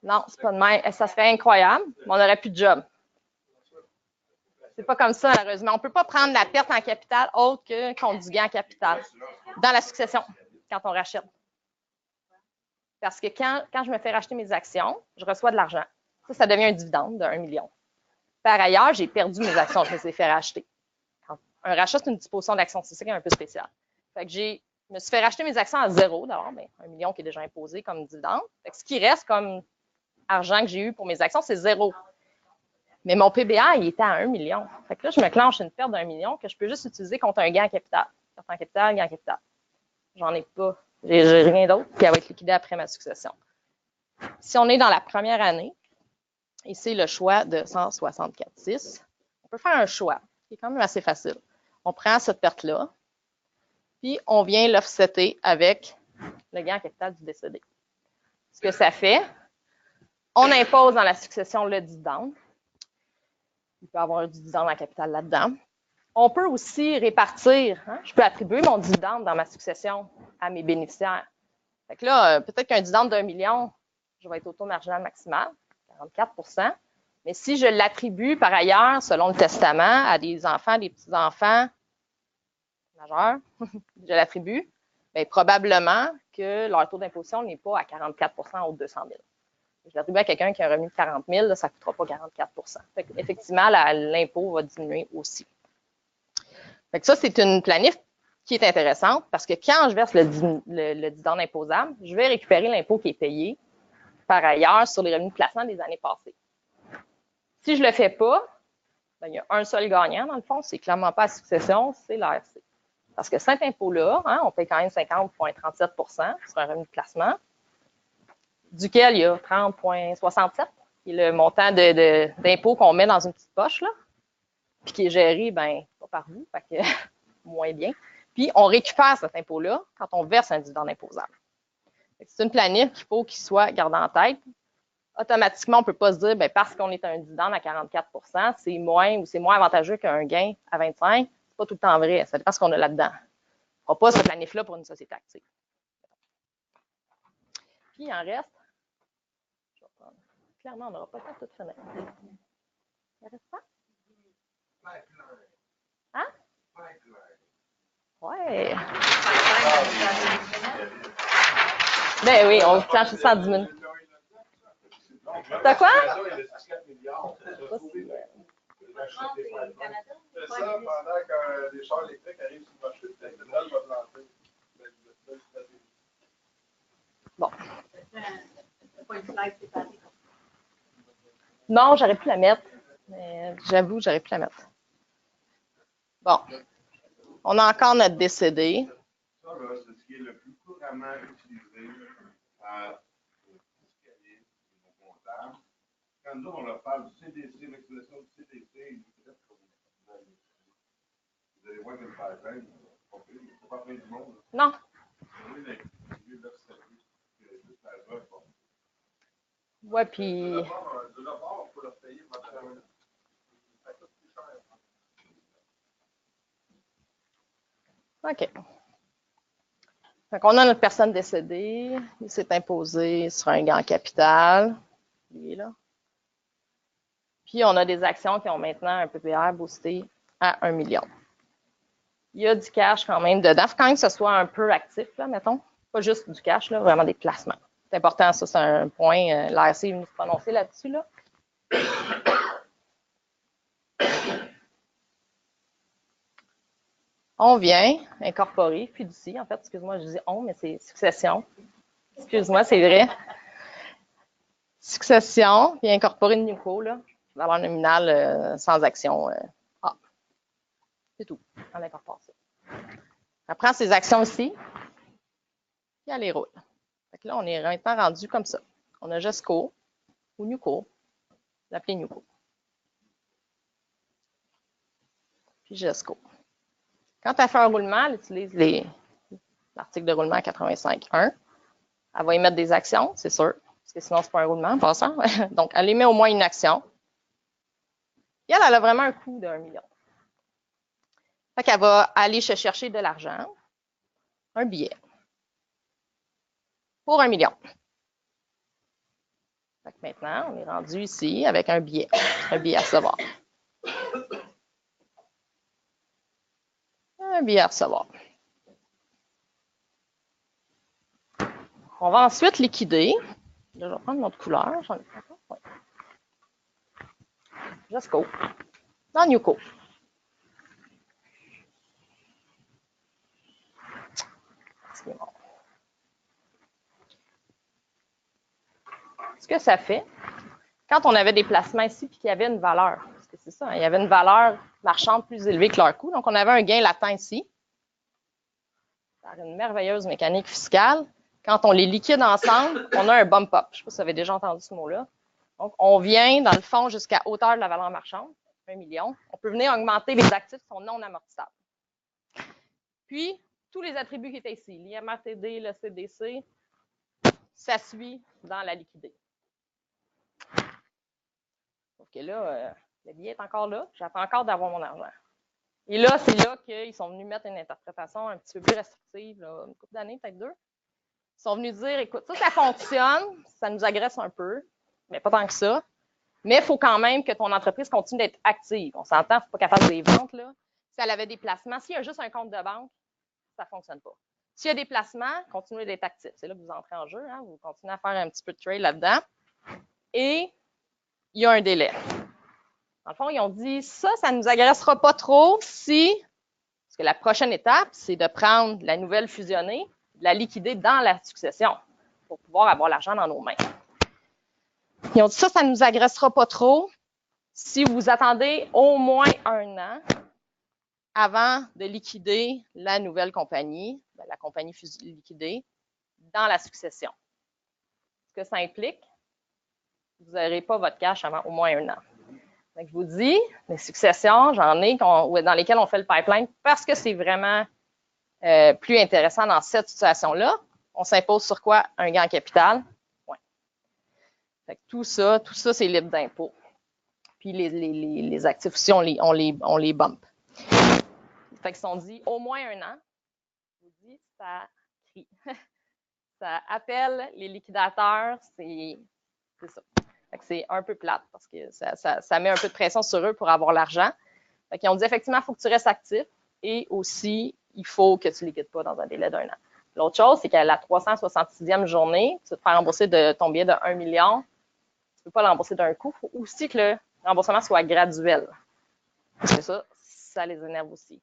Speaker 2: Non, c'est pas de même. Ça serait incroyable, mais on n'aurait plus de job. C'est pas comme ça, malheureusement. On ne peut pas prendre la perte en capital autre que conjuguée en capital dans la succession, quand on rachète. Parce que quand je me fais racheter mes actions, je reçois de l'argent. Ça devient un dividende de 1 million. Par ailleurs, j'ai perdu mes actions, je me les ai fait racheter. Un rachat, c'est une disposition d'action, c'est ça qui est un peu spécial. Fait que je me suis fait racheter mes actions à 0 d'abord, 1 million qui est déjà imposé comme dividende. Fait que ce qui reste comme argent que j'ai eu pour mes actions, c'est 0. Mais mon PBA, il était à 1 million. Fait que là, je me clenche une perte d'1 million que je peux juste utiliser contre un gain en capital. Perte en capital, gain en capital. J'en ai pas. J'ai rien d'autre, puis elle va être liquidée après ma succession. Si on est dans la première année, et c'est le choix de 164,6, on peut faire un choix qui est quand même assez facile. On prend cette perte-là, puis on vient l'offsetter avec le gain en capital du décédé. Ce que ça fait, on impose dans la succession le dividende. Il peut y avoir du dividende en capital là-dedans. On peut aussi répartir, je peux attribuer mon dividende dans ma succession à mes bénéficiaires. Fait que là, peut-être qu'un dividende d'1 million, je vais être au taux marginal maximal, 44 %. Mais si je l'attribue par ailleurs, selon le testament, à des enfants, des petits-enfants majeurs, je l'attribue, bien, probablement que leur taux d'imposition n'est pas à 44 % au 200 000. Je l'attribue à quelqu'un qui a un revenu de 40 000, là, ça ne coûtera pas 44 %. Fait que, effectivement, l'impôt va diminuer aussi. Fait que ça, c'est une planif qui est intéressante parce que quand je verse le dividende imposable, je vais récupérer l'impôt qui est payé par ailleurs sur les revenus de placement des années passées. Si je ne le fais pas, bien, il y a un seul gagnant, dans le fond, c'est clairement pas la succession, c'est l'ARC. Parce que cet impôt-là, on paye quand même 50,37 % sur un revenu de placement, duquel il y a 30,67 qui est le montant d'impôt qu'on met dans une petite poche, là, puis qui est géré, bien, pas par vous, fait que moins bien. Puis, on récupère cet impôt-là quand on verse un dividende imposable. C'est une planif qu'il faut qu'il soit gardé en tête. Automatiquement, on ne peut pas se dire, bien, parce qu'on est un dividende à 44 %, c'est moins ou c'est moins avantageux qu'un gain à 25 %. C'est pas tout le temps vrai. Ça dépend de ce qu'on a là-dedans. On ne fera pas ce planif-là pour une société active. Puis, il en reste. Je vais prendre. Clairement, on n'aura pas le temps de tout finir. Il en reste pas? Hein? Ouais. Ben oui, on planche ça en 10 minutes. T'as quoi?
Speaker 6: C'est ça, pendant que les chars électriques arrivent sur le marché, peut-être que le va planter.
Speaker 2: Bon. Non, j'aurais pu la mettre. Mais j'avoue, j'aurais pu la mettre. Bon. On a encore notre décédé.
Speaker 4: Ça, là, c'est ce qui est le plus couramment utilisé par les fiscalistes et nos comptables. Quand nous, on leur parle du CDC, l'expression du CDC, vous allez voir que le pipeline, c'est pas plein du monde.
Speaker 2: Non. Ouais, puis.
Speaker 6: De leur part, on peut leur payer votre.
Speaker 2: OK. Fait qu'on a notre personne décédée. Il s'est imposé sur un gain en capital. Il est là. Puis, on a des actions qui ont maintenant un PPR boosté à 1 million. Il y a du cash quand même dedans. Il faut quand même que ce soit un peu actif, là, mettons. Pas juste du cash, là, vraiment des placements. C'est important, ça, c'est un point. L'ARC est venu se prononcer là-dessus, là. On vient incorporer, fiducie, en fait, excuse-moi, je dis on, mais c'est succession. Excuse-moi, c'est vrai. Succession, puis incorporer une NewCo, là, valeur nominale sans action A. C'est tout. On incorpore ça. Elle prend ses actions ici, puis elle les roule. Fait que là, on est maintenant rendu comme ça. On a GESCO ou NewCo. L'appeler NewCo. Puis GESCO. Quand elle fait un roulement, elle utilise l'article de roulement 85.1. Elle va émettre des actions, c'est sûr, parce que sinon, c'est pas un roulement en passant. Donc, elle émet au moins une action. Et elle a vraiment un coût de 1 million. Fait qu'elle va aller se chercher de l'argent, un billet, pour 1 million. Fait que maintenant, on est rendu ici avec un billet à recevoir. Un billet à recevoir. On va ensuite liquider. Là, je vais prendre une autre couleur. J'en ai pas. Ouais. GESCO. Dans NewCo. Ce que ça fait, quand on avait des placements ici puis qu'il y avait une valeur, parce que c'est ça, il y avait une valeur marchande plus élevée que leur coût, donc on avait un gain latent ici, par une merveilleuse mécanique fiscale. Quand on les liquide ensemble, on a un bump up. Je ne sais pas si vous avez déjà entendu ce mot-là. Donc, on vient, dans le fond, jusqu'à hauteur de la valeur marchande, 1 million. On peut venir augmenter les actifs qui sont non amortissables. Puis, tous les attributs qui étaient ici, l'IMRTD, le CDC, ça suit dans la liquidée. Sauf que là, le billet est encore là. J'attends encore d'avoir mon argent. Et là, c'est là qu'ils sont venus mettre une interprétation un petit peu plus restrictive, là, une couple d'années, peut-être 2. Ils sont venus dire, écoute, ça fonctionne, ça nous agresse un peu, mais pas tant que ça. Mais il faut quand même que ton entreprise continue d'être active. On s'entend, il ne faut pas qu'elle fasse des ventes. Là. Si elle avait des placements, s'il y a juste un compte de banque, ça ne fonctionne pas. S'il y a des placements, continuez d'être actif. C'est là que vous entrez en jeu. Hein? Vous continuez à faire un petit peu de trade là-dedans. Et il y a un délai. Dans le fond, ils ont dit, ça ne nous agressera pas trop si, parce que la prochaine étape, c'est de prendre la nouvelle fusionnée, de la liquider dans la succession pour pouvoir avoir l'argent dans nos mains. Ils ont dit, ça ne nous agressera pas trop si vous attendez au moins 1 an avant de liquider la nouvelle compagnie, la compagnie liquidée, dans la succession. Ce que ça implique, vous n'aurez pas votre cash avant au moins 1 an. Donc, je vous dis, les successions, j'en ai dans lesquelles on fait le pipeline parce que c'est vraiment plus intéressant dans cette situation-là. On s'impose sur quoi? Un gain en capital. Ouais. Fait que tout ça, c'est libre d'impôt. Puis les actifs aussi, on les bump. Fait qu'ils se sont dit au moins 1 an. Je vous dis, ça crie. Ça appelle les liquidateurs, c'est ça. Fait que c'est un peu plate parce que ça met un peu de pression sur eux pour avoir l'argent. Fait qu'ils ont dit effectivement, il faut que tu restes actif et aussi, il faut que tu ne liquides pas dans un délai d'1 an. L'autre chose, c'est qu'à la 366e journée, tu vas te faire rembourser de ton billet de 1 million. Tu ne peux pas le rembourser d'un coup. Il faut aussi que le remboursement soit graduel. Parce que ça les énerve aussi.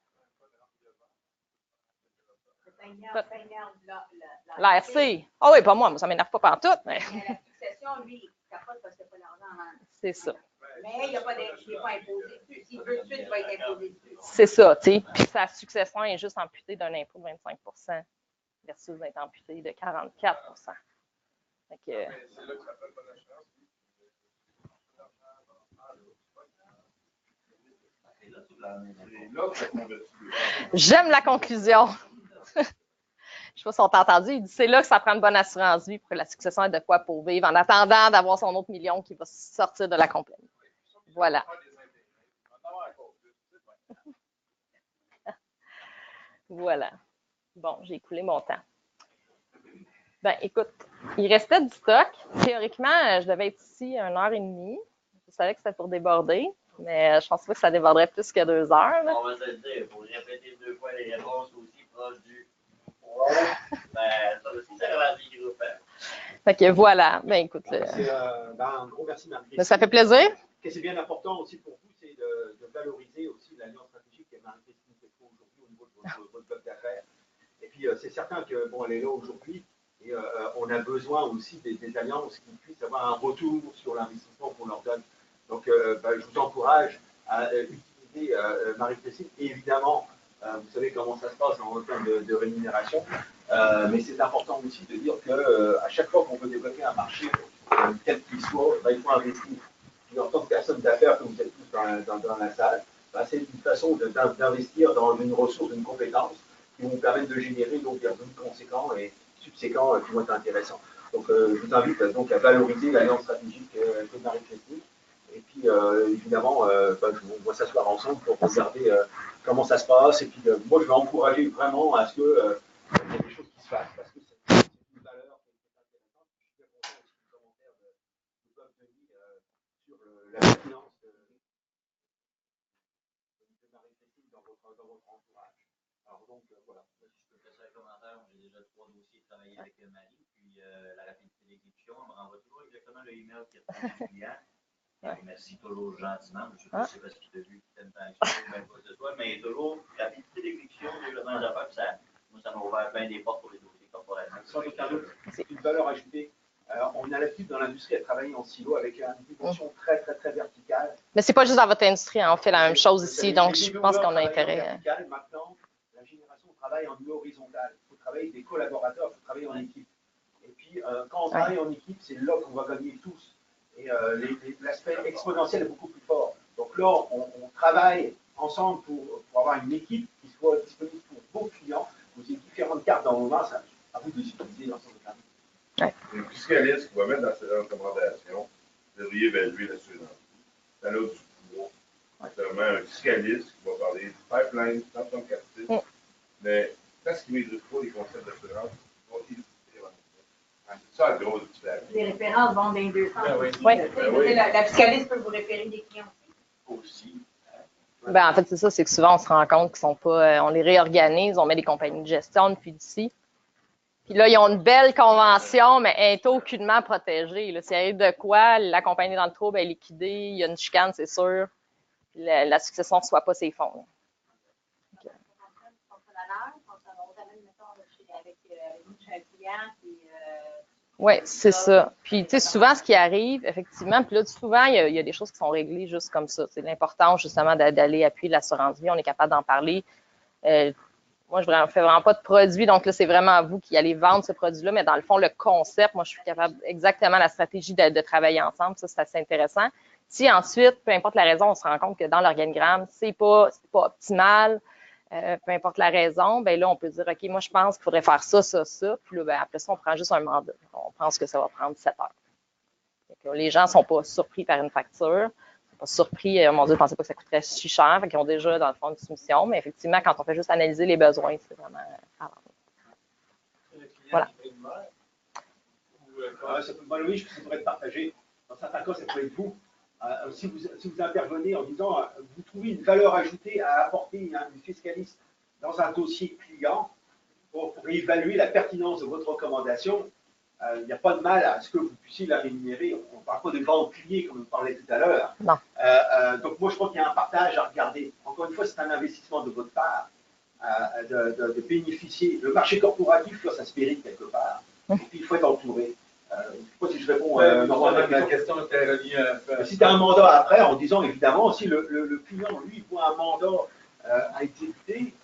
Speaker 2: L'ARC. Ah oui, pas moi, ça ne m'énerve pas pantoute. Mais...
Speaker 1: la succession, lui, il capote parce qu'il n'a pas d'argent en main.
Speaker 2: C'est ça.
Speaker 1: Mais il n'est pas imposé dessus. S'il veut tout de suite, il va être imposé dessus.
Speaker 2: C'est ça, tu sais. Puis sa succession est juste amputée d'un impôt de 25 versus être amputée de 44 Fait que...
Speaker 6: C'est là que ça fait pas la chance.
Speaker 2: J'aime la conclusion. Je ne sais pas si on t'a entendu. Il dit c'est là que ça prend une bonne assurance vie pour que la succession ait de quoi pour vivre en attendant d'avoir son autre million qui va sortir de la compagnie. Voilà. Voilà. Bon, j'ai écoulé mon temps. Ben, écoute, il restait du stock. Théoriquement, je devais être ici 1h30. Je savais que c'était pour déborder, mais je pense pas que ça déborderait plus que 2 heures. Là.
Speaker 5: On va se le dire, il faut répéter 2 fois les réponses aussi proches du. Ben, ça aussi, ça relève du groupe.
Speaker 2: Fait que voilà. Ben, écoute.
Speaker 3: En gros, merci Marie-Christine.
Speaker 2: Ben, ça fait plaisir.
Speaker 3: Ce qui est bien important aussi pour vous, c'est de valoriser aussi l'alliance stratégique que Marie-Christine fait aujourd'hui au niveau de votre bloc d'affaires. Et puis, c'est certain que, bon, elle est là aujourd'hui et on a besoin aussi des alliances qui puissent avoir d'avoir un retour sur l'investissement qu'on leur donne. Donc, je vous encourage à utiliser Marie-Christine. Et évidemment, vous savez comment ça se passe en termes de rémunération, mais c'est important aussi de dire qu'à chaque fois qu'on veut développer un marché, quel qu'il soit, il faut investir. Et en tant que personne d'affaires, comme vous êtes tous dans la salle, c'est une façon d'investir dans une ressource, une compétence qui vont permettre de générer donc, des revenus conséquents et subséquents qui vont être intéressants. Donc, je vous invite donc à valoriser l'alliance stratégique de Marie-Christine. Et puis, évidemment, on va s'asseoir ensemble pour regarder comment ça se passe. Et puis, moi, je vais encourager vraiment à ce qu'il y ait des choses qui se fassent, parce que c'est une valeur qui est intéressante. Je suis très content aussi du commentaire de Bob Denis sur la pertinence de Marie-Christine dans votre entourage. Alors, donc, voilà.
Speaker 5: Si je peux passer un commentaire, j'ai déjà 3 dossiers de travailler avec Marie, puis la rapidité d'exécution, on me renvoie toujours exactement le email qui est le client. Merci toujours gentiment. Je ne sais pas si tu as vu telle intention ou même quoi que ce soit, mais toujours rapidité d'exécution, développement des affaires, ça m'a ouvert bien des portes pour les dossiers corporatifs.
Speaker 3: Sans aucun doute, c'est une valeur ajoutée. On a l'habitude dans l'industrie à travailler en silo avec une dimension très, très, très verticale.
Speaker 2: Mais c'est pas juste dans votre industrie, hein, on fait la même chose ici, donc je pense qu'on a intérêt.
Speaker 3: Maintenant, la génération travaille en horizontal. Il faut travailler avec des collaborateurs, il faut travailler en équipe. Et puis, quand on travaille en équipe, c'est là qu'on va gagner tous. Et l'aspect exponentiel est beaucoup plus fort. Donc là, on travaille ensemble pour avoir une équipe qui soit disponible pour vos clients. Vous avez différentes cartes dans vos mains, c'est à vous de les utiliser dans ce cas.
Speaker 4: Le fiscaliste qui va mettre dans ses recommandations, vous devriez évaluer l'assurance. Ça a du pouvoir. Notamment un fiscaliste qui va parler du pipeline, dans son quartier, mais parce qu'il ne maîtrise pas les concepts d'assurance, il va éviter. C'est ça la grosse différence.
Speaker 1: Les références vont dans les deux sens.
Speaker 2: Oui.
Speaker 1: La fiscaliste peut vous référer des clients
Speaker 3: Aussi.
Speaker 2: Ben, en fait, c'est ça, c'est que souvent, on se rend compte qu'ils sont pas. On les réorganise, on met des compagnies de gestion depuis d'ici. Puis là, ils ont une belle convention, mais elle n'est aucunement protégée. Là. S'il arrive de quoi, la compagnie dans le trouble est liquidée, il y a une chicane, c'est sûr. La succession ne soit pas ses fonds. Oui, c'est ça. Puis, tu sais, souvent, ce qui arrive, effectivement, puis là, souvent, il y a des choses qui sont réglées juste comme ça. C'est l'importance, justement, d'aller appuyer l'assurance vie. On est capable d'en parler. Moi, je ne fais vraiment pas de produit, donc là, c'est vraiment vous qui allez vendre ce produit-là. Mais dans le fond, le concept, moi, je suis capable exactement la stratégie de travailler ensemble. Ça, c'est assez intéressant. Si ensuite, peu importe la raison, on se rend compte que dans l'organigramme, c'est pas optimal, peu importe la raison, ben là, on peut dire, OK, moi, je pense qu'il faudrait faire ça, ça, ça. Puis là, ben, après ça, on prend juste un mandat. On pense que ça va prendre 7 heures. Donc, les gens ne sont pas surpris par une facture. Ils ne sont pas surpris, mon Dieu, je ne pensais pas que ça coûterait si cher. Fait qu'ils ont déjà, dans le fond, une soumission. Mais effectivement, quand on fait juste analyser les besoins, c'est vraiment
Speaker 3: Voilà. Oui, ça pourrait être partagé. Dans certains cas, ça peut être vous. Si vous intervenez en disant vous trouvez une valeur ajoutée à apporter à un fiscaliste dans un dossier client pour évaluer la pertinence de votre recommandation, il n'y a pas de mal à ce que vous puissiez la rémunérer. On ne parle pas de vente pliée comme on parlait tout à l'heure. Donc moi, je crois qu'il y a un partage à regarder. Encore une fois, c'est un investissement de votre part de bénéficier. Le marché corporatif, là, ça se mérite quelque part. Et puis, il faut être entouré. Je ne sais pas si je réponds
Speaker 6: la question était reliée à...
Speaker 3: Si tu as un mandat après, en disant évidemment, si le client, lui, voit un mandat à exécuter,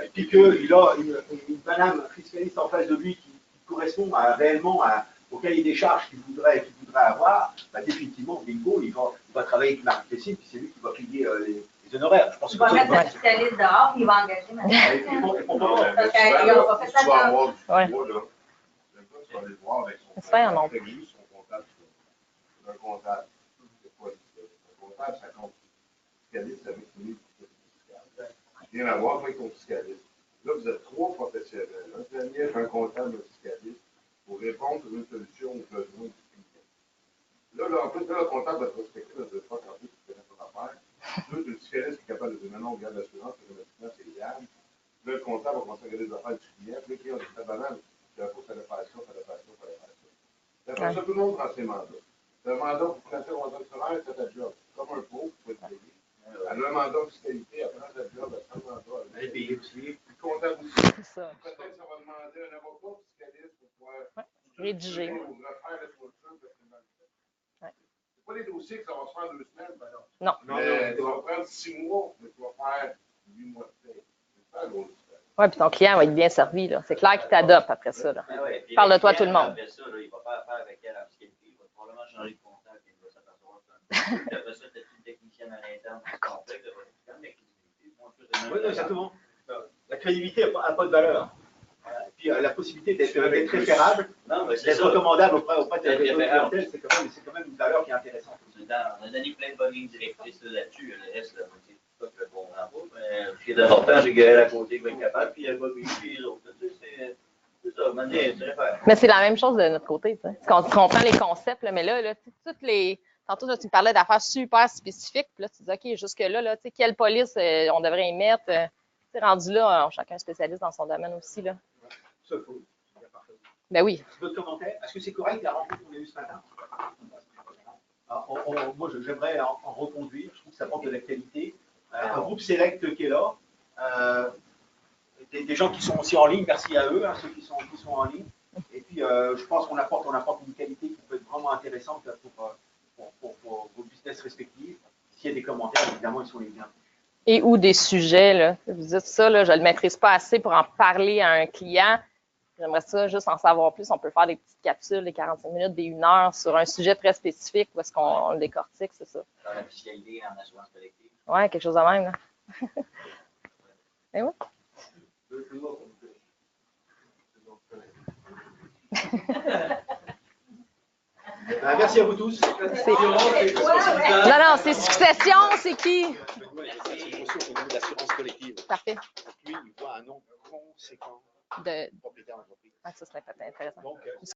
Speaker 3: et puis qu'il a une madame fiscaliste en face de lui qui correspond réellement au cahier des charges qu'il voudrait avoir, bah, définitivement, bingo, il va travailler avec Marie-Christine, puis c'est lui qui va payer les honoraires. Je pense
Speaker 1: il va mettre le fiscaliste dehors, il va engager
Speaker 4: Tu vas aller voir avec son comptable. Un comptable, c'est quoi un comptable, ça compte fiscaliste avec lui. Rien à voir avec ton fiscaliste. Là, vous êtes 3 professionnels. Un planier, un comptable, un fiscaliste, pour répondre à une solution aux besoins du client. Là, en plus, le comptable va prospecter dans 2 fois quand tu connais ton affaire. Là, le fiscaliste qui est capable de dire non, on regarde l'assurance, c'est légal. Là, le comptable va commencer à regarder les affaires du client. Puis le client dit ta banane. Il faut faire la passion. Après ça, tout le monde prend ses mandats. Le mandat pour placer au mandat de salaire, c'est ta job. Comme un pauvre, il faut être payé. Elle a un mandat de fiscalité, elle prend sa job, elle prend le mandat, elle est payée aussi. Puis comptable aussi. Peut-être ça va demander un avocat fiscaliste pour pouvoir
Speaker 2: rédiger.
Speaker 4: Ou refaire la structure parce que dossier que ça va se faire en 2 semaines, ben non.
Speaker 2: Non.
Speaker 4: Mais ça va prendre 6 mois, mais tu vas faire 8 mois de paie. C'est ça, gros.
Speaker 2: Oui, puis ton client va être bien servi, là. C'est clair qu'il t'adopte après ça, là.
Speaker 5: Ah ouais, puis
Speaker 2: Parle de toi à
Speaker 5: le
Speaker 2: tout le
Speaker 5: client,
Speaker 2: monde.
Speaker 5: Après ça, là, il va faire affaire avec elle en fiscalité. Il va probablement changer de contact et il va s'apercevoir que puis après ça, tu as une technicienne à l'interne.
Speaker 3: Oui, exactement. La crédibilité n'a pas de valeur. Puis la possibilité d'être référable, d'être recommandable auprès de la clientèle, c'est quand même une valeur qui est intéressante.
Speaker 5: On a donné plein de bonnes lignes directrices là-dessus. Le reste, c'est pas que je comprends pas. Mais ce qui est important, j'ai Gaël à côté qui va être capable, puis il y a Bobby, puis les autres. C'est ça, maintenant, c'est faire.
Speaker 2: Mais c'est la même chose de notre côté. Tu comprends les concepts, là, mais là, toutes les. Tantôt, là, tu me parlais d'affaires super spécifiques, puis là, tu dis, OK, jusque-là, là, quelle police on devrait émettre? Rendu là, chacun spécialiste dans son domaine aussi. Là.
Speaker 3: Ça, il faut.
Speaker 2: Ben oui.
Speaker 3: D'autres commentaires? Est-ce que c'est correct la rencontre qu'on a eue ce matin? Moi, j'aimerais en reconduire. Je trouve que ça apporte de la qualité. Un groupe select qui est là. Des gens qui sont aussi en ligne, merci à eux, ceux qui sont en ligne. Et puis, je pense qu'on apporte une qualité qui peut être vraiment intéressante pour vos business respectifs. S'il y a des commentaires, évidemment, ils sont les bienvenus. Et
Speaker 2: ou des sujets, là. Vous dites ça, là, je ne le maîtrise pas assez pour en parler à un client. J'aimerais ça juste en savoir plus. On peut faire des petites capsules, des 45 minutes, des 1 heure sur un sujet très spécifique où est-ce qu'on le décortique, c'est ça.
Speaker 5: Dans la fiscalité en assurance collective.
Speaker 2: Oui, quelque chose de même. Là. Et oui.
Speaker 3: Merci à vous tous.
Speaker 2: Non, c'est Succession, c'est qui?
Speaker 3: C'est une ressource au niveau de l'assurance collective.
Speaker 2: Parfait.
Speaker 3: Lui, il voit un nombre conséquent
Speaker 2: de
Speaker 3: propriétaires d'entreprise.
Speaker 2: ça, c'est intéressant.
Speaker 3: Donc,